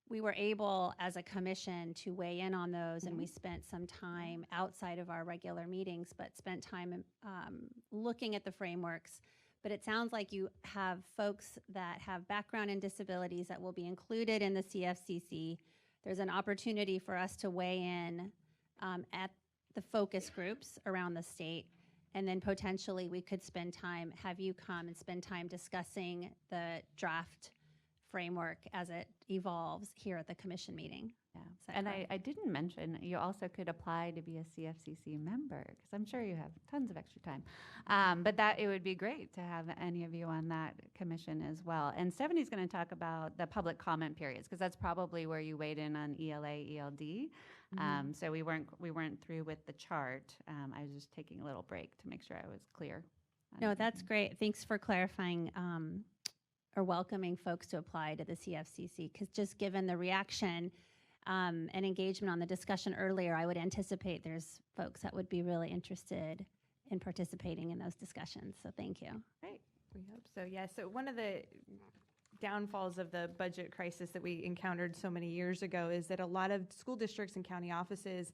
we were able, as a commission, to weigh in on those, and we spent some time outside of our regular meetings, but spent time looking at the frameworks. But it sounds like you have folks that have background in disabilities that will be included in the CFCC. There's an opportunity for us to weigh in at the focus groups around the state. And then potentially we could have you come and spend time discussing the draft framework as it evolves here at the commission meeting. Yeah. And I didn't mention, you also could apply to be a CFCC member, because I'm sure you have tons of extra time. But it would be great to have any of you on that commission as well. And Stephanie's going to talk about the public comment periods, because that's probably where you weighed in on ELA, ELD. So we weren't through with the chart. I was just taking a little break to make sure I was clear. No, that's great. Thanks for clarifying or welcoming folks to apply to the CFCC, because just given the reaction and engagement on the discussion earlier, I would anticipate there's folks that would be really interested in participating in those discussions. So thank you. Great. We hope so. Yeah. So one of the downfalls of the budget crisis that we encountered so many years ago is that a lot of school districts and county offices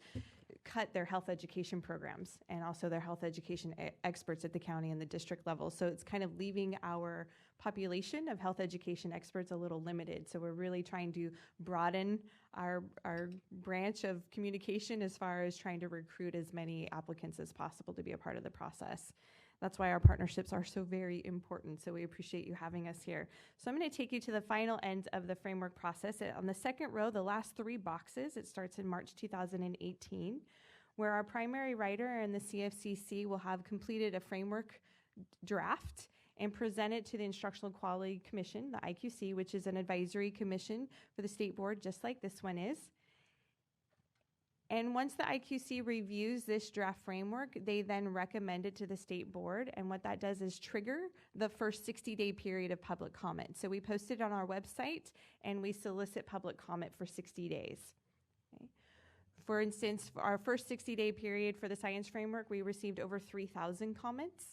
cut their health education programs and also their health education experts at the county and the district level. So it's kind of leaving our population of health education experts a little limited. So we're really trying to broaden our branch of communication as far as trying to recruit as many applicants as possible to be a part of the process. That's why our partnerships are so very important. So we appreciate you having us here. So I'm going to take you to the final end of the framework process. On the second row, the last 3 boxes, it starts in March 2018, where our primary writer and the CFCC will have completed a framework draft and present it to the Instructional Quality Commission, the IQC, which is an advisory commission for the state board, just like this one is. And once the IQC reviews this draft framework, they then recommend it to the state board. And what that does is trigger the first 60-day period of public comment. So we post it on our website and we solicit public comment for 60 days. Okay. For instance, for our first 60-day period for the science framework, we received over 3,000 comments.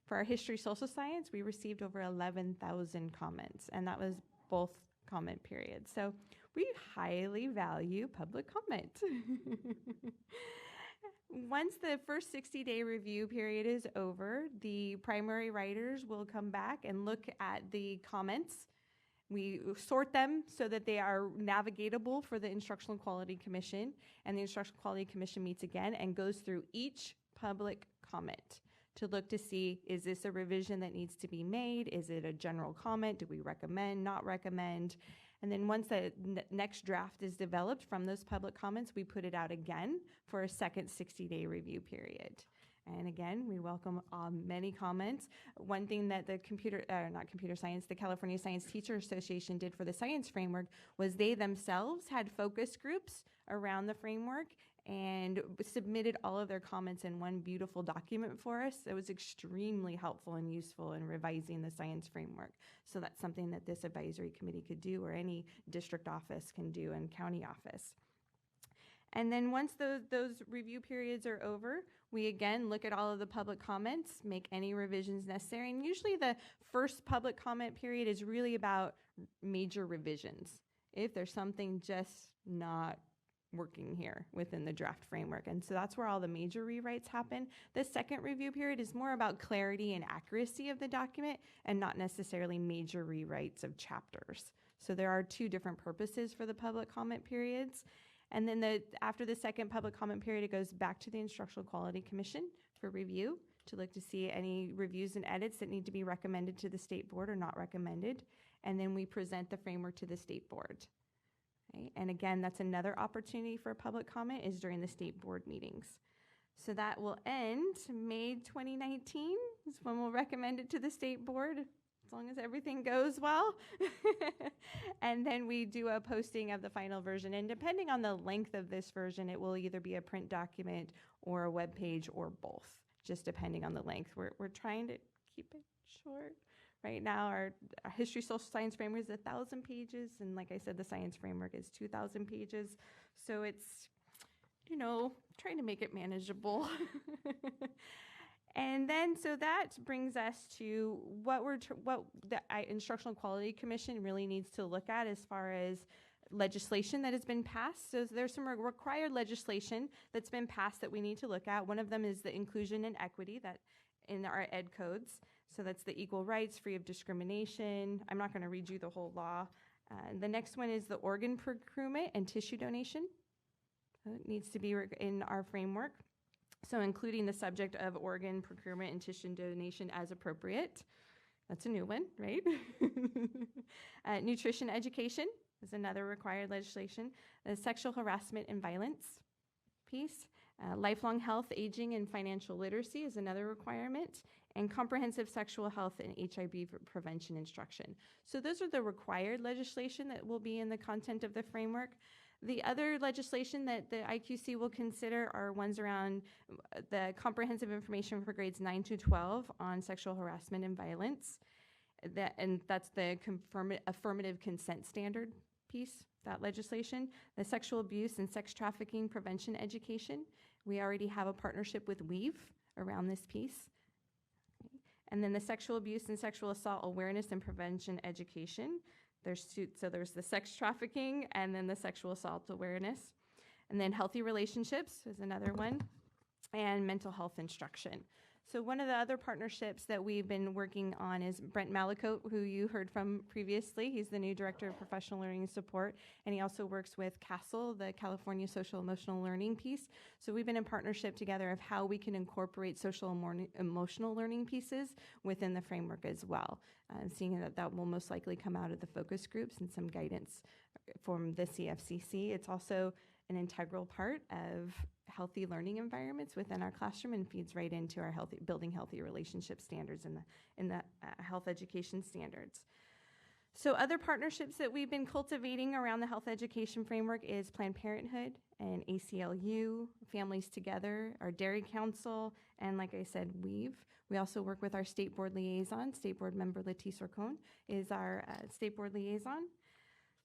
For our history social science, we received over 11,000 comments, and that was both comment periods. So we highly value public comment. Once the first 60-day review period is over, the primary writers will come back and look at the comments. We sort them so that they are navigatable for the Instructional Quality Commission, and the Instructional Quality Commission meets again and goes through each public comment to look to see, is this a revision that needs to be made? Is it a general comment? Do we recommend, not recommend? And then once the next draft is developed from those public comments, we put it out again for a second 60-day review period. And again, we welcome many comments. One thing that the the California Science Teacher Association did for the science framework was they themselves had focus groups around the framework and submitted all of their comments in one beautiful document for us. It was extremely helpful and useful in revising the science framework. So that's something that this advisory committee could do, or any district office can do, and county office. And then once those review periods are over, we again look at all of the public comments, make any revisions necessary. And usually the first public comment period is really about major revisions. If there's something just not working here within the draft framework. And so that's where all the major rewrites happen. The second review period is more about clarity and accuracy of the document, and not necessarily major rewrites of chapters. So there are 2 different purposes for the public comment periods. And then after the second public comment period, it goes back to the Instructional Quality Commission for review to look to see any reviews and edits that need to be recommended to the state board or not recommended. And then we present the framework to the state board. Okay. And again, that's another opportunity for public comment, is during the state board meetings. So that will end May 2019 is when we'll recommend it to the state board, as long as everything goes well. And then we do a posting of the final version. And depending on the length of this version, it will either be a print document or a web page or both, just depending on the length. We're trying to keep it short. Right now, our history social science framework is 1,000 pages. And like I said, the science framework is 2,000 pages. So it's, you know, trying to make it manageable. And then, so that brings us to what the Instructional Quality Commission really needs to look at as far as legislation that has been passed. So there's some required legislation that's been passed that we need to look at. One of them is the inclusion and equity that in our ed codes. So that's the equal rights, free of discrimination. I'm not going to read you the whole law. The next one is the organ procurement and tissue donation. It needs to be in our framework. So including the subject of organ procurement and tissue donation as appropriate. That's a new one, right? Nutrition education is another required legislation. The sexual harassment and violence piece. Lifelong health, aging, and financial literacy is another requirement. And comprehensive sexual health and HIV prevention instruction. So those are the required legislation that will be in the content of the framework. The other legislation that the IQC will consider are ones around the comprehensive information for grades 9 to 12 on sexual harassment and violence. That's the affirmative consent standard piece, that legislation. The sexual abuse and sex trafficking prevention education. We already have a partnership with WEAVE around this piece. And then the sexual abuse and sexual assault awareness and prevention education. There's the sex trafficking and then the sexual assault awareness. And then healthy relationships is another one, and mental health instruction. So one of the other partnerships that we've been working on is Brent Malicote, who you heard from previously. He's the new Director of Professional Learning Support, and he also works with CASEL, the California Social Emotional Learning piece. So we've been in partnership together of how we can incorporate social emotional learning pieces within the framework as well. Seeing that will most likely come out of the focus groups and some guidance from the CFCC. It's also an integral part of healthy learning environments within our classroom and feeds right into our building healthy relationship standards in the health education standards. So other partnerships that we've been cultivating around the health education framework is Planned Parenthood and ACLU, Families Together, our Dairy Council, and like I said, WEAVE. We also work with our state board liaison. State board member Letice Orcon is our state board liaison.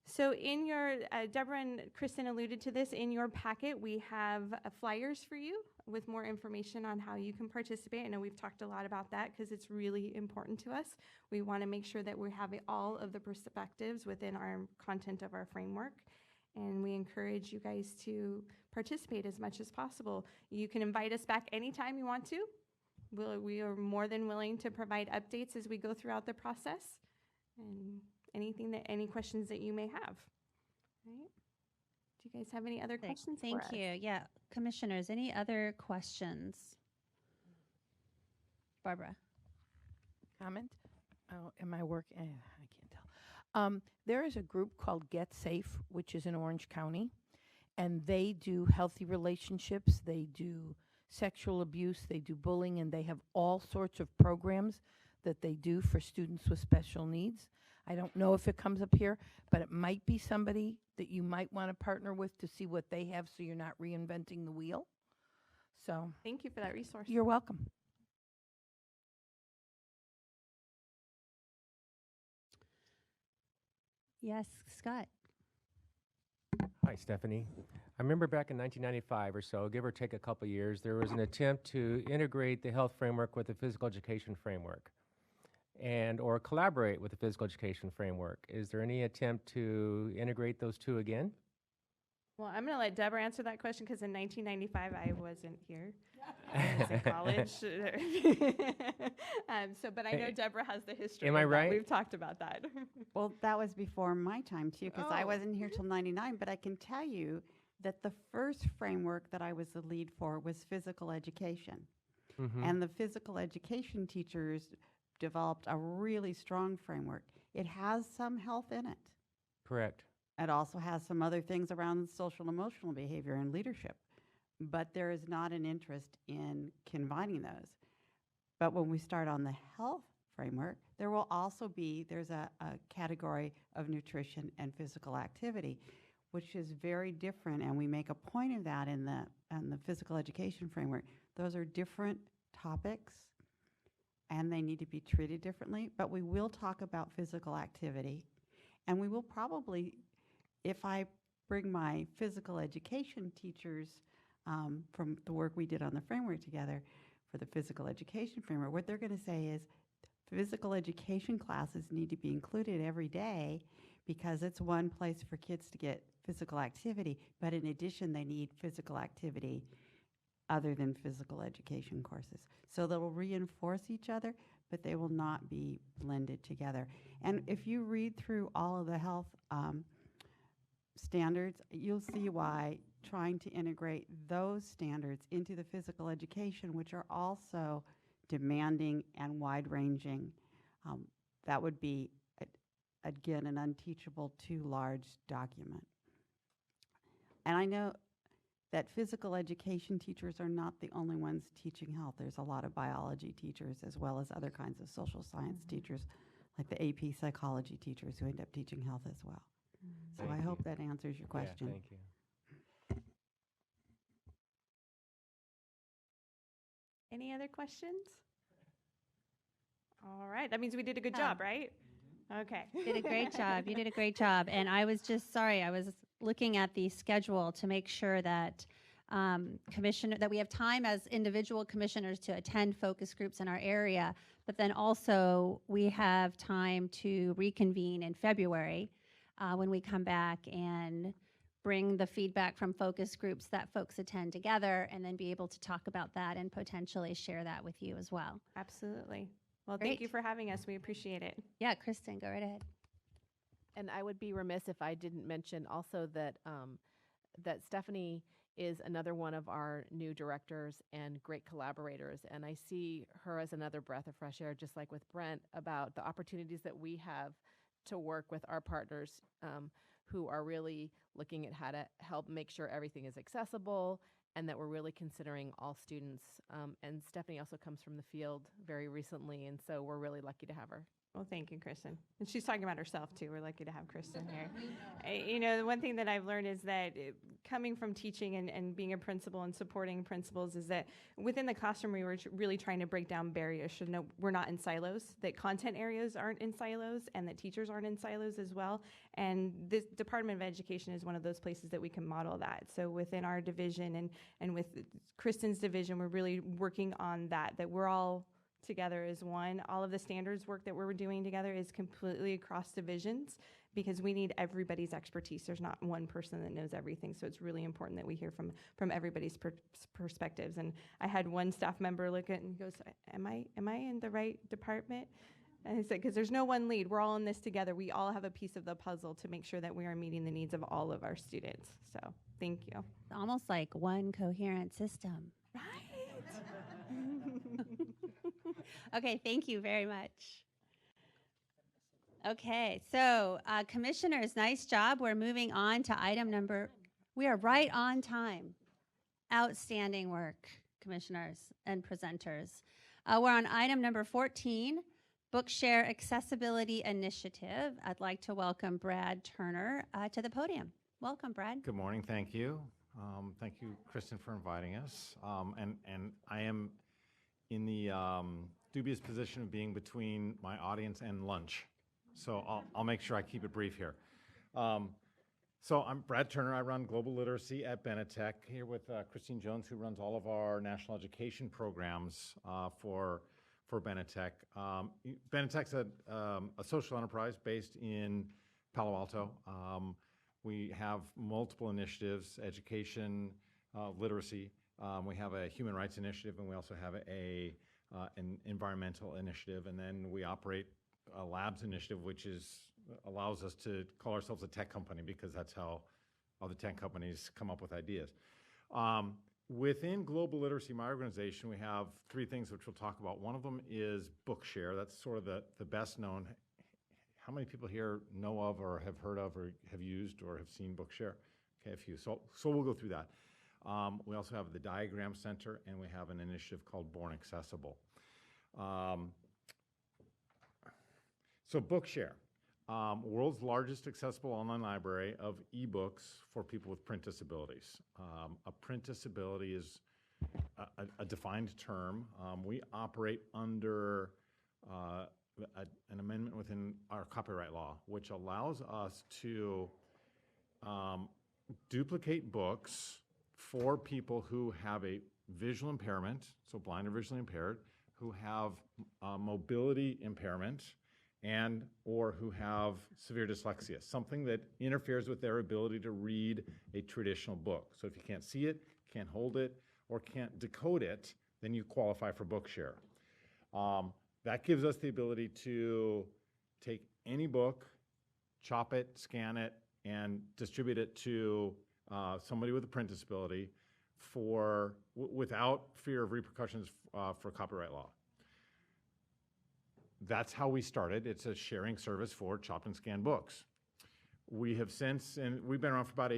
So in your, Deborah and Kristen alluded to this, in your packet we have flyers for you with more information on how you can participate. I know we've talked a lot about that because it's really important to us. We want to make sure that we're having all of the perspectives within our content of our framework. And we encourage you guys to participate as much as possible. You can invite us back anytime you want to. We are more than willing to provide updates as we go throughout the process. And any questions that you may have. Right? Do you guys have any other questions for us? Thank you. Yeah, commissioners, any other questions? Barbara. Comment? Oh, am I working? I can't tell. There is a group called Get Safe, which is in Orange County, and they do healthy relationships, they do sexual abuse, they do bullying, and they have all sorts of programs that they do for students with special needs. I don't know if it comes up here, but it might be somebody that you might want to partner with to see what they have so you're not reinventing the wheel. So thank you for that resource. You're welcome. Yes, Scott. Hi, Stephanie. I remember back in 1995 or so, give or take a couple years, there was an attempt to integrate the health framework with the physical education framework or collaborate with the physical education framework. Is there any attempt to integrate those two again? Well, I'm going to let Deborah answer that question because in 1995 I wasn't here. I was in college. But I know Deborah has the history. Am I right? We've talked about that. Well, that was before my time too, because I wasn't here till '99. But I can tell you that the first framework that I was the lead for was physical education, and the physical education teachers developed a really strong framework. It has some health in it. Correct. It also has some other things around social and emotional behavior and leadership. but there is not an interest in combining those. But when we start on the health framework, there will also be, there's a category of nutrition and physical activity, which is very different, and we make a point of that in the physical education framework. Those are different topics, and they need to be treated differently, but we will talk about physical activity, and we will probably, if I bring my physical education teachers from the work we did on the framework together for the physical education framework, what they're going to say is physical education classes need to be included every day because it's one place for kids to get physical activity, but in addition, they need physical activity other than physical education courses. So they will reinforce each other, but they will not be blended together. And if you read through all of the health standards, you'll see why trying to integrate those standards into the physical education, which are also demanding and wide-ranging, that would be, again, an unteachable too large document. And I know that physical education teachers are not the only ones teaching health. There's a lot of biology teachers as well as other kinds of social science teachers, like the AP psychology teachers who end up teaching health as well. So I hope that answers your question. Yeah, thank you. Any other questions? All right, that means we did a good job, right? Okay. Did a great job. You did a great job. And I was just, sorry, I was looking at the schedule to make sure that that we have time as individual commissioners to attend focus groups in our area, but then also we have time to reconvene in February when we come back and bring the feedback from focus groups that folks attend together and then be able to talk about that and potentially share that with you as well. Absolutely. Well, Great. thank you for having us. We appreciate it. Yeah, Kristen, go right ahead. And I would be remiss if I didn't mention also that that Stephanie is another one of our new directors and great collaborators. And I see her as another breath of fresh air, just like with Brent, about the opportunities that we have to work with our partners who are really looking at how to help make sure everything is accessible and that we're really considering all students. And Stephanie also comes from the field very recently, and so we're really lucky to have her. Well, thank you, Kristen. And she's talking about herself, too. We're lucky to have Kristen here. You know, the one thing that I've learned is that coming from teaching and being a principal and supporting principals is that within the classroom, we were really trying to break down barriers. So no, we're not in silos, that content areas aren't in silos, and that teachers aren't in silos as well. And this Department of Education is one of those places that we can model that. So within our division and with Kristen's division, we're really working on that we're all together as one. All of the standards work that we're doing together is completely across divisions because we need everybody's expertise. There's not one person that knows everything, so it's really important that we hear from everybody's perspectives. And I had one staff member look at it and goes, am I in the right department? And I said, because there's no one lead. We're all in this together. We all have a piece of the puzzle to make sure that we are meeting the needs of all of our students. So thank you. It's almost like one coherent system. Okay, thank you very much. Okay, so commissioners, nice job. We're moving on to item number, we are right on time. Outstanding work, commissioners and presenters. We're on item number 14, Bookshare Accessibility Initiative. I'd like to welcome Brad Turner to the podium. Welcome, Brad. Good morning, thank you. Thank you, Kristen, for inviting us. And I am in the dubious position of being between my audience and lunch. So I'll make sure I keep it brief here. So I'm Brad Turner. I run global literacy at Benetech, here with Christine Jones, who runs all of our national education programs for Benetech. Benetech's a social enterprise based in Palo Alto. We have multiple initiatives, education, literacy. We have a human rights initiative, and we also have an environmental initiative, and then we operate a labs initiative, which allows us to call ourselves a tech company because that's how other tech companies come up with ideas. Within global literacy, my organization, we have three things which we'll talk about. One of them is Bookshare. That's sort of the best known. How many people here know of or have heard of or have used or have seen Bookshare? Okay, a few. So we'll go through that. We also have the Diagram Center, and we have an initiative called Born Accessible. So Bookshare, world's largest accessible online library of ebooks for people with print disabilities. A print disability is a defined term. We operate under an amendment within our copyright law, which allows us to duplicate books for people who have a visual impairment, so blind or visually impaired, who have mobility impairment, and or who have severe dyslexia, something that interferes with their ability to read a traditional book. So if you can't see it, can't hold it, or can't decode it, then you qualify for Bookshare. That gives us the ability to take any book, chop it, scan it, and distribute it to somebody with a print disability without fear of repercussions for copyright law. That's how we started. It's a sharing service for chopped and scanned books. We have since, and we've been around for about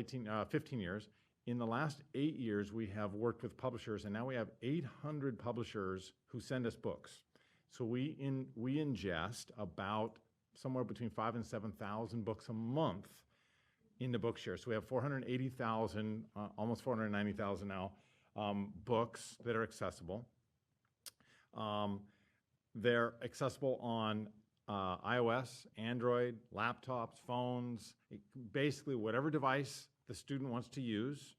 15 years. In the last 8 years, we have worked with publishers, and now we have 800 publishers who send us books. So we ingest about somewhere between 5,000 and 7,000 books a month into Bookshare. So we have 480,000, almost 490,000 now, books that are accessible. They're accessible on iOS, Android, laptops, phones, basically whatever device the student wants to use.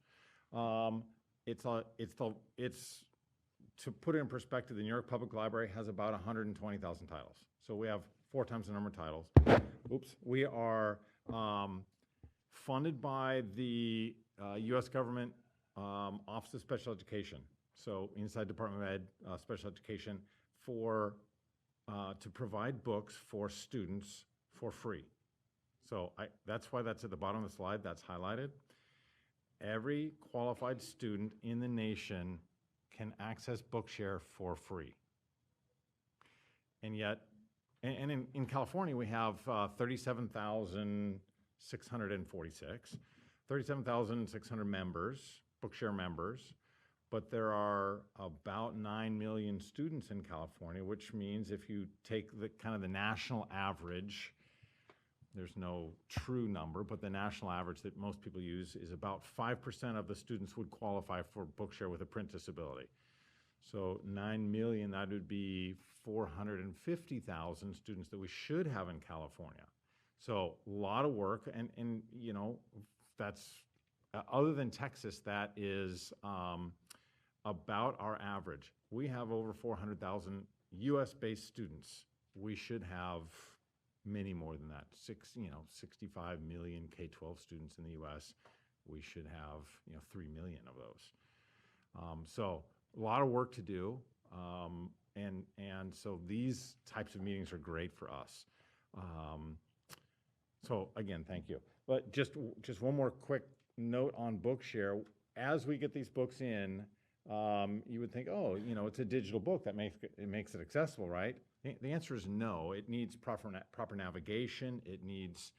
To put it in perspective, the New York Public Library has about 120,000 titles. So we have 4 times the number of titles. Oops. We are funded by the U.S. government Office of Special Education. So inside Department of Ed, Special Education, to provide books for students for free. So that's why that's at the bottom of the slide, that's highlighted. Every qualified student in the nation can access Bookshare for free. And yet, and in California, we have 37,600 members, Bookshare members, but there are about 9 million students in California, which means if you take the kind of the national average, there's no true number, but the national average that most people use is about 5% of the students would qualify for Bookshare with a print disability. So 9 million, that would be 450,000 students that we should have in California. So a lot of work, and you know, that's, other than Texas, that is about our average. We have over 400,000 US-based students. We should have many more than that. 65 million K-12 students in the US. We should have 3 million of those. So a lot of work to do, and so these types of meetings are great for us. So again, thank you. But just one more quick note on Bookshare. As we get these books in, you would think, oh, it's a digital book, that makes it accessible, right? The answer is no. It needs proper navigation. It needs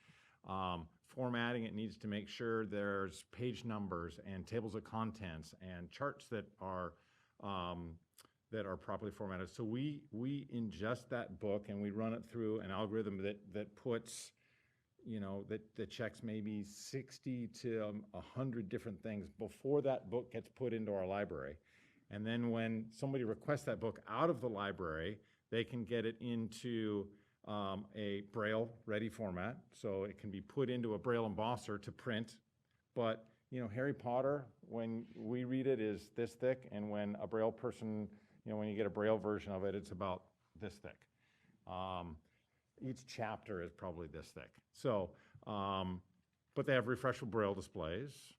formatting. It needs to make sure there's page numbers and tables of contents and charts that are properly formatted. So we ingest that book and we run it through an algorithm that puts, that checks maybe 60 to 100 different things before that book gets put into our library. And then when somebody requests that book out of the library, they can get it into a Braille-ready format, so it can be put into a Braille embosser to print. But Harry Potter, when we read it, is this thick, and when a Braille person, when you get a Braille version of it, it's about this thick. Each chapter is probably this thick. So, but they have refreshable Braille displays.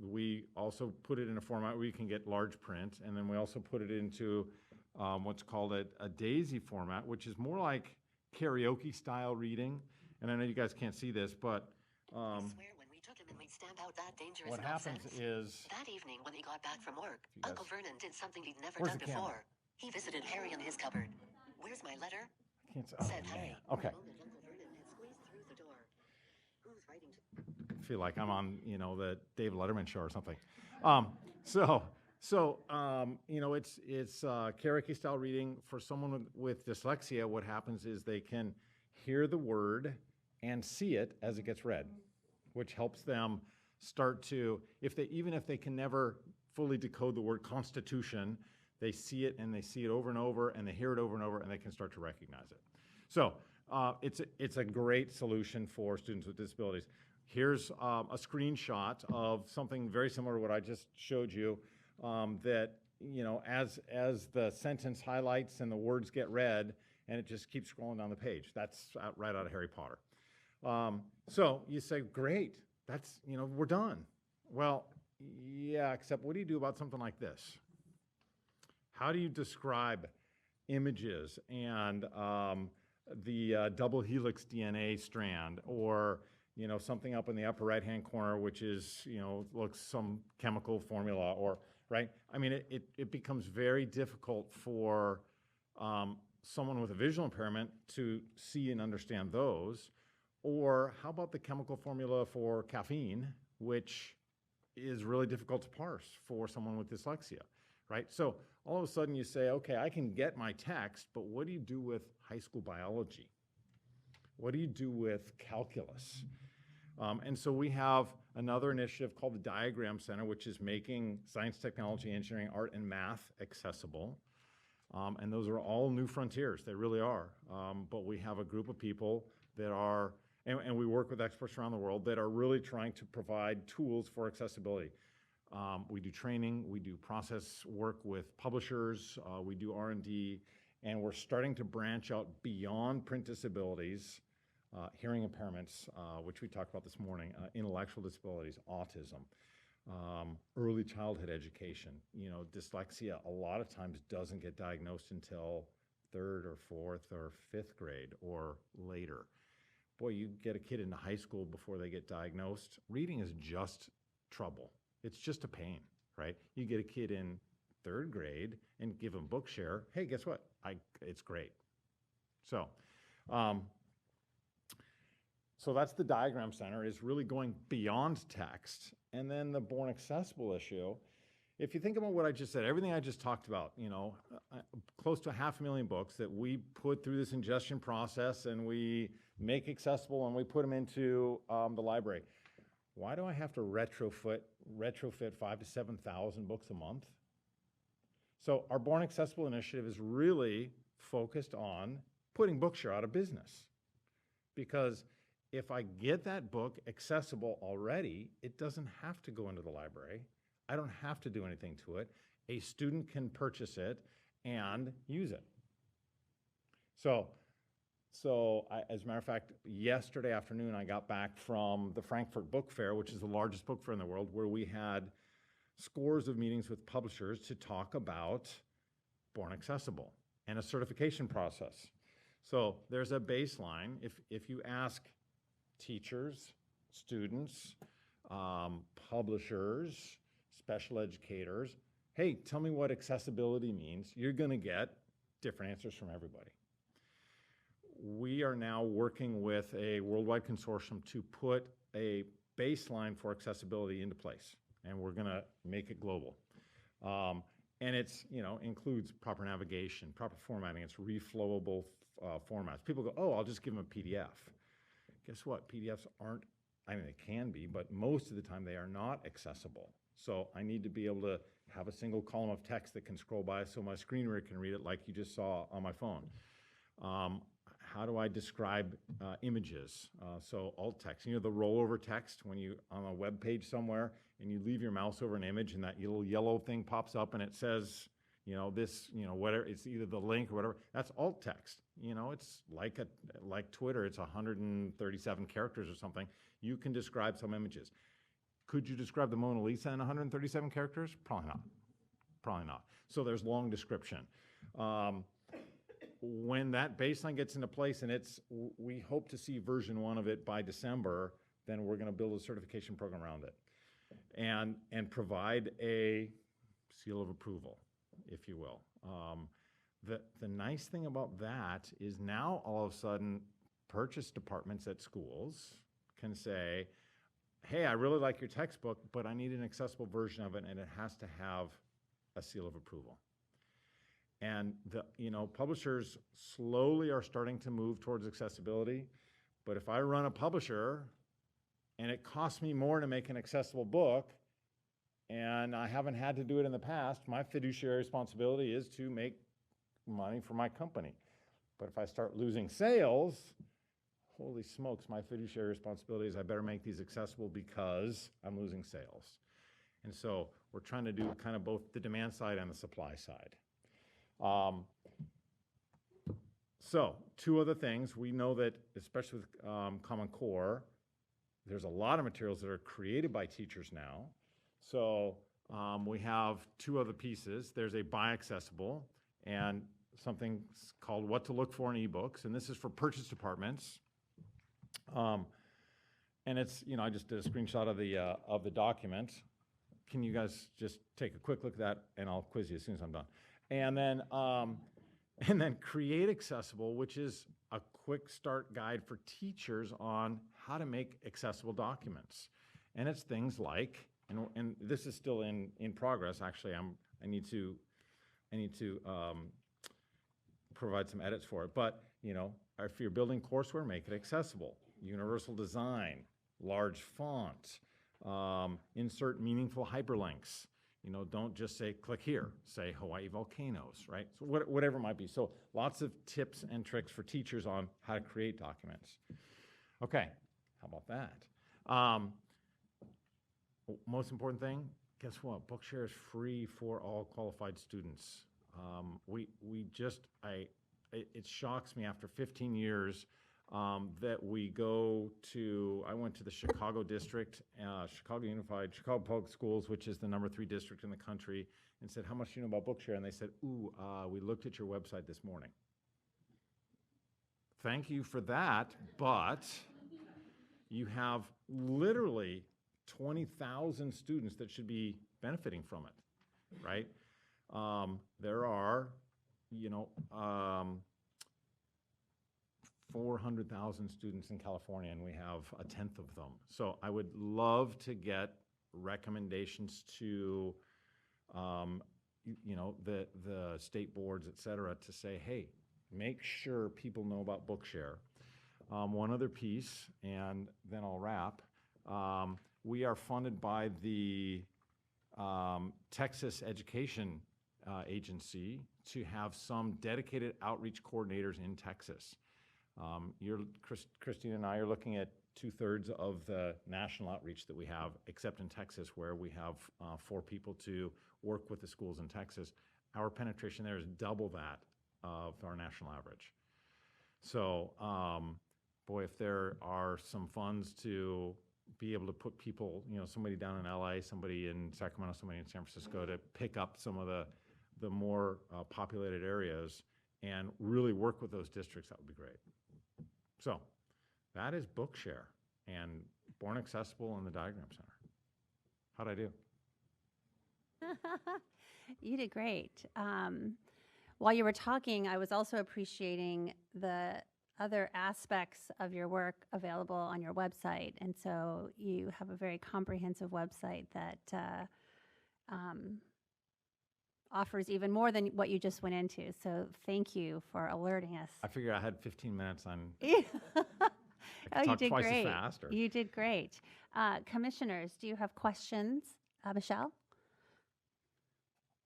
We also put it in a format where you can get large print, and then we also put it into what's called a DAISY format, which is more like karaoke-style reading. And I know you guys can't see this, but I swear when we took him and we'd stamp out that dangerous what happens nonsense. is That evening when he got back from work, guys- Uncle Vernon did something he'd never Where's done the camera? before. He visited Harry in his cupboard. "Where's my letter?" can't, said Harry. Okay. The moment Uncle Vernon had squeezed through the door. "Who's writing to..." feel like I'm on, the Dave Letterman show or something. It's karaoke style reading. For someone with dyslexia, what happens is they can hear the word and see it as it gets read, which helps them start to, even if they can never fully decode the word Constitution, they see it and they see it over and over and they hear it over and over and they can start to recognize it. So it's a great solution for students with disabilities. Here's a screenshot of something very similar to what I just showed you, that, as the sentence highlights and the words get read, and it just keeps scrolling down the page. That's right out of Harry Potter. So you say, great, that's, we're done. Well, yeah, except what do you do about something like this? How do you describe images and the double helix DNA strand, or something up in the upper right-hand corner, which is, looks some chemical formula, or, right? I mean, it becomes very difficult for someone with a visual impairment to see and understand those. Or how about the chemical formula for caffeine, which is really difficult to parse for someone with dyslexia, right? So all of a sudden you say, okay, I can get my text, but what do you do with high school biology? What do you do with calculus? And so we have another initiative called the Diagram Center, which is making science, technology, engineering, art, and math accessible. And those are all new frontiers. They really are. But we have a group of people that are, and we work with experts around the world that are really trying to provide tools for accessibility. We do training, we do process work with publishers, we do R&D, and we're starting to branch out beyond print disabilities, hearing impairments, which we talked about this morning, intellectual disabilities, autism, early childhood education. Dyslexia a lot of times doesn't get diagnosed until 3rd or 4th or 5th grade or later. Boy, you get a kid into high school before they get diagnosed, reading is just trouble. It's just a pain, right? You get a kid in 3rd grade and give them Bookshare. Hey, guess what? It's great. So that's the Diagram Center, is really going beyond text. And then the Born Accessible issue, if you think about what I just said, everything I just talked about, close to 500,000 books that we put through this ingestion process and we make accessible and we put them into the library. Why do I have to retrofit 5,000 to 7,000 books a month? So our Born Accessible initiative is really focused on putting Bookshare out of business. Because if I get that book accessible already, it doesn't have to go into the library. I don't have to do anything to it. A student can purchase it and use it. As a matter of fact, yesterday afternoon, I got back from the Frankfurt Book Fair, which is the largest book fair in the world, where we had scores of meetings with publishers to talk about Born Accessible and a certification process. So there's a baseline. If you ask teachers, students, publishers, special educators, hey, tell me what accessibility means, you're going to get different answers from everybody. We are now working with a worldwide consortium to put a baseline for accessibility into place, and we're going to make it global. And it's, includes proper navigation, proper formatting, it's reflowable formats. People go, oh, I'll just give them a PDF. Guess what? PDFs aren't, they can be, but most of the time they are not accessible. So I need to be able to have a single column of text that can scroll by so my screen reader can read it like you just saw on my phone. How do I describe images? So alt text, the rollover text when you, on a web page somewhere, and you leave your mouse over an image and that little yellow thing pops up and it says, whatever, it's either the link or whatever, that's alt text. It's like Twitter, it's 137 characters or something. You can describe some images. Could you describe the Mona Lisa in 137 characters? Probably not. Probably not. So there's long description. When that baseline gets into place, and we hope to see version 1 of it by December, then we're going to build a certification program around it and provide a seal of approval, if you will. The nice thing about that is now all of a sudden purchase departments at schools can say, hey, I really like your textbook, but I need an accessible version of it, and it has to have a seal of approval. And publishers slowly are starting to move towards accessibility. But if I run a publisher and it costs me more to make an accessible book, and I haven't had to do it in the past, my fiduciary responsibility is to make money for my company. But if I start losing sales, holy smokes, my fiduciary responsibility is I better make these accessible because I'm losing sales. And so we're trying to do kind of both the demand side and the supply side. So 2 other things. We know that, especially with Common Core, there's a lot of materials that are created by teachers now. So we have 2 other pieces. There's a buy accessible and something called what to look for in ebooks. And this is for purchase departments. And it's, I just did a screenshot of the document. Can you guys just take a quick look at that, and I'll quiz you as soon as I'm done. And then create accessible, which is a quick start guide for teachers on how to make accessible documents. And it's things like, and this is still in progress. Actually, I need to provide some edits for it. But if you're building courseware, make it accessible. Universal design, large font, insert meaningful hyperlinks. Don't just say click here, say Hawaii volcanoes, right? So whatever it might be. So lots of tips and tricks for teachers on how to create documents. Okay, how about that? Most important thing, guess what? Bookshare is free for all qualified students. It shocks me after 15 years that we go to, I went to the Chicago district, Chicago Public Schools, which is the number 3 district in the country, and said, how much do you know about Bookshare? And they said, we looked at your website this morning. Thank you for that, but you have literally 20,000 students that should be benefiting from it, right? There are, 400,000 students in California, and we have a 10th of them. So I would love to get recommendations to, the state boards, et cetera, to say, hey, make sure people know about Bookshare. One other piece, and then I'll wrap. We are funded by the Texas Education Agency to have some dedicated outreach coordinators in Texas. Christine and I are looking at 2/3 of the national outreach that we have, except in Texas, where we have 4 people to work with the schools in Texas. Our penetration there is double that of our national average. So, boy, if there are some funds to be able to put people, somebody down in LA, somebody in Sacramento, somebody in San Francisco, to pick up some of the more populated areas and really work with those districts, that would be great. So that is Bookshare and Born Accessible and the Diagram Center. How'd I do? You did great. While you were talking, I was also appreciating the other aspects of your work available on your website. And so you have a very comprehensive website that offers even more than what you just went into. So thank you for alerting us. I figure I had 15 minutes on. Oh, you did twice great. As fast, or? You did great. Commissioners, do you have questions? Michelle?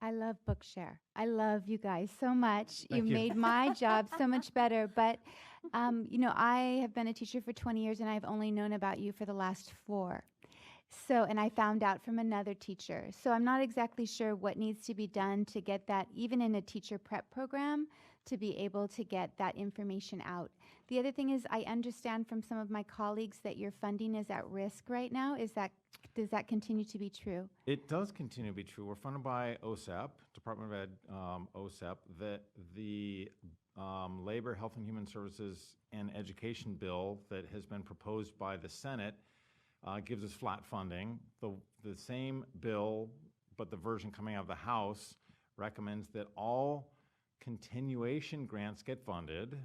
I love Bookshare. I love you guys so much. Thank You've you. made my job so much better. But, I have been a teacher for 20 years, and I've only known about you for the last 4. So, and I found out from another teacher. So I'm not exactly sure what needs to be done to get that, even in a teacher prep program, to be able to get that information out. The other thing is, I understand from some of my colleagues that your funding is at risk right now. Does that continue to be true? It does continue to be true. We're funded by OSEP, Department of Ed, OSEP. The Labor, Health and Human Services and Education bill that has been proposed by the Senate gives us flat funding. The same bill, but the version coming out of the House, recommends that all continuation grants get funded,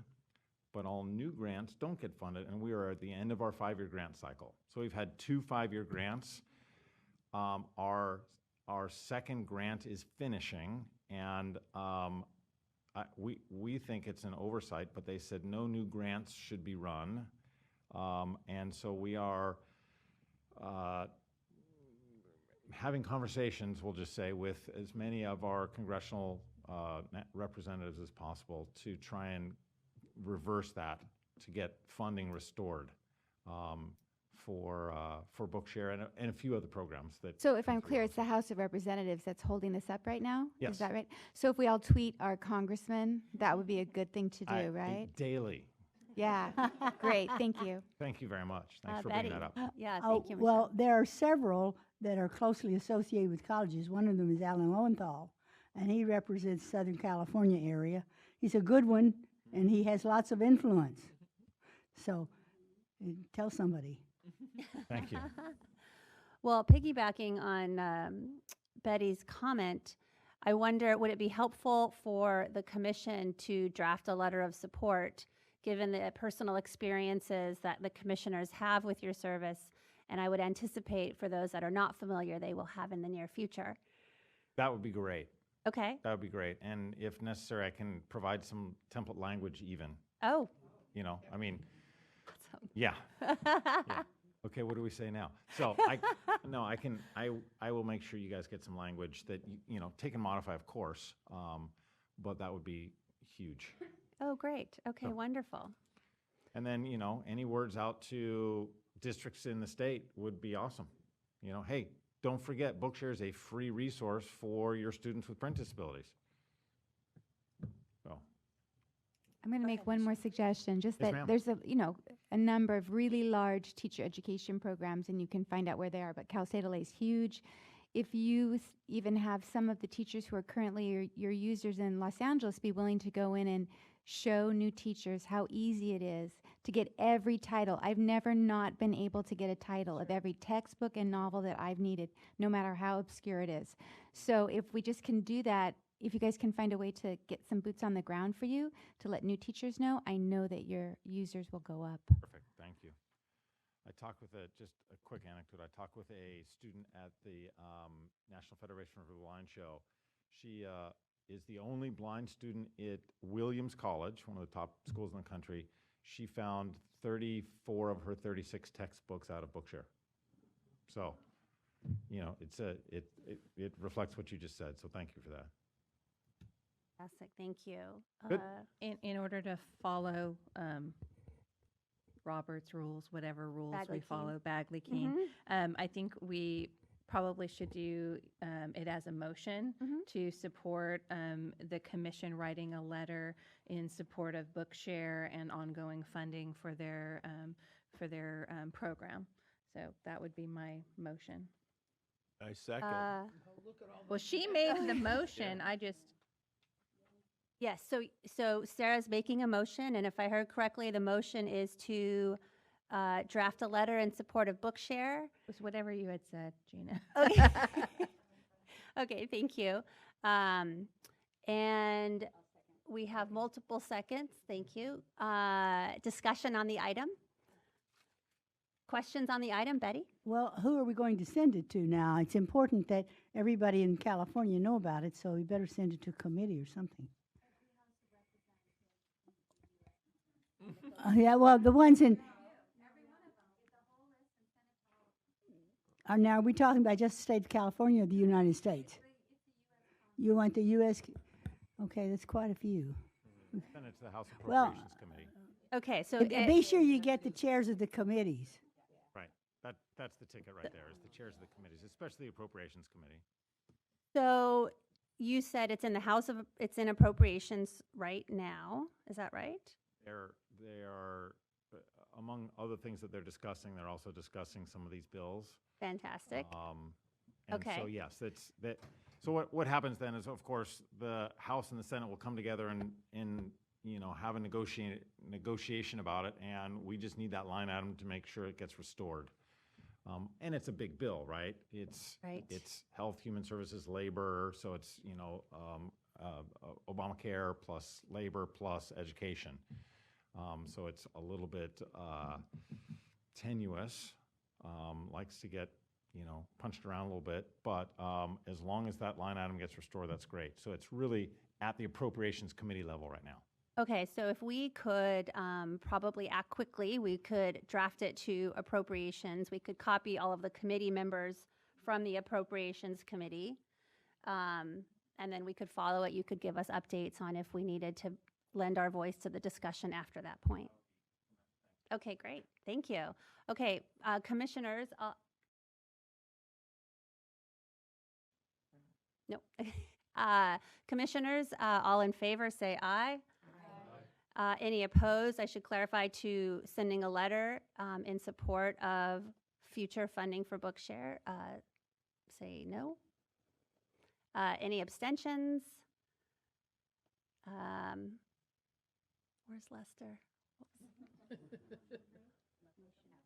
but all new grants don't get funded, and we are at the end of our 5-year grant cycle. So we've had 2 5-year grants. Our second grant is finishing, and we think it's an oversight, but they said no new grants should be run. And so we are having conversations, we'll just say, with as many of our congressional representatives as possible to try and reverse that, to get funding restored for Bookshare and a few other programs that. So if I'm clear, it's the House of Representatives that's holding this up right now? Yes. Is that right? So if we all tweet our congressman, that would be a good thing to do, right? Daily. Yeah, great, thank you. Thank you very much. Thanks for Betty. bringing that up. Yeah, Oh, thank you, Michelle. well, there are several that are closely associated with colleges. One of them is Alan Lowenthal, and he represents Southern California area. He's a good one, and he has lots of influence. So tell somebody. Thank you. Well, piggybacking on Betty's comment, I wonder, would it be helpful for the commission to draft a letter of support, given the personal experiences that the commissioners have with your service? And I would anticipate for those that are not familiar, they will have in the near future. That would be great. Okay. That would be great. And if necessary, I can provide some template language even. Oh. You know, I mean, yeah. Okay, what do we say now? So I will make sure you guys get some language that, you know, take and modify, of course, but that would be huge. Oh, great. Okay, wonderful. And then, you know, any words out to districts in the state would be awesome. You know, hey, don't forget, Bookshare is a free resource for your students with print disabilities. So. I'm going to make one more suggestion, just Yes, that ma'am. there's a number of really large teacher education programs, and you can find out where they are, but Cal State LA is huge. If you even have some of the teachers who are currently your users in Los Angeles be willing to go in and show new teachers how easy it is to get every title. I've never not been able to get a title of every textbook and novel that I've needed, no matter how obscure it is. So if we just can do that, if you guys can find a way to get some boots on the ground for you to let new teachers know, I know that your users will go up. Perfect, thank you. I talked with just a quick anecdote. I talked with a student at the National Federation of the Blind show. She is the only blind student at Williams College, one of the top schools in the country. She found 34 of her 36 textbooks out of Bookshare. So, you know, it reflects what you just said. So thank you for that. Fantastic, thank you. Good. In order to follow Robert's rules, whatever rules Bagley we Keene. follow, Bagley Keene, I think we probably should do it as a motion to support the commission writing a letter in support of Bookshare and ongoing funding for their program. So that would be my motion. I second. Well, she made the motion. I just. Yes, so Sarah's making a motion, and if I heard correctly, the motion is to draft a letter in support of Bookshare. It was whatever you had said, Gina. Okay. Okay, thank you. And we have multiple seconds. Thank you. Discussion on the item? Questions on the item, Betty? Well, who are we going to send it to now? It's important that everybody in California know about it, so we better send it to a committee or something. Yeah, well, the ones in. Now, are we talking about just the state of California or the United States? You want the U.S.? Okay, that's quite a few. Then it's the House Well, Appropriations Committee. Okay, so Be sure you get the chairs of the committees. Right. That's the ticket right there, is the chairs of the committees, especially the Appropriations Committee. So you said it's in the it's in appropriations right now. Is that right? They are, among other things that they're discussing, they're also discussing some of these bills. Fantastic. And Okay. so yes, so what happens then is, of course, the House and the Senate will come together and you know, have a negotiation about it, and we just need that line item to make sure it gets restored. And it's a big bill, right? It's health, human services, labor, so it's, you know, Obamacare plus labor plus education. So it's a little bit tenuous, likes to get, punched around a little bit, but as long as that line item gets restored, that's great. So it's really at the Appropriations Committee level right now. Okay, so if we could probably act quickly, we could draft it to Appropriations. We could copy all of the committee members from the Appropriations Committee, and then we could follow it. You could give us updates on if we needed to lend our voice to the discussion after that point. Okay, great. Thank you. Okay, commissioners. No. Commissioners, all in favor, say aye. Any opposed? I should clarify to sending a letter in support of future funding for Bookshare. Say no. Any abstentions? Where's Lester?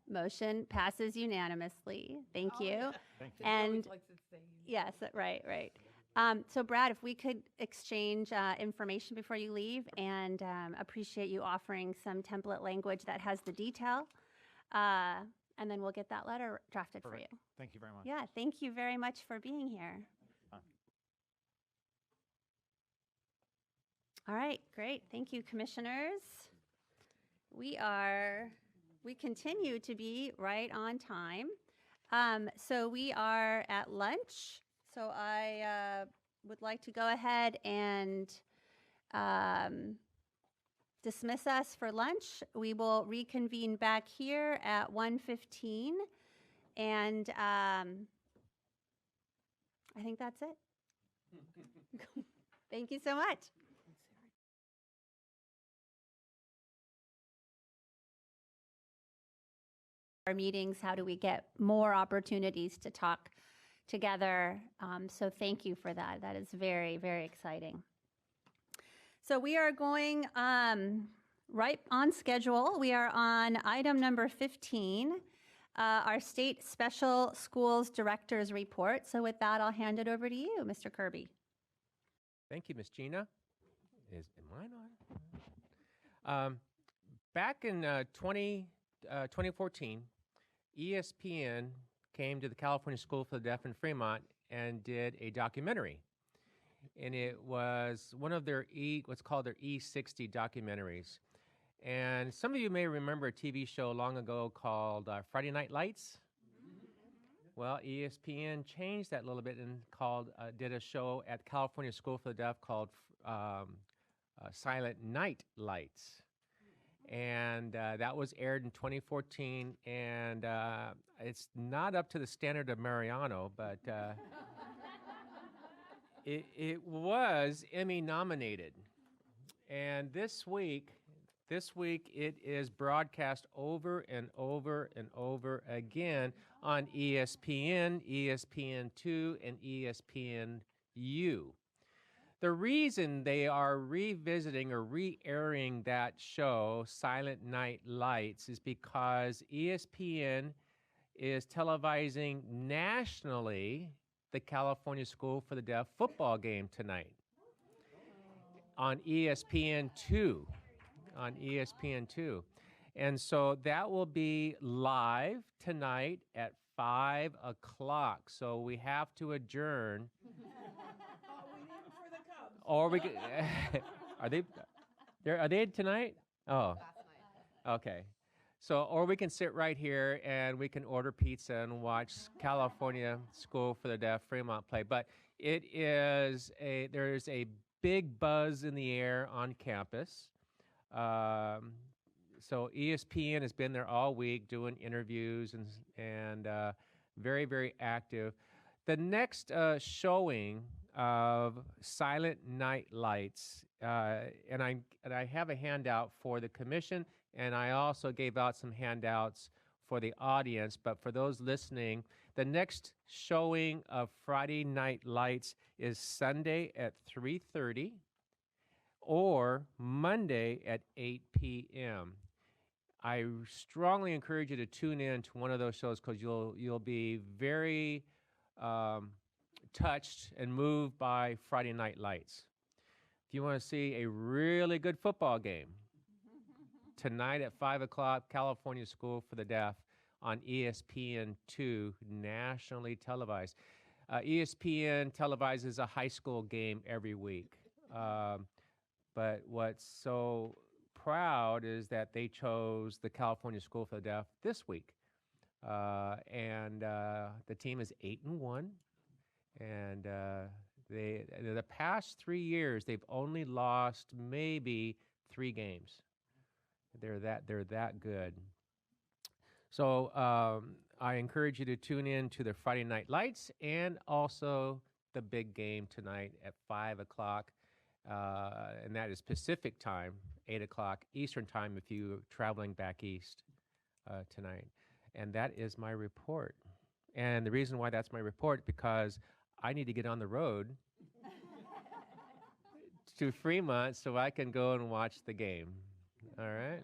Motion passes unanimously. Thank you. Thank you. And yes, right. So Brad, if we could exchange information before you leave, and appreciate you offering some template language that has the detail, and then we'll get that letter drafted for you. Thank you very much. Yeah, thank you very much for being here. All right, great. Thank you, commissioners. We continue to be right on time. So we are at lunch. So I would like to go ahead and dismiss us for lunch. We will reconvene back here at 1:15. And I think that's it. Thank you so much. Our meetings, how do we get more opportunities to talk together? So thank you for that. That is very, very exciting. So we are going right on schedule. We are on item number 15, our State Special Schools Director's Report. So with that, I'll hand it over to you, Mr. Kirby. Thank you, Ms. Gina. Am mine on? Back in 2014, ESPN came to the California School for the Deaf in Fremont and did a documentary. And it was one of their what's called their E60 documentaries. And some of you may remember a TV show long ago called Friday Night Lights. Well, ESPN changed that a little bit and did a show at California School for the Deaf called Silent Night Lights. And that was aired in 2014, and it's not up to the standard of Mariano, but it was Emmy nominated. And this week it is broadcast over and over and over again on ESPN, ESPN2, and ESPNU. The reason they are revisiting or re-airing that show, Silent Night Lights, is because ESPN is televising nationally the California School for the Deaf football game tonight on ESPN2. On ESPN2. And so that will be live tonight at 5 o'clock. So we have to adjourn. Or we could, are they tonight? Oh, okay. So, or we can sit right here and we can order pizza and watch California School for the Deaf Fremont play. But there's a big buzz in the air on campus. So ESPN has been there all week doing interviews and very, very active. The next showing of Silent Night Lights, and I have a handout for the commission, and I also gave out some handouts for the audience, but for those listening, the next showing of Friday Night Lights is Sunday at 3:30 or Monday at 8 p.m. I strongly encourage you to tune in to one of those shows because you'll be very touched and moved by Friday Night Lights. If you want to see a really good football game, tonight at 5 o'clock, California School for the Deaf on ESPN2, nationally televised. ESPN televises a high school game every week. But what's so proud is that they chose the California School for the Deaf this week. And the team is 8-1. And the past 3 years, they've only lost maybe 3 games. They're that good. So I encourage you to tune in to the Friday Night Lights and also the big game tonight at 5 o'clock. And that is Pacific time, 8 o'clock Eastern time if you're traveling back east tonight. And that is my report. And the reason why that's my report, because I need to get on the road to Fremont so I can go and watch the game. All right?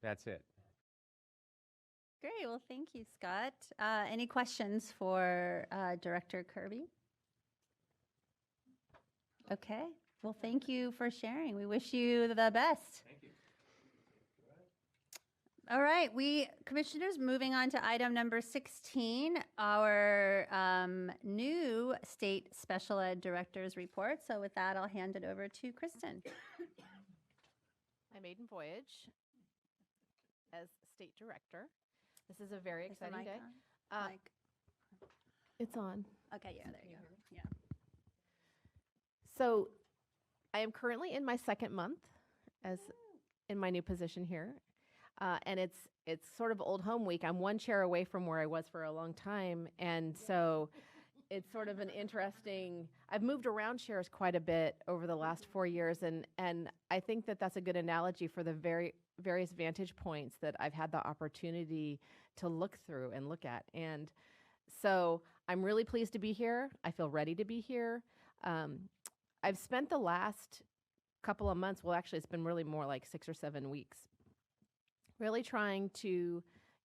That's it. Great. Well, thank you, Scott. Any questions for Director Kirby? Okay. Well, thank you for sharing. We wish you the best. Thank you. All right, commissioners, moving on to item number 16, our new state special ed director's report. So with that, I'll hand it over to Kristen. My maiden voyage as state director. This is a very Is the exciting mic day. on? Mic. It's on. Okay, yeah, there you go. Yeah. So I am currently in my second month as in my new position here. And it's sort of old home week. I'm one chair away from where I was for a long time. And so it's sort of an interesting, I've moved around chairs quite a bit over the last 4 years. And I think that that's a good analogy for the various vantage points that I've had the opportunity to look through and look at. And so I'm really pleased to be here. I feel ready to be here. I've spent the last couple of months, well, actually, it's been really more like 6 or 7 weeks, really trying to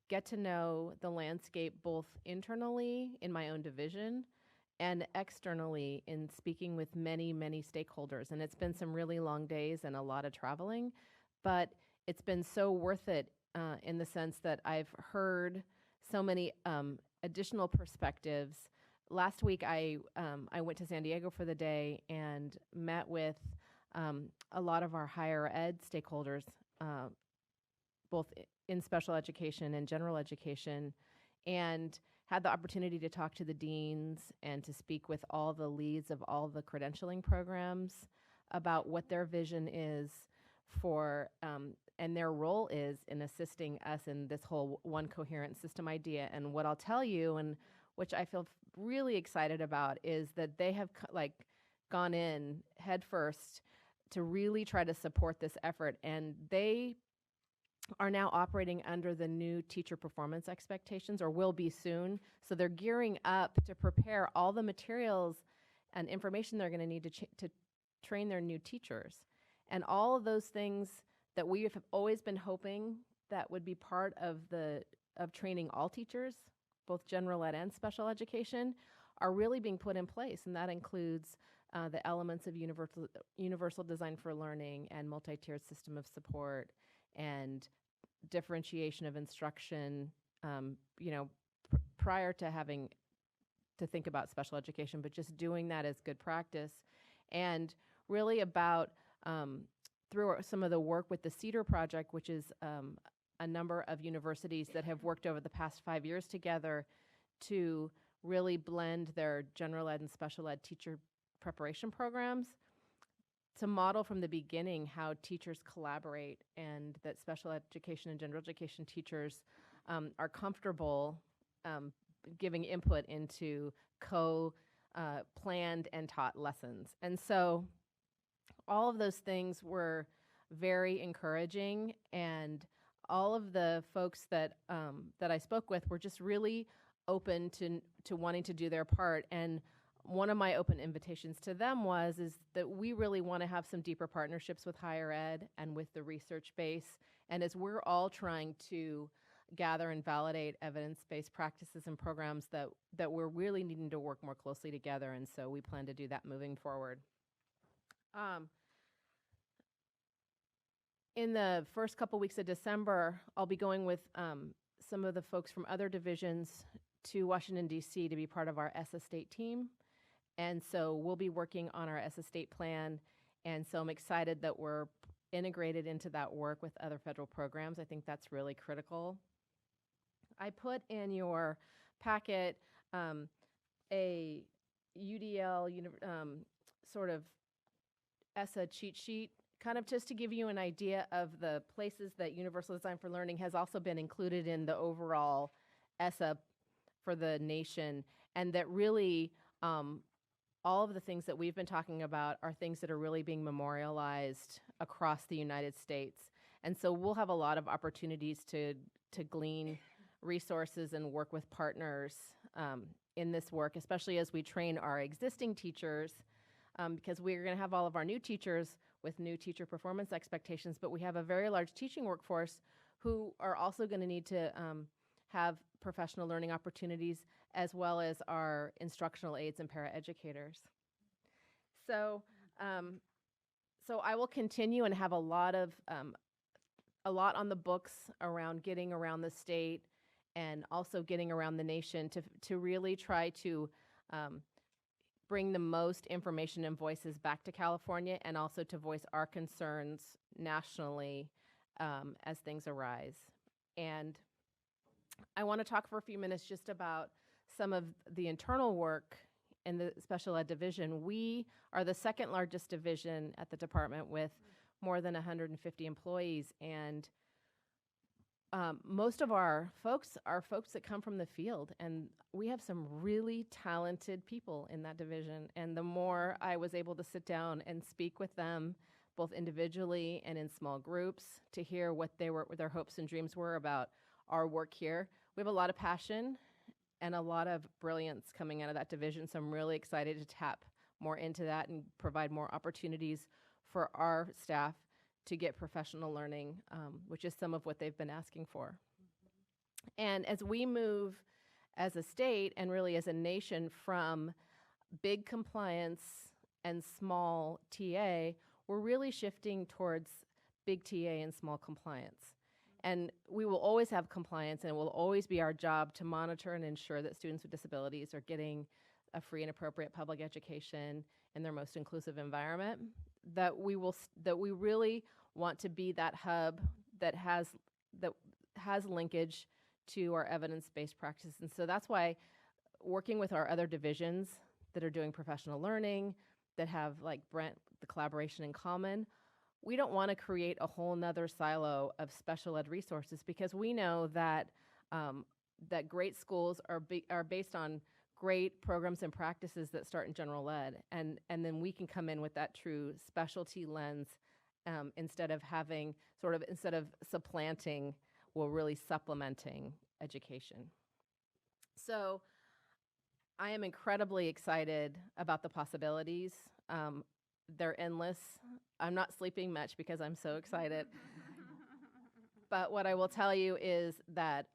get to know the landscape both internally in my own division and externally in speaking with many, many stakeholders. And it's been some really long days and a lot of traveling, but it's been so worth it in the sense that I've heard so many additional perspectives. Last week, I went to San Diego for the day and met with a lot of our higher ed stakeholders, both in special education and general education, and had the opportunity to talk to the deans and to speak with all the leads of all the credentialing programs about what their vision is for, and their role is in assisting us in this whole one coherent system idea. And what I'll tell you, and which I feel really excited about, is that they have gone in head first to really try to support this effort. And they are now operating under the new teacher performance expectations, or will be soon. So they're gearing up to prepare all the materials and information they're going to need to train their new teachers. And all of those things that we have always been hoping that would be part of training all teachers, both general ed and special education, are really being put in place. And that includes the elements of universal design for learning and multi-tiered system of support and differentiation of instruction, prior to having to think about special education, but just doing that as good practice. And really about, through some of the work with the CEDAR project, which is a number of universities that have worked over the past 5 years together to really blend their general ed and special ed teacher preparation programs, to model from the beginning how teachers collaborate, and that special education and general education teachers are comfortable giving input into planned and taught lessons. And so all of those things were very encouraging, and all of the folks that I spoke with were just really open to wanting to do their part. And one of my open invitations to them is that we really want to have some deeper partnerships with higher ed and with the research base. And as we're all trying to gather and validate evidence-based practices and programs, that we're really needing to work more closely together. And so we plan to do that moving forward. in the first couple weeks of December, I'll be going with some of the folks from other divisions to Washington, D.C. to be part of our ACSE state team. And so we'll be working on our ACSE state plan. And so I'm excited that we're integrated into that work with other federal programs. I think that's really critical. I put in your packet a UDL sort of ESSA cheat sheet, kind of just to give you an idea of the places that Universal Design for Learning has also been included in the overall ESSA for the nation, and that really all of the things that we've been talking about are things that are really being memorialized across the United States. And so we'll have a lot of opportunities to glean resources and work with partners in this work, especially as we train our existing teachers, because we're going to have all of our new teachers with new teacher performance expectations, but we have a very large teaching workforce who are also going to need to have professional learning opportunities, as well as our instructional aides and paraeducators. So, so I will continue and have a lot on the books around getting around the state and also getting around the nation to really try to bring the most information and voices back to California, and also to voice our concerns nationally as things arise. And I want to talk for a few minutes just about some of the internal work in the special ed division. We are the second largest division at the department with more than 150 employees, and most of our folks are folks that come from the field, and we have some really talented people in that division. And the more I was able to sit down and speak with them, both individually and in small groups, to hear what their hopes and dreams were about our work here. We have a lot of passion and a lot of brilliance coming out of that division, so I'm really excited to tap more into that and provide more opportunities for our staff to get professional learning, which is some of what they've been asking for. And as we move as a state and really as a nation from big compliance and small TA, we're really shifting towards big TA and small compliance. And we will always have compliance, and it will always be our job to monitor and ensure that students with disabilities are getting a free and appropriate public education in their most inclusive environment. That we really want to be that hub that has linkage to our evidence-based practices. And so that's why working with our other divisions that are doing professional learning, that have, like Brent, the collaboration in common, we don't want to create a whole nother silo of special ed resources, because we know that that great schools are based on great programs and practices that start in general ed, and then we can come in with that true specialty lens instead of supplanting, well, really supplementing education. So I am incredibly excited about the possibilities. They're endless. I'm not sleeping much because I'm so excited. But what I will tell you is that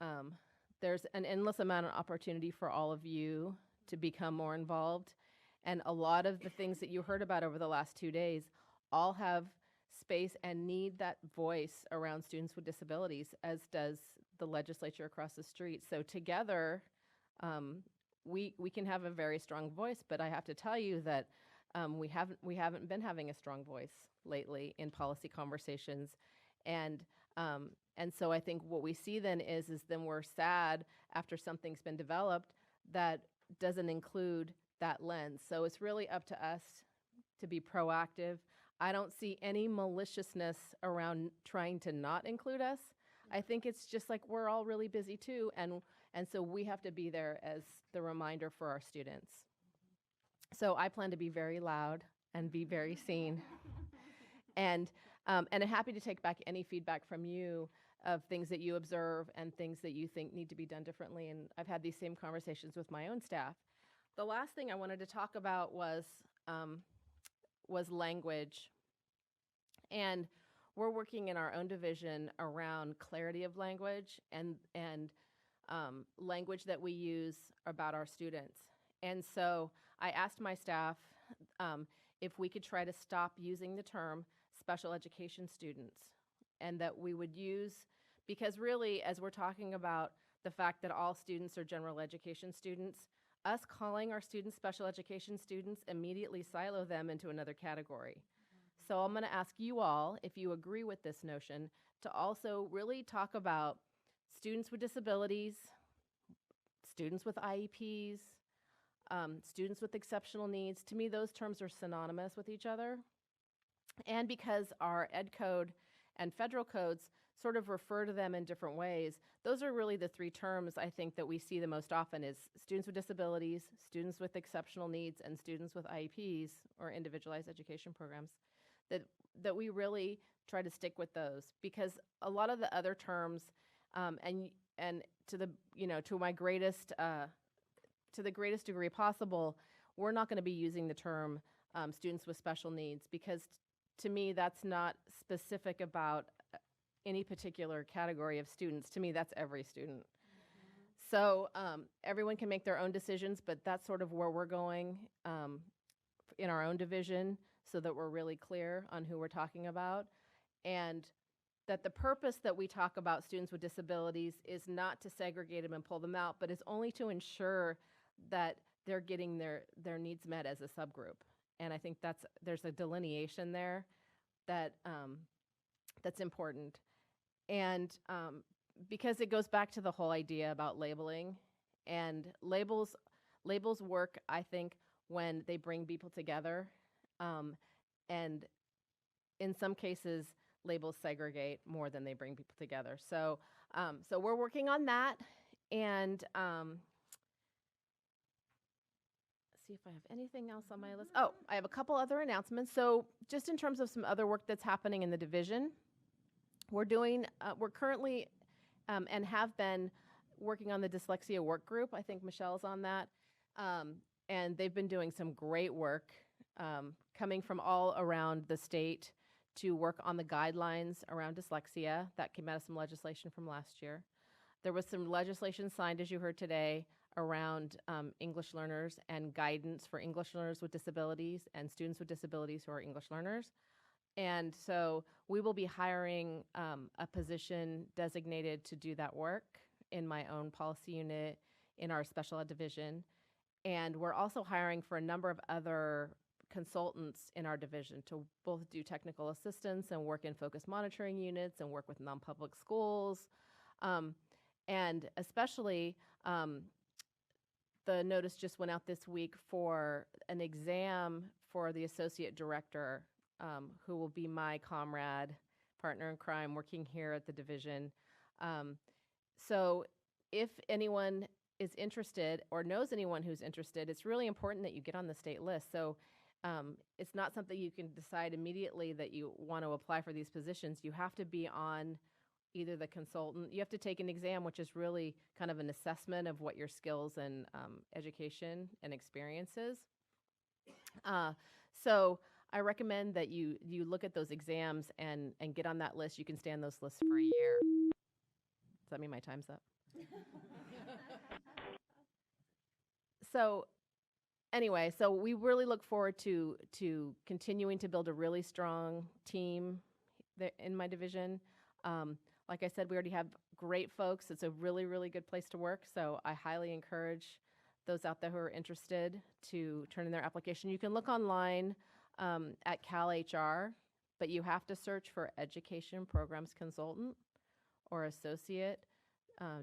there's an endless amount of opportunity for all of you to become more involved. And a lot of the things that you heard about over the last 2 days all have space and need that voice around students with disabilities, as does the legislature across the street. So together, we can have a very strong voice, but I have to tell you that we haven't been having a strong voice lately in policy conversations. And so I think what we see then is then we're sad after something's been developed that doesn't include that lens. So it's really up to us to be proactive. I don't see any maliciousness around trying to not include us. I think it's just like we're all really busy too, and so we have to be there as the reminder for our students. So I plan to be very loud and be very seen. And I'm happy to take back any feedback from you of things that you observe and things that you think need to be done differently. And I've had these same conversations with my own staff. The last thing I wanted to talk about was language. And we're working in our own division around clarity of language and language that we use about our students. And so I asked my staff if we could try to stop using the term special education students, and that we would use, because really, as we're talking about the fact that all students are general education students, us calling our students special education students immediately silo them into another category. So I'm going to ask you all, if you agree with this notion, to also really talk about students with disabilities, students with IEPs, students with exceptional needs. To me, those terms are synonymous with each other. And because our ed code and federal codes sort of refer to them in different ways, those are really the three terms I think that we see the most often is students with disabilities, students with exceptional needs, and students with IEPs, or individualized education programs, that we really try to stick with those, because a lot of the other terms, and to the, to my greatest, to the greatest degree possible, we're not going to be using the term students with special needs, because to me that's not specific about any particular category of students. To me, that's every student. So everyone can make their own decisions, but that's sort of where we're going in our own division, so that we're really clear on who we're talking about. And that the purpose that we talk about students with disabilities is not to segregate them and pull them out, but is only to ensure that they're getting their needs met as a subgroup. And I think there's a delineation there that that's important. And because it goes back to the whole idea about labeling, and labels work, I think, when they bring people together. And in some cases, labels segregate more than they bring people together. So, so we're working on that. And see if I have anything else on my list. Oh, I have a couple other announcements. So just in terms of some other work that's happening in the division, we're currently and have been working on the dyslexia work group. I think Michelle's on that. And they've been doing some great work coming from all around the state to work on the guidelines around dyslexia. That came out of some legislation from last year. There was some legislation signed, as you heard today, around English learners and guidance for English learners with disabilities and students with disabilities who are English learners. And so we will be hiring a position designated to do that work in my own policy unit in our special ed division. And we're also hiring for a number of other consultants in our division to both do technical assistance and work in focused monitoring units and work with non-public schools. And especially, the notice just went out this week for an exam for the associate director, who will be my comrade, partner in crime, working here at the division. So if anyone is interested or knows anyone who's interested, it's really important that you get on the state list. So it's not something you can decide immediately that you want to apply for these positions. You have to be on either the consultant. You have to take an exam, which is really kind of an assessment of what your skills and education and experience is. So I recommend that you look at those exams and get on that list. You can stay on those lists for a year. Does that mean my time's up? So anyway, so we really look forward to continuing to build a really strong team in my division. Like I said, we already have great folks. It's a really, really good place to work. So I highly encourage those out there who are interested to turn in their application. You can look online at CalHR, but you have to search for Education Programs Consultant or Associate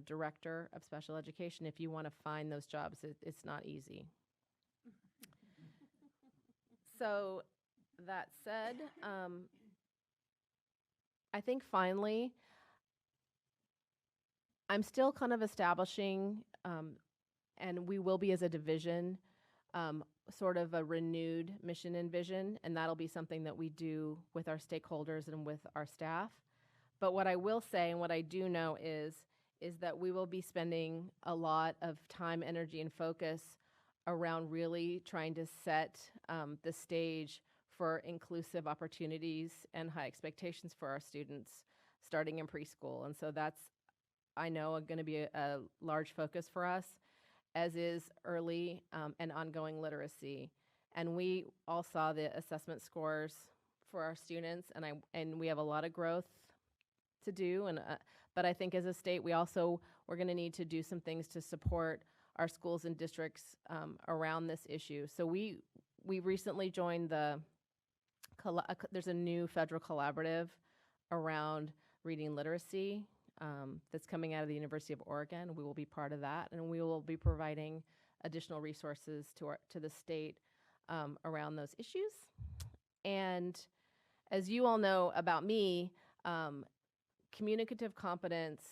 Director of Special Education if you want to find those jobs. It's not easy. So that said, I think finally, I'm still kind of establishing, and we will be as a division, sort of a renewed mission and vision, and that'll be something that we do with our stakeholders and with our staff. But what I will say and what I do know is that we will be spending a lot of time, energy, and focus around really trying to set the stage for inclusive opportunities and high expectations for our students starting in preschool. And so that's, I know, going to be a large focus for us, as is early and ongoing literacy. And we all saw the assessment scores for our students, and we have a lot of growth to do, and but I think as a state, we're going to need to do some things to support our schools and districts around this issue. So we recently joined there's a new federal collaborative around reading literacy that's coming out of the University of Oregon. We will be part of that, and we will be providing additional resources to the state around those issues. And as you all know about me, communicative competence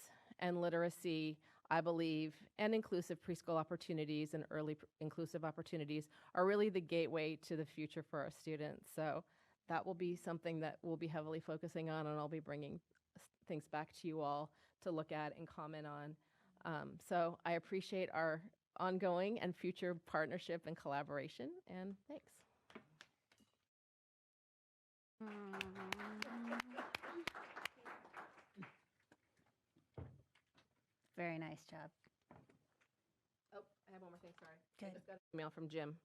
and literacy, I believe, and inclusive preschool opportunities and early inclusive opportunities are really the gateway to the future for our students. So that will be something that we'll be heavily focusing on, and I'll be bringing things back to you all to look at and comment on. So I appreciate our ongoing and future partnership and collaboration, and thanks. Very nice job. Oh, I have one more thing, sorry. Good. I just got an email from Jim.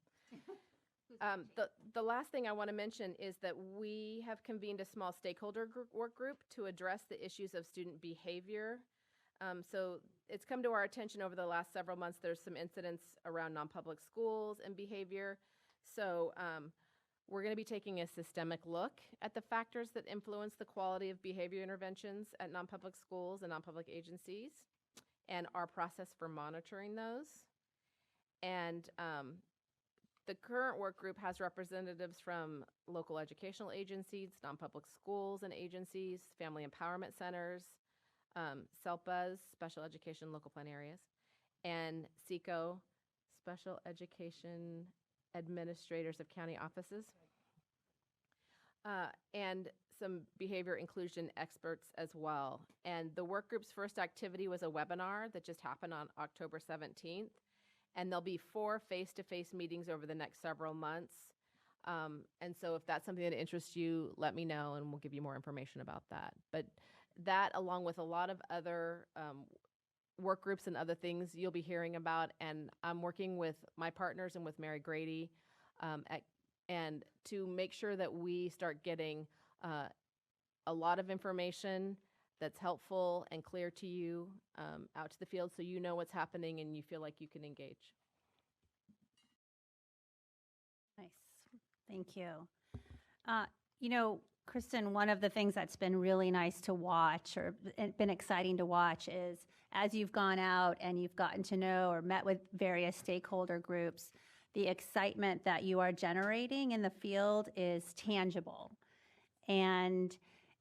The last thing I want to mention is that we have convened a small stakeholder work group to address the issues of student behavior. So it's come to our attention over the last several months, there's some incidents around non-public schools and behavior. So we're going to be taking a systemic look at the factors that influence the quality of behavior interventions at non-public schools and non-public agencies, and our process for monitoring those. And the current work group has representatives from local educational agencies, non-public schools and agencies, family empowerment centers, SELPAs, special education local plan areas, and SECO, special education administrators of county offices, and some behavior inclusion experts as well. And the work group's first activity was a webinar that just happened on October 17th. And there'll be 4 face-to-face meetings over the next several months. And so if that's something that interests you, let me know and we'll give you more information about that. But that, along with a lot of other work groups and other things you'll be hearing about, and I'm working with my partners and with Mary Grady and to make sure that we start getting a lot of information that's helpful and clear to you out to the field, so you know what's happening and you feel like you can engage. Nice. Thank you. You know, Kristen, one of the things that's been really nice to watch, or been exciting to watch, is as you've gone out and you've gotten to know or met with various stakeholder groups, the excitement that you are generating in the field is tangible. And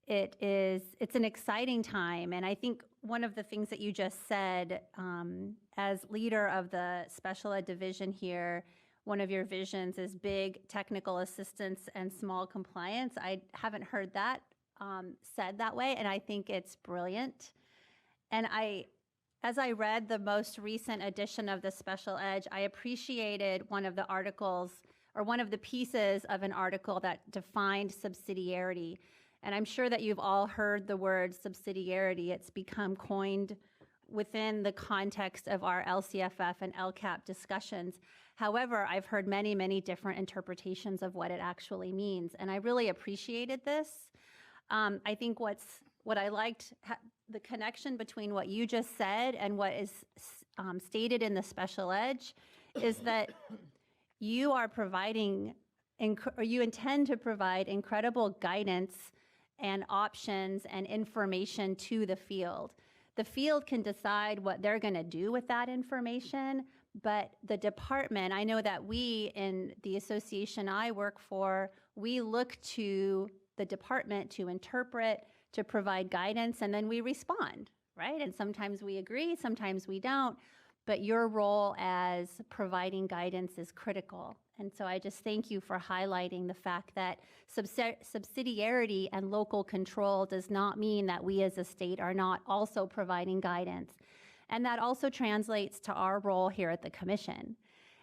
it's an exciting time. And I think one of the things that you just said, as leader of the special ed division here, one of your visions is big technical assistance and small compliance. I haven't heard that said that way, and I think it's brilliant. And as I read the most recent edition of the Special Ed, I appreciated one of the articles, or one of the pieces of an article that defined subsidiarity. And I'm sure that you've all heard the word subsidiarity. It's become coined within the context of our LCFF and LCAP discussions. However, I've heard many, many different interpretations of what it actually means, and I really appreciated this. I think what I liked, the connection between what you just said and what is stated in the Special Ed, is that you are providing, or you intend to provide incredible guidance and options and information to the field. The field can decide what they're going to do with that information, but the department, I know that we in the association I work for, we look to the department to interpret, to provide guidance, and then we respond, right? And sometimes we agree, sometimes we don't, but your role as providing guidance is critical. And so I just thank you for highlighting the fact that subsidiarity and local control does not mean that we as a state are not also providing guidance. And that also translates to our role here at the Commission.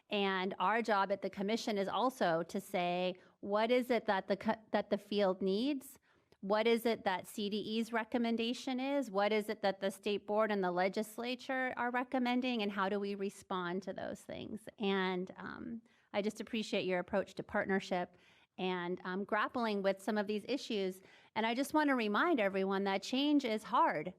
And our job at the Commission is also to say, what is it that the field needs? What is it that CDE's recommendation is? What is it that the State Board and the Legislature are recommending? And how do we respond to those things? And I just appreciate your approach to partnership and grappling with some of these issues. And I just want to remind everyone that change is hard,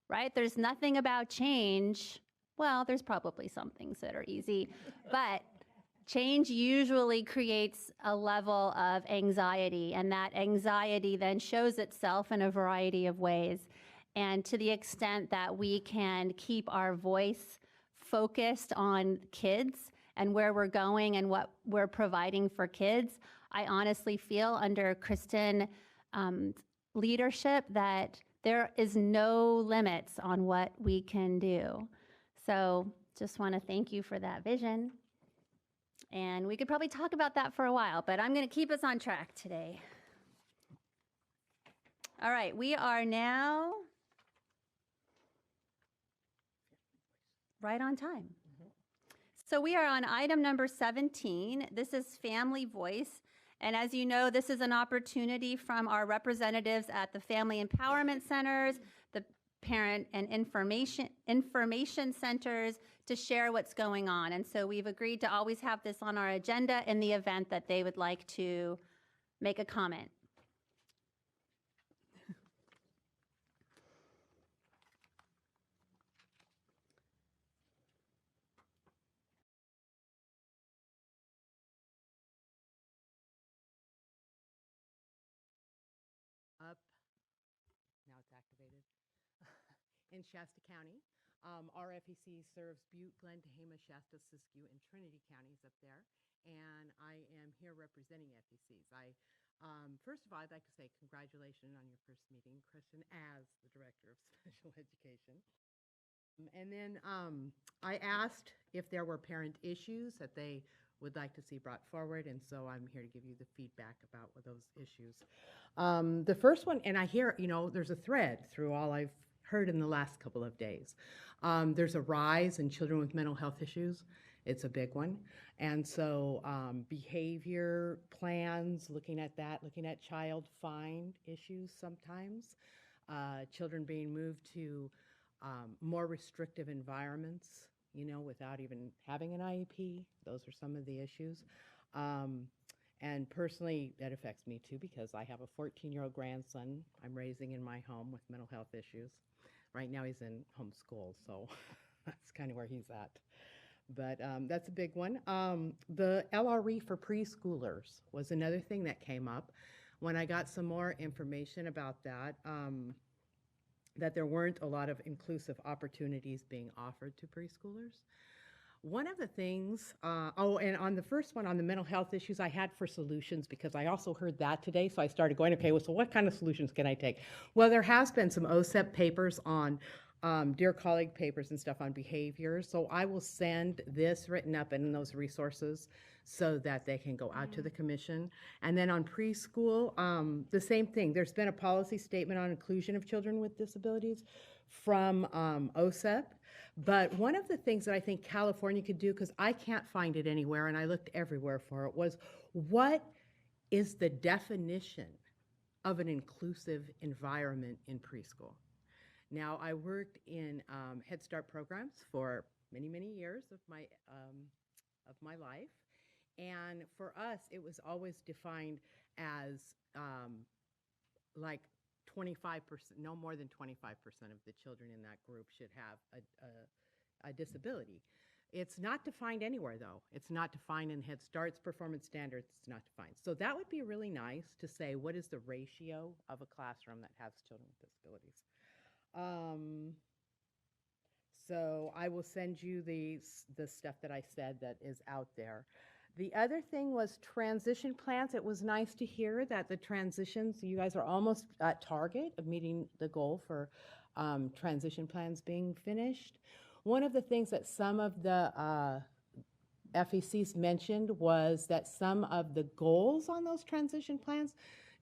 right? There's nothing about change. Well, there's probably some things that are easy, but change usually creates a level of anxiety, and that anxiety then shows itself in a variety of ways. And to the extent that we can keep our voice focused on kids and where we're going and what we're providing for kids, I honestly feel under Kristen leadership that there is no limits on what we can do. So just want to thank you for that vision. And we could probably talk about that for a while, but I'm going to keep us on track today. All right, we are now right on time. So we are on item number 17. This is Family Voice. And as you know, this is an opportunity from our representatives at the Family Empowerment Centers, the Parent and Information Centers, to share what's going on. And so we've agreed to always have this on our agenda in the event that they would like to make a comment. Up. Now it's activated. In Shasta County. Our FEC serves Butte, Glen, Tehama, Shasta, Siskiyou, and Trinity counties up there. And I am here representing FECs. First of all, I'd like to say congratulations on your first meeting, Kristen, as the Director of Special Education. And then I asked if there were parent issues that they would like to see brought forward, and so I'm here to give you the feedback about those issues. The first one, and I hear, there's a thread through all I've heard in the last couple of days. There's a rise in children with mental health issues. It's a big one. And so behavior plans, looking at that, looking at child find issues sometimes, children being moved to more restrictive environments, without even having an IEP. Those are some of the issues. And personally, that affects me too, because I have a 14-year-old grandson I'm raising in my home with mental health issues. Right now he's in homeschool, so that's kind of where he's at. But that's a big one. The LRE for preschoolers was another thing that came up. When I got some more information about that, that there weren't a lot of inclusive opportunities being offered to preschoolers. One of the things, and on the first one, on the mental health issues, I had for solutions, because I also heard that today, so I started going, okay, well, so what kind of solutions can I take? Well, there has been some OSEP papers on, Dear Colleague papers and stuff on behavior, so I will send this written up in those resources so that they can go out to the commission. And then on preschool, the same thing. There's been a policy statement on inclusion of children with disabilities from OSEP. But one of the things that I think California could do, because I can't find it anywhere, and I looked everywhere for it, was what is the definition of an inclusive environment in preschool? Now, I worked in Head Start programs for many, many years of my life, and for us, it was always defined as like 25%, no more than 25% of the children in that group should have a disability. It's not defined anywhere, though. It's not defined in Head Start's performance standards. It's not defined. So that would be really nice to say, what is the ratio of a classroom that has children with disabilities? So I will send you the stuff that I said that is out there. The other thing was transition plans. It was nice to hear that the transitions, you guys are almost at target of meeting the goal for transition plans being finished. One of the things that some of the FECs mentioned was that some of the goals on those transition plans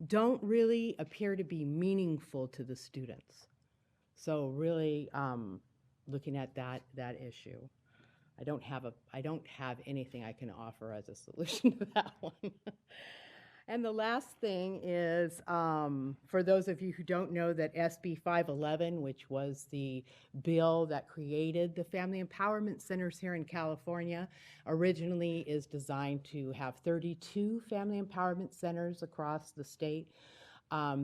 don't really appear to be meaningful to the students. So really looking at that issue. I don't have anything I can offer as a solution to that one. And the last thing is, for those of you who don't know, that SB 511, which was the bill that created the Family Empowerment Centers here in California, originally is designed to have 32 Family Empowerment Centers across the state.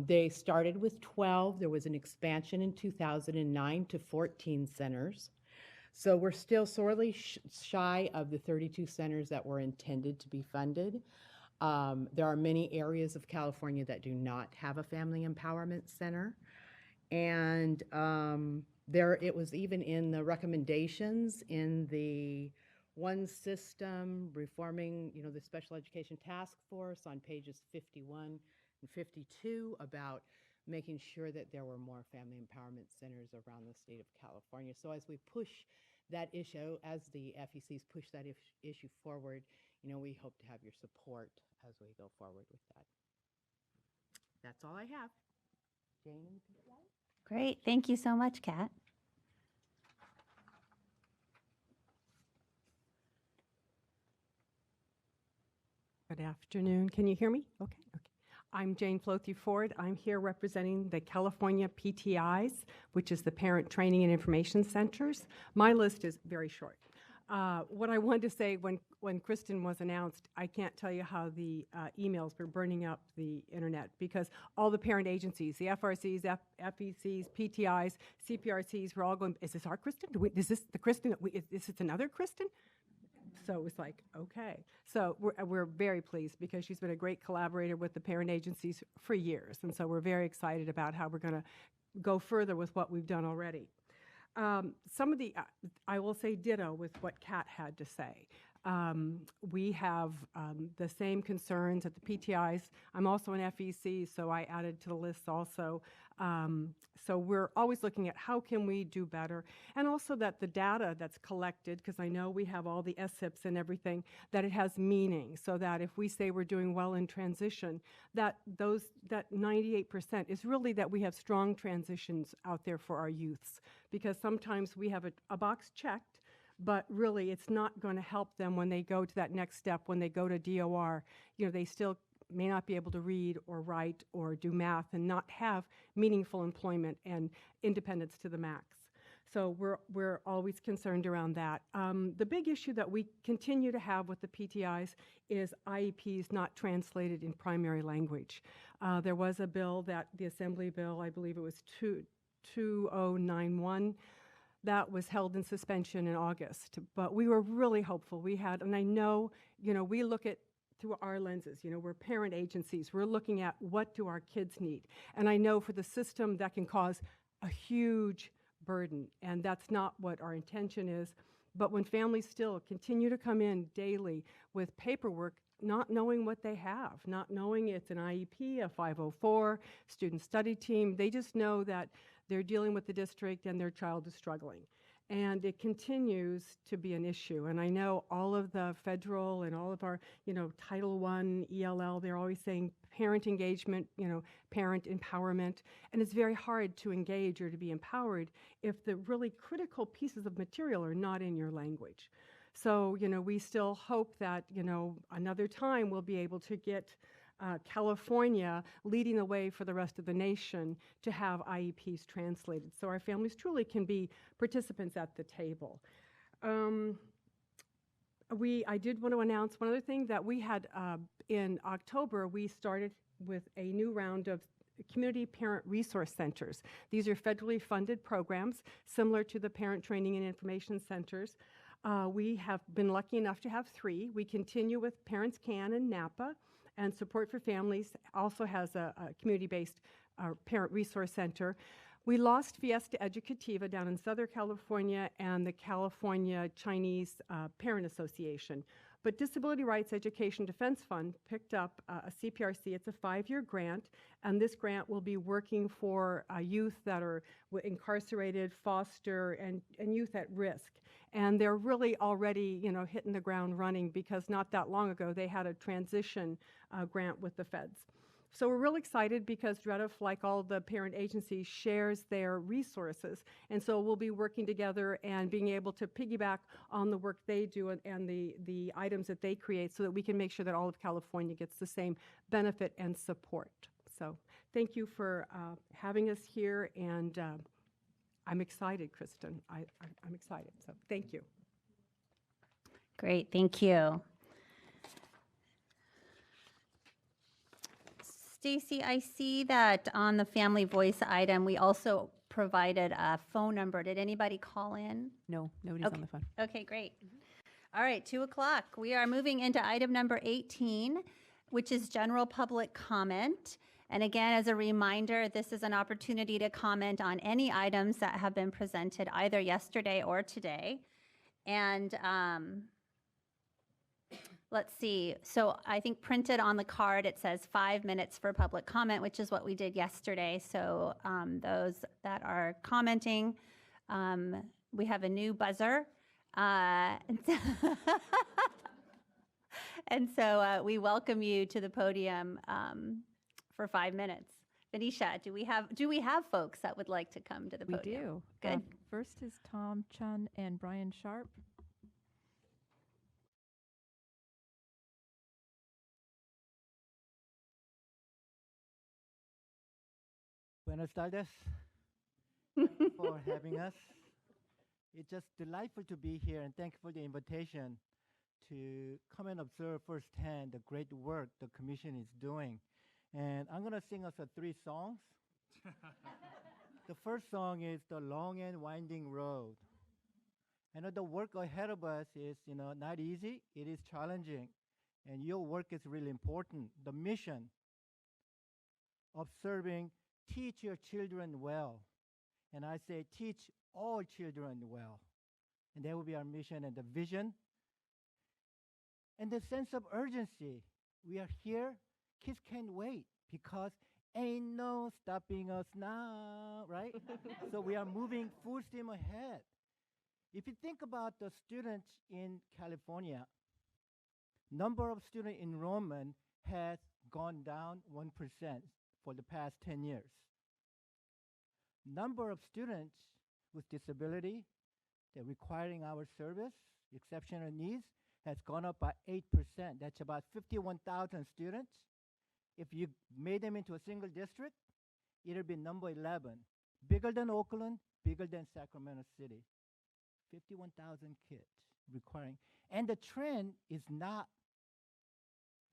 They started with 12. There was an expansion in 2009 to 14 centers. So we're still sorely shy of the 32 centers that were intended to be funded. There are many areas of California that do not have a family empowerment center. And it was even in the recommendations in the One System Reforming, the Special Education Task Force on pages 51 and 52 about making sure that there were more family empowerment centers around the state of California. So as we push that issue, as the FECs push that issue forward, we hope to have your support as we go forward with that. That's all I have. Jane? Great. Thank you so much, Kat. Good afternoon. Can you hear me? Okay. I'm Jane Flothew Ford. I'm here representing the California PTIs, which is the Parent Training and Information Centers. My list is very short. What I wanted to say when Kristen was announced, I can't tell you how the emails were burning up the internet, because all the parent agencies, the FRCs, FECs, PTIs, CPRCs, were all going, is this our Kristen? Is this the Kristen? Is this another Kristen? So it was like, okay. So we're very pleased, because she's been a great collaborator with the parent agencies for years. And so we're very excited about how we're going to go further with what we've done already. Some of the, I will say ditto with what Kat had to say. We have the same concerns at the PTIs. I'm also an FEC, so I added to the list also. So we're always looking at how can we do better, and also that the data that's collected, because I know we have all the SIPs and everything, that it has meaning, so that if we say we're doing well in transition, that 98% is really that we have strong transitions out there for our youths, because sometimes we have a box checked, but really it's not going to help them when they go to that next step, when they go to DOR. They still may not be able to read or write or do math and not have meaningful employment and independence to the max. So we're always concerned around that. The big issue that we continue to have with the PTIs is IEPs not translated in primary language. There was a bill, that the Assembly bill, I believe it was 2091, that was held in suspension in August. But we were really hopeful. We had, and I know, we look at through our lenses, we're parent agencies. We're looking at what do our kids need. And I know for the system that can cause a huge burden, and that's not what our intention is. But when families still continue to come in daily with paperwork, not knowing what they have, not knowing it's an IEP, a 504, student study team, they just know that they're dealing with the district and their child is struggling. And it continues to be an issue. And I know all of the federal and all of our, Title I, ELL, they're always saying parent engagement, parent empowerment. And it's very hard to engage or to be empowered if the really critical pieces of material are not in your language. So, we still hope that, another time we'll be able to get California leading the way for the rest of the nation to have IEPs translated, so our families truly can be participants at the table. I did want to announce one other thing, that we had in October, we started with a new round of community parent resource centers. These are federally funded programs similar to the Parent Training and Information Centers. We have been lucky enough to have 3. We continue with Parents Can in Napa, and Support for Families also has a community-based parent resource center. We lost Fiesta Educativa down in Southern California and the California Chinese Parent Association. But Disability Rights Education Defense Fund picked up a CPRC. It's a 5-year grant, and this grant will be working for youth that are incarcerated, foster, and youth at risk. And they're really already, hitting the ground running, because not that long ago they had a transition grant with the feds. So we're real excited because DREDF, like all the parent agencies, shares their resources. And so we'll be working together and being able to piggyback on the work they do and the items that they create so that we can make sure that all of California gets the same benefit and support. So thank you for having us here, and I'm excited, Kristen. I'm excited, so thank you. Great, thank you. Stacy, I see that on the Family Voice item, we also provided a phone number. Did anybody call in? No, nobody's on the phone. Okay, great. All right, 2 o'clock. We are moving into item number 18, which is general public comment. And again, as a reminder, this is an opportunity to comment on any items that have been presented either yesterday or today. And let's see. So I think printed on the card, it says 5 minutes for public comment, which is what we did yesterday. So those that are commenting, we have a new buzzer. And so we welcome you to the podium for 5 minutes. Venetia, do we have folks that would like to come to the podium? We do. Good. First is Tom Chun and Brian Sharp. Buenas tardes. Thank you for having us. It's just delightful to be here, and thank you for the invitation to come and observe firsthand the great work the commission is doing. And I'm going to sing us 3 songs. The first song is The Long and Winding Road. I know the work ahead of us is, not easy. It is challenging, and your work is really important. The mission of serving teach your children well. And I say teach all children well. And that will be our mission and the vision. And the sense of urgency. We are here. Kids can't wait because ain't no stopping us now, right? So we are moving full steam ahead. If you think about the students in California, number of student enrollment has gone down 1% for the past 10 years. Number of students with disability that requiring our service, exceptional needs, has gone up by 8%. That's about 51,000 students. If you made them into a single district, it'll be number 11. Bigger than Oakland, bigger than Sacramento City. 51,000 kids requiring. And the trend is not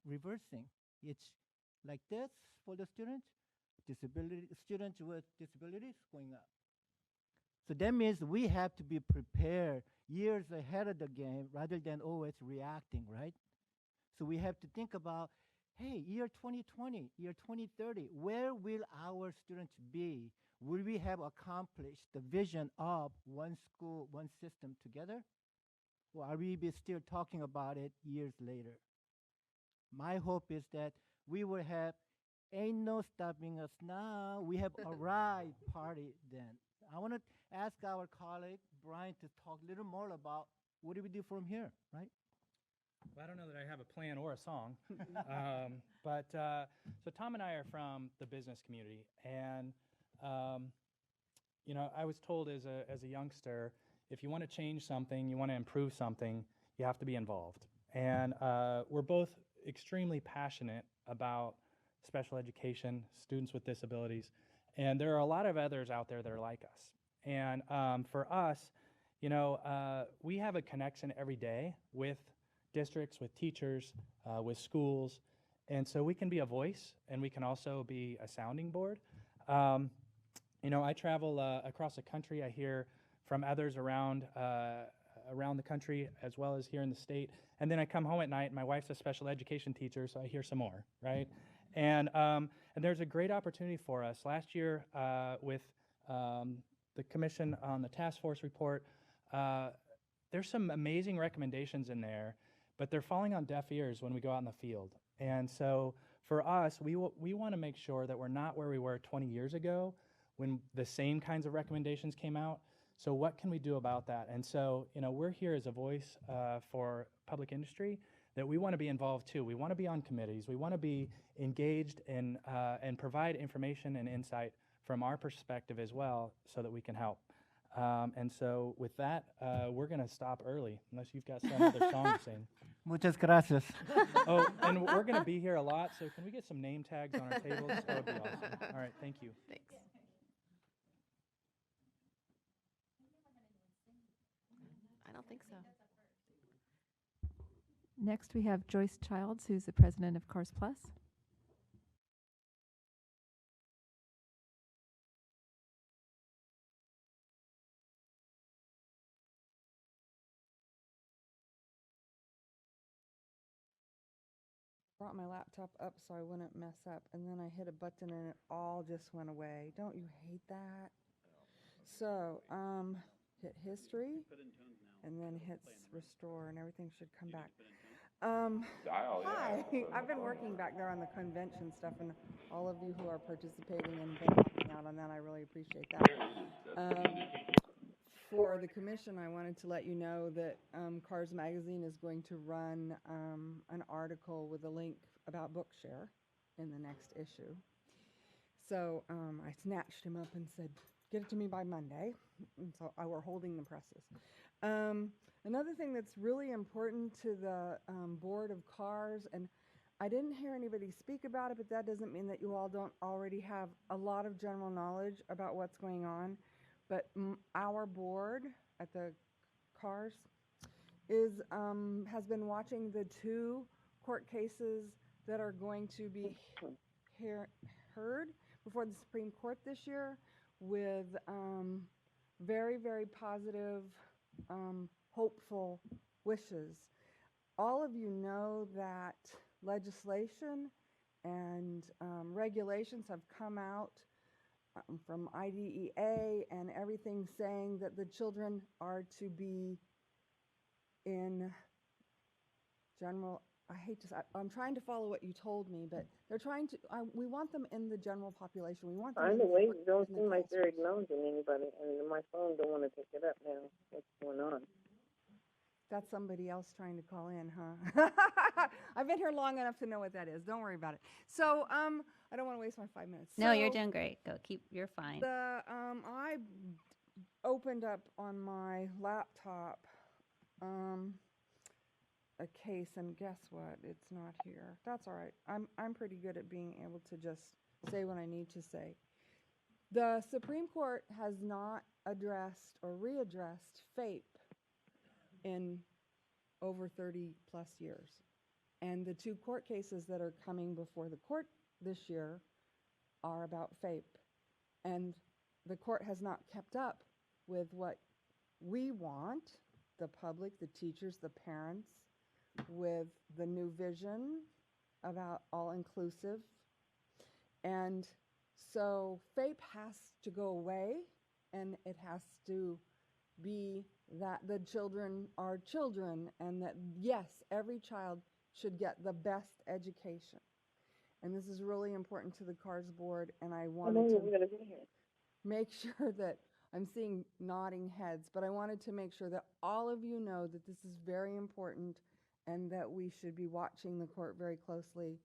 reversing. It's like this for the students. Students with disabilities going up. So that means we have to be prepared years ahead of the game rather than always reacting, right? So we have to think about, hey, year 2020, year 2030, where will our students be? Will we have accomplished the vision of one school, one system together? Or are we still talking about it years later? My hope is that we will have ain't no stopping us now. We have arrived party then. I want to ask our colleague, Brian, to talk a little more about what do we do from here, right? Well, I don't know that I have a plan or a song. So Tom and I are from the business community. And, I was told as a youngster, if you want to change something, you want to improve something, you have to be involved. And we're both extremely passionate about special education, students with disabilities, and there are a lot of others out there that are like us. And for us, we have a connection every day with districts, with teachers, with schools, and so we can be a voice, and we can also be a sounding board. I travel across the country. I hear from others around the country as well as here in the state, and then I come home at night, and my wife's a special education teacher, so I hear some more, right? And there's a great opportunity for us. Last year, with the commission on the task force report, there's some amazing recommendations in there, but they're falling on deaf ears when we go out in the field. And so for us, we want to make sure that we're not where we were 20 years ago when the same kinds of recommendations came out. So what can we do about that? And so, we're here as a voice for public industry, that we want to be involved too. We want to be on committees. We want to be engaged and provide information and insight from our perspective as well so that we can help. And so with that, we're going to stop early unless you've got some other song to sing. Muchas gracias. Oh, and we're going to be here a lot, so can we get some name tags on our tables? That would be awesome. All right, thank you. Thanks. I don't think so. Next, we have Joyce Childs, who's the president of Cars Plus. Brought my laptop up so I wouldn't mess up, and then I hit a button and it all just went away. Don't you hate that? So, hit history, and then hits restore, and everything should come back. Hi, I've been working back there on the convention stuff, and all of you who are participating and been helping out on that, I really appreciate that. For the commission, I wanted to let you know that Cars Magazine is going to run an article with a link about Bookshare in the next issue. So I snatched him up and said, get it to me by Monday. And so we're holding the presses. Another thing that's really important to the board of cars, and I didn't hear anybody speak about it, but that doesn't mean that you all don't already have a lot of general knowledge about what's going on. But our board at the cars is has been watching the 2 court cases that are going to be heard before the Supreme Court this year with very, very positive, hopeful wishes. All of you know that legislation and regulations have come out from IDEA and everything saying that the children are to be in general, I hate to say, I'm trying to follow what you told me, but they're trying to, we want them in the general population. We want them in the way, in it don't the seem like they're classrooms. acknowledging anybody, and my phone don't want to pick it up now. What's going on? That's somebody else trying to call in, huh? I've been here long enough to know what that is. Don't worry about it. So, I don't want to waste my 5 minutes. No, you're So, doing great. Go, you're fine. I opened up on my laptop a case, and guess what? It's not here. That's all right. I'm pretty good at being able to just say what I need to say. The Supreme Court has not addressed or readdressed FAPE in over 30 plus years. And the 2 court cases that are coming before the court this year are about FAPE. And the court has not kept up with what we want, the public, the teachers, the parents, with the new vision about all-inclusive. And so FAPE has to go away, and it has to be that the children are children, and that, yes, every child should get the best education. And this is really important to the CARS board, and I wanted to make sure that I'm seeing nodding heads, but I wanted to make sure that all of you know that this is very important and that we should be watching the court very closely.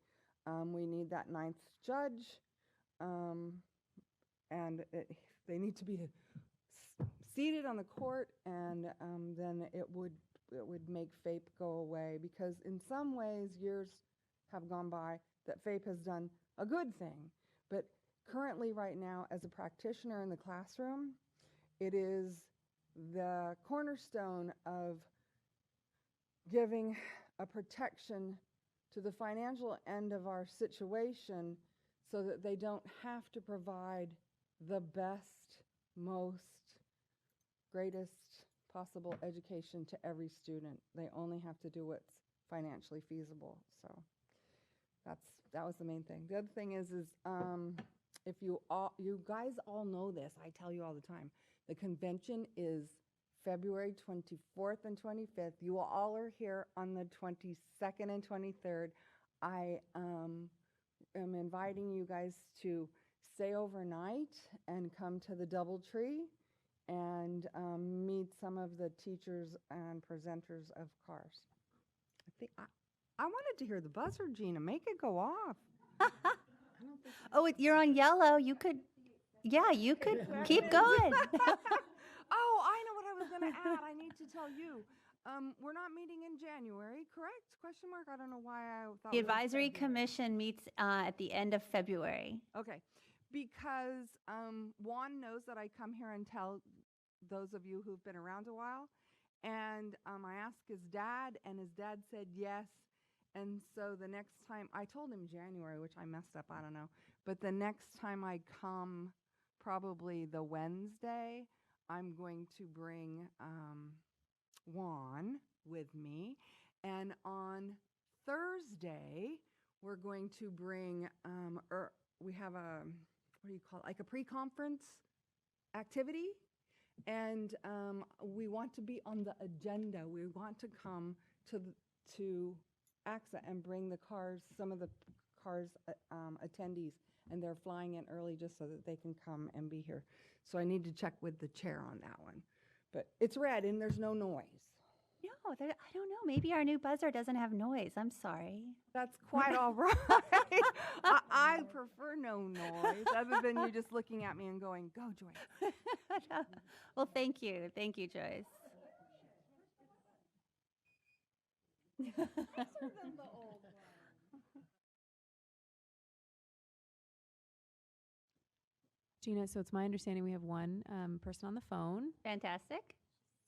We need that 9th judge, and they need to be seated on the court, and then it would make FAPE go away, because in some ways years have gone by that FAPE has done a good thing, but currently right now as a practitioner in the classroom, it is the cornerstone of giving a protection to the financial end of our situation so that they don't have to provide the best, most, greatest possible education to every student. They only have to do what's financially feasible. So that was the main thing. The other thing is if you guys all know this, I tell you all the time, the convention is February 24th and 25th. You all are here on the 22nd and 23rd. I am inviting you guys to stay overnight and come to the DoubleTree and meet some of the teachers and presenters of CARS. I wanted to hear the buzzer, Gina. Make it go off. Oh, you're on yellow. You could, yeah, you could keep going. Oh, I know what I was going to add. I need to tell you. We're not meeting in January, correct? Question mark. I don't know why I thought The we were advisory February. commission meets at the end of February. Okay, because Juan knows that I come here and tell those of you who've been around a while, and I asked his dad, and his dad said yes. And so the next time, I told him January, which I messed up, I don't know. But the next time I come, probably the Wednesday, I'm going to bring Juan with me. And on Thursday, we're going to bring, we have a, what do you call it, like a pre-conference activity. And we want to be on the agenda. We want to come to ACSE and bring the cars, some of the cars attendees, and they're flying in early just so that they can come and be here. So I need to check with the chair on that one. But it's red and there's no noise. No, I don't know. Maybe our new buzzer doesn't have noise. I'm sorry. That's quite all right. I prefer no noise, other than you just looking at me and going, go, Joyce. Well, thank you. Thank you, Joyce. Gina, so it's my understanding we have one person on the phone. Fantastic.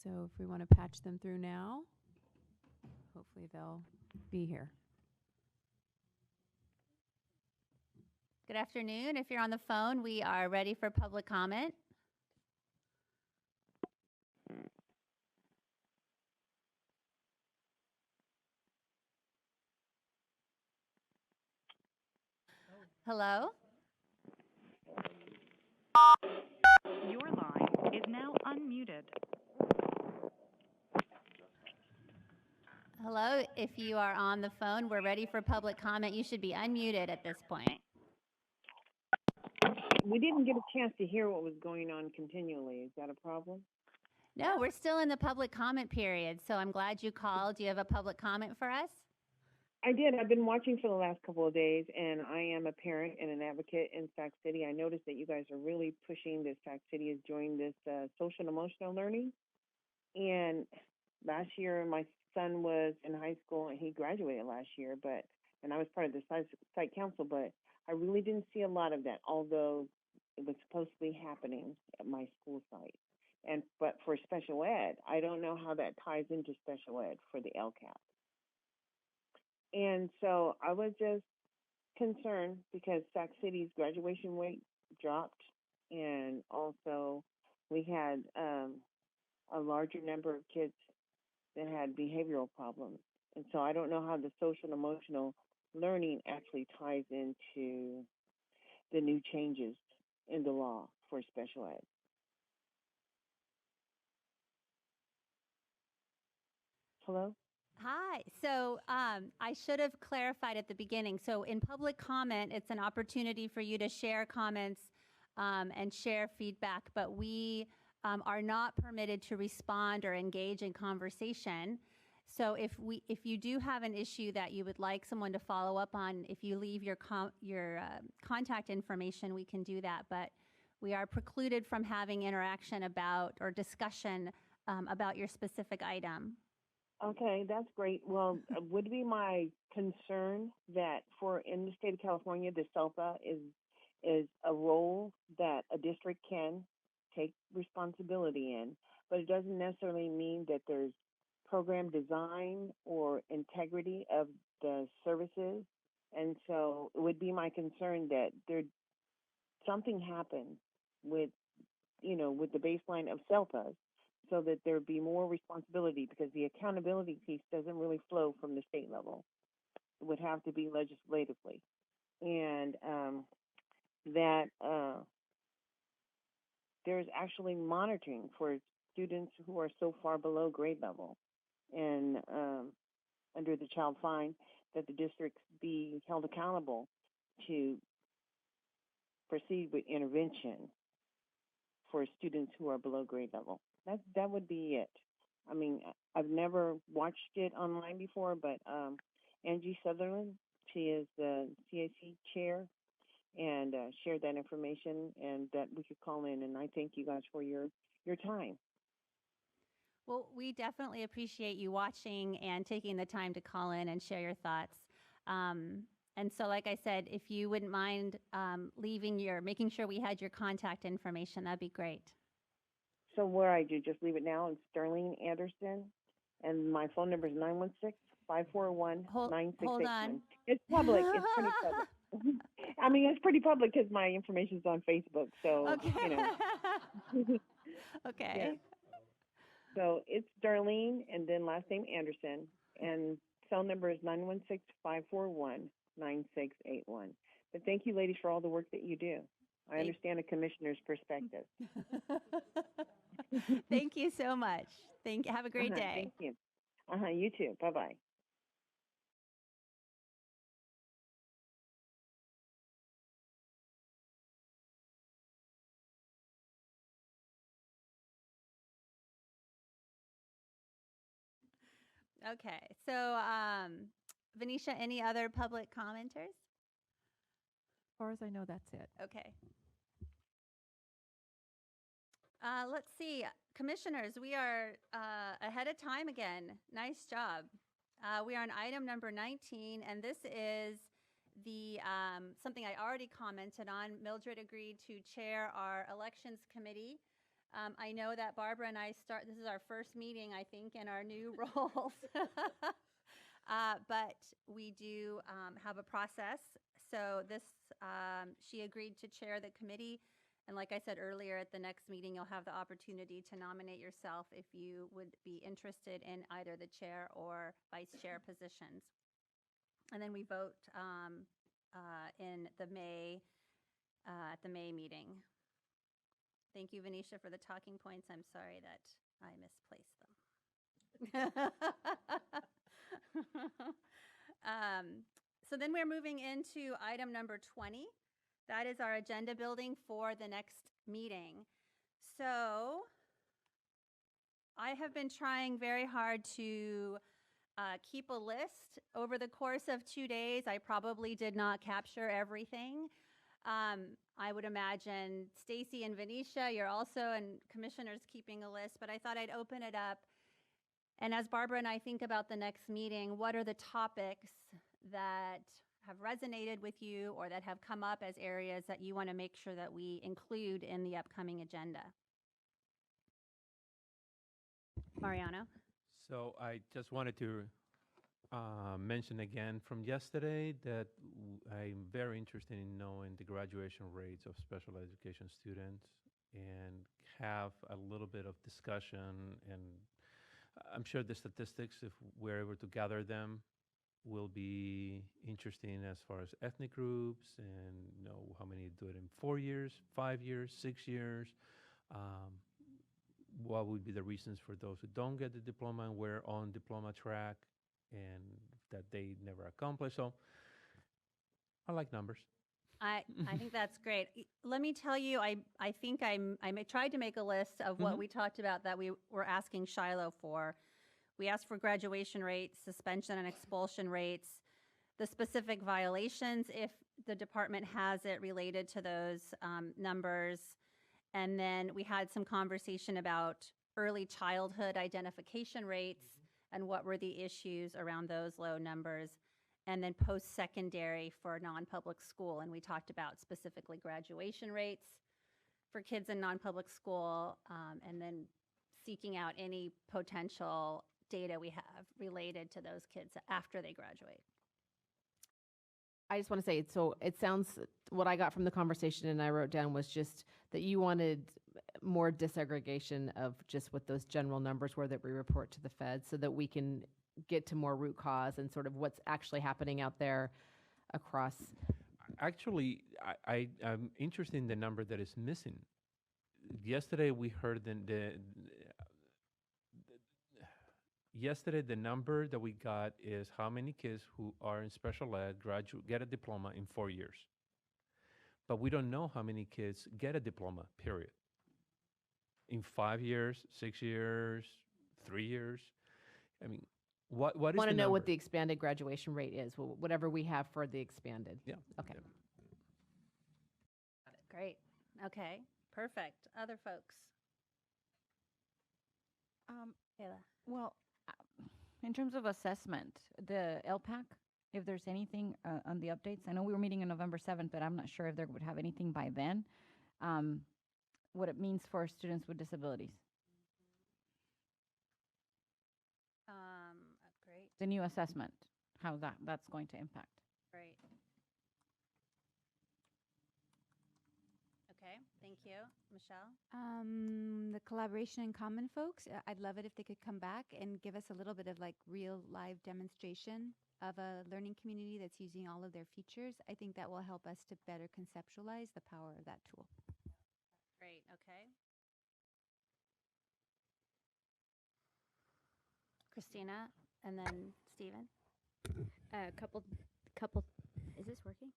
So if we want to patch them through now, hopefully they'll be here. Good afternoon. If you're on the phone, we are ready for public comment. Hello? Your line is now unmuted. Hello, if you are on the phone, we're ready for public comment. You should be unmuted at this point. We didn't get a chance to hear what was going on continually. Is that a problem? No, we're still in the public comment period, so I'm glad you called. Do you have a public comment for us? I did. I've been watching for the last couple of days, and I am a parent and an advocate in Sac City. I noticed that you guys are really pushing that Sac City is joining this social and emotional learning. And last year, my son was in high school, and he graduated last year, and I was part of the site council, but I really didn't see a lot of that, although it was supposed to be happening at my school site. But for special ed, I don't know how that ties into special ed for the LCAP. And so I was just concerned because Sac City's graduation rate dropped, and also we had a larger number of kids that had behavioral problems. And so I don't know how the social and emotional learning actually ties into the new changes in the law for special ed. Hello? Hi. So I should have clarified at the beginning. So in public comment, it's an opportunity for you to share comments and share feedback, but we are not permitted to respond or engage in conversation. So if you do have an issue that you would like someone to follow up on, if you leave your contact information, we can do that. But we are precluded from having interaction about or discussion about your specific item. Okay, that's great. Well, would be my concern that in the state of California, the SELPA is a role that a district can take responsibility in, but it doesn't necessarily mean that there's program design or integrity of the services. And so it would be my concern that something happened with the baseline of SELPAs, so that there be more responsibility, because the accountability piece doesn't really flow from the state level. It would have to be legislatively. And that there's actually monitoring for students who are so far below grade level. And under the child fine, that the districts be held accountable to proceed with intervention for students who are below grade level. That would be it. I mean, I've never watched it online before, but Angie Sutherland. She is the CAC chair, and shared that information, and that we could call in. And I thank you guys for your time. Well, we definitely appreciate you watching and taking the time to call in and share your thoughts. And so, like I said, if you wouldn't mind making sure we had your contact information, that'd be great. So where I do, just leave it now. It's Darlene Anderson, and my phone number is 916-541-9661. Hold on. It's public. It's pretty public. I mean, it's pretty public because my information's on Facebook. So, Okay. you know. Okay. Yeah. So it's Darlene and then last name Anderson, and cell number is 916-541-9681. But thank you, ladies, for all the work that you do. I understand a commissioner's perspective. Thank you so much. Have a great day. Thank you. You too. Bye-bye. Okay. So, Venetia, any other public commenters? As far as I know, that's it. Okay. Let's see. Commissioners, we are ahead of time again. Nice job. We are on item number 19, and this is the something I already commented on. Mildred agreed to chair our elections committee. I know that Barbara and I this is our first meeting, I think, in our new roles. But we do have a process. So she agreed to chair the committee. And like I said earlier, at the next meeting, you'll have the opportunity to nominate yourself if you would be interested in either the chair or vice chair positions. And then we vote in the at the May meeting. Thank you, Venetia, for the talking points. I'm sorry that I misplaced them. So then we're moving into item number 20. That is our agenda building for the next meeting. So I have been trying very hard to keep a list over the course of 2 days. I probably did not capture everything. I would imagine Stacy and Venetia, you're also, and commissioners, keeping a list, but I thought I'd open it up. And as Barbara and I think about the next meeting, what are the topics that have resonated with you or that have come up as areas that you want to make sure that we include in the upcoming agenda? Mariano? So I just wanted to mention again from yesterday that I'm very interested in knowing the graduation rates of special education students and have a little bit of discussion. And I'm sure the statistics, if we're able to gather them, will be interesting as far as ethnic groups and how many do it in 4 years, 5 years, 6 years. What would be the reasons for those who don't get the diploma and were on diploma track and that they never accomplished. So I like numbers. I think that's great. Let me tell you, I think I tried to make a list of what we talked about that we were asking Shiloh for. We asked for graduation rates, suspension and expulsion rates, the specific violations if the department has it related to those numbers. And then we had some conversation about early childhood identification rates and what were the issues around those low numbers. And then post-secondary for non-public school. And we talked about specifically graduation rates for kids in non-public school, and then seeking out any potential data we have related to those kids after they graduate. I just want to say, so it sounds, what I got from the conversation and I wrote down was just that you wanted more disaggregation of just what those general numbers were that we report to the Fed so that we can get to more root cause and sort of what's actually happening out there across. Actually, I'm interested in the number that is missing. Yesterday we heard yesterday the number that we got is how many kids who are in special ed get a diploma in 4 years. But we don't know how many kids get a diploma, period. In 5 years, 6 years, 3 years. I mean, What is Want the to know what number? the expanded graduation rate is, whatever we have for the expanded. Yeah. Okay. Great. Okay, perfect. Other folks? Kayla? Well, in terms of assessment, the LPAC, if there's anything on the updates, I know we were meeting on November 7th, but I'm not sure if they would have anything by then, what it means for students with disabilities. Great. The new assessment, how that's going to impact. Great. Okay, thank you. Michelle? The collaboration in common folks, I'd love it if they could come back and give us a little bit of like real live demonstration of a learning community that's using all of their features. I think that will help us to better conceptualize the power of that tool. Great, okay. Christina, and then Stephen? Couple, is this working?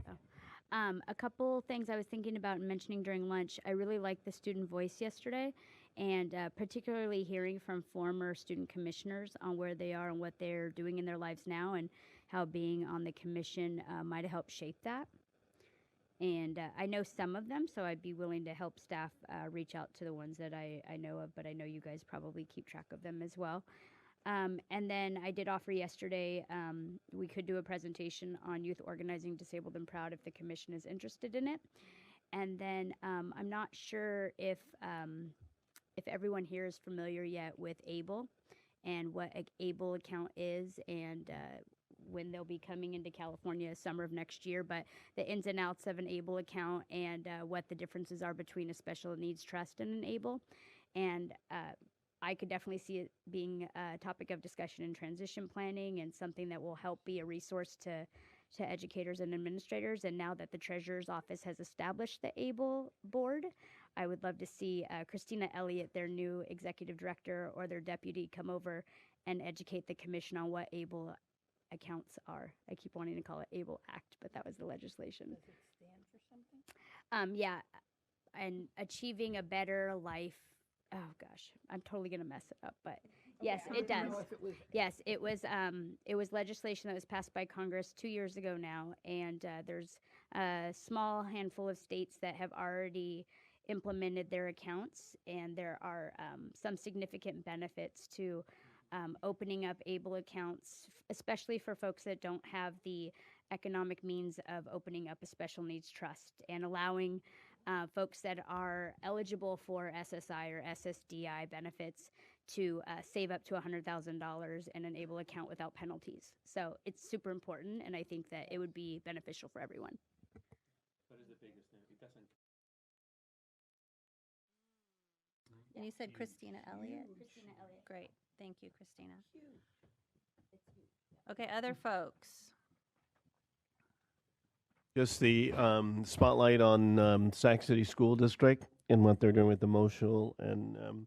Oh. A couple things I was thinking about and mentioning during lunch. I really liked the student voice yesterday, and particularly hearing from former student commissioners on where they are and what they're doing in their lives now, and how being on the commission might have helped shape that. And I know some of them, so I'd be willing to help staff reach out to the ones that I know of, but I know you guys probably keep track of them as well. And then I did offer yesterday, we could do a presentation on youth organizing disabled and proud if the commission is interested in it. And then I'm not sure if everyone here is familiar yet with ABLE and what an ABLE account is, and when they'll be coming into California summer of next year, but the ins and outs of an ABLE account and what the differences are between a special needs trust and an ABLE. And I could definitely see it being a topic of discussion in transition planning and something that will help be a resource to educators and administrators. And now that the Treasurer's Office has established the ABLE board, I would love to see Christina Elliott, their new executive director, or their deputy, come over and educate the commission on what ABLE accounts are. I keep wanting to call it ABLE Act, but that was the legislation. Does it stand for something? Yeah, and achieving a better life. Oh gosh, I'm totally gonna mess it up, but yes, it does. Yes, it was legislation that was passed by Congress 2 years ago now, and there's a small handful of states that have already implemented their accounts, and there are some significant benefits to opening up ABLE accounts, especially for folks that don't have the economic means of opening up a special needs trust, and allowing folks that are eligible for SSI or SSDI benefits to save up to $100,000 in an ABLE account without penalties. So it's super important, and I think that it would be beneficial for everyone. What is the biggest thing? It doesn't. And you said Christina Elliott? Christina Elliott. Great, thank you, Christina. Okay, other folks? Just the spotlight on Sac City School District and what they're doing with emotional and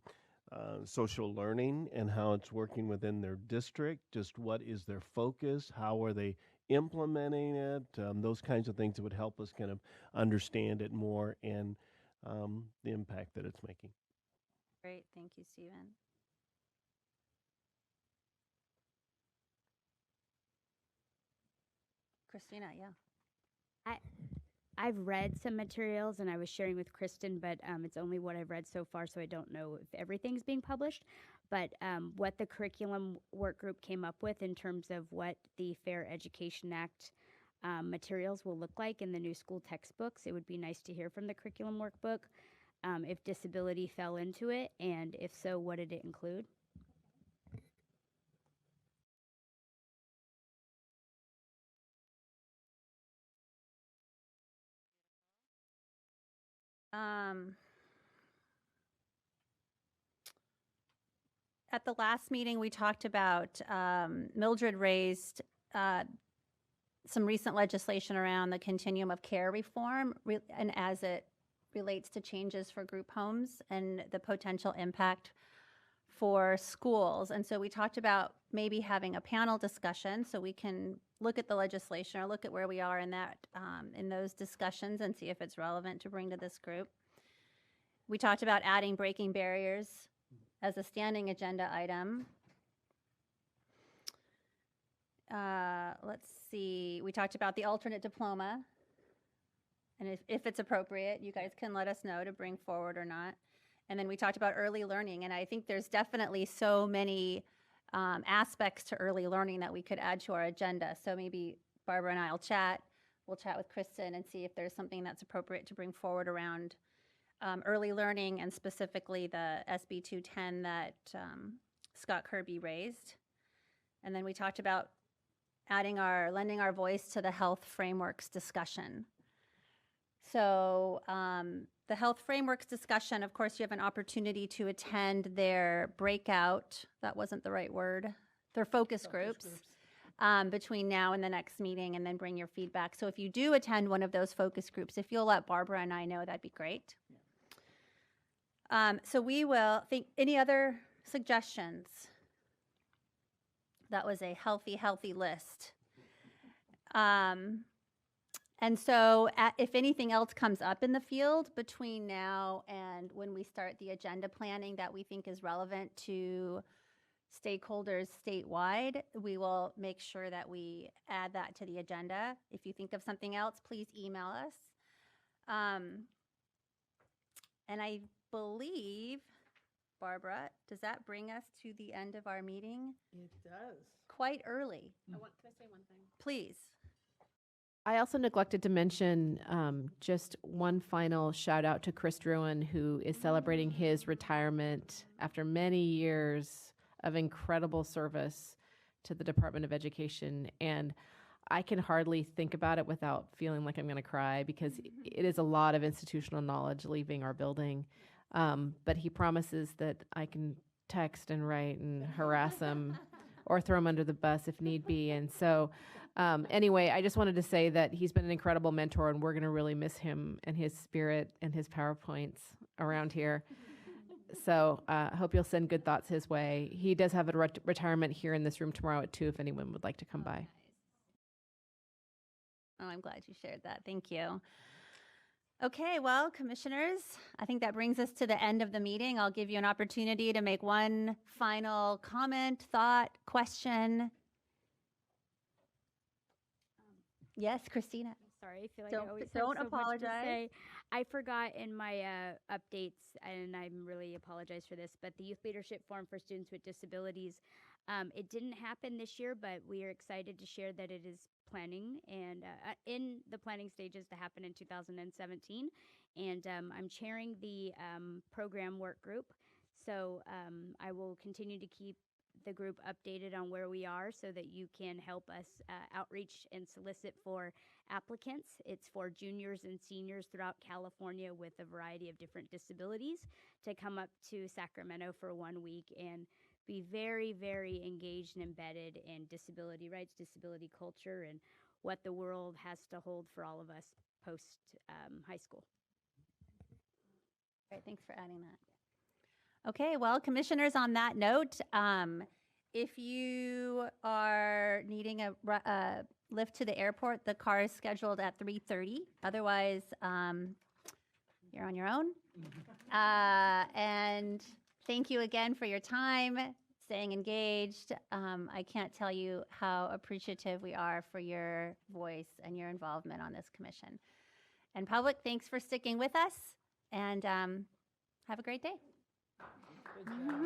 social learning and how it's working within their district. Just what is their focus? How are they implementing it? Those kinds of things that would help us kind of understand it more and the impact that it's making. Great, thank you, Stephen. Christina, yeah. I've read some materials, and I was sharing with Kristen, but it's only what I've read so far, so I don't know if everything's being published. But what the curriculum work group came up with in terms of what the Fair Education Act materials will look like in the new school textbooks, it would be nice to hear from the curriculum workbook if disability fell into it, and if so, what did it include? At the last meeting, we talked about, Mildred raised some recent legislation around the continuum of care reform, and as it relates to changes for group homes and the potential impact for schools. And so we talked about maybe having a panel discussion so we can look at the legislation or look at where we are in that, in those discussions, and see if it's relevant to bring to this group. We talked about adding breaking barriers as a standing agenda item. let's see, we talked about the alternate diploma. And if it's appropriate, you guys can let us know to bring forward or not. And then we talked about early learning. And I think there's definitely so many aspects to early learning that we could add to our agenda. So maybe Barbara and I will chat. We'll chat with Kristen and see if there's something that's appropriate to bring forward around early learning, and specifically the SB 210 that Scott Kirby raised. And then we talked about lending our voice to the health frameworks discussion. So the health frameworks discussion, of course, you have an opportunity to attend their breakout, that wasn't the right word, their focus groups. Between now and the next meeting, and then bring your feedback. So if you do attend one of those focus groups, if you'll let Barbara and I know, that'd be great. So we will think, any other suggestions? That was a healthy list. And so if anything else comes up in the field between now and when we start the agenda planning that we think is relevant to stakeholders statewide, we will make sure that we add that to the agenda. If you think of something else, please email us. And I believe, Barbara, does that bring us to the end of our meeting? It does. Quite early. Can I say one thing? Please. I also neglected to mention just one final shout out to Chris Druin, who is celebrating his retirement after many years of incredible service to the Department of Education. And I can hardly think about it without feeling like I'm going to cry, because it is a lot of institutional knowledge leaving our building. But he promises that I can text and write and harass him or throw him under the bus if need be. And so anyway, I just wanted to say that he's been an incredible mentor, and we're going to really miss him and his spirit and his PowerPoints around here. So I hope you'll send good thoughts his way. He does have a retirement here in this room tomorrow at 2 if anyone would like to come by. Oh, I'm glad you shared that. Thank you. Okay, well, commissioners, I think that brings us to the end of the meeting. I'll give you an opportunity to make one final comment, thought, question. Yes, Christina. Sorry, I feel like Don't- I always don't have so much to apologize. say. I forgot in my updates, and I really apologize for this, but the Youth Leadership Forum for Students with Disabilities, it didn't happen this year, but we are excited to share that it is planning and in the planning stages to happen in 2017. And I'm chairing the program work group, so I will continue to keep the group updated on where we are so that you can help us outreach and solicit for applicants. It's for juniors and seniors throughout California with a variety of different disabilities to come up to Sacramento for 1 week and be very, very engaged and embedded in disability rights, disability culture, and what the world has to hold for all of us post high school. Great, thanks for adding that. Okay, well, commissioners, on that note, if you are needing a lift to the airport, the car is scheduled at 3:30. Otherwise, you're on your own. And thank you again for your time, staying engaged. I can't tell you how appreciative we are for your voice and your involvement on this commission. And public, thanks for sticking with us, and have a great day. Good job.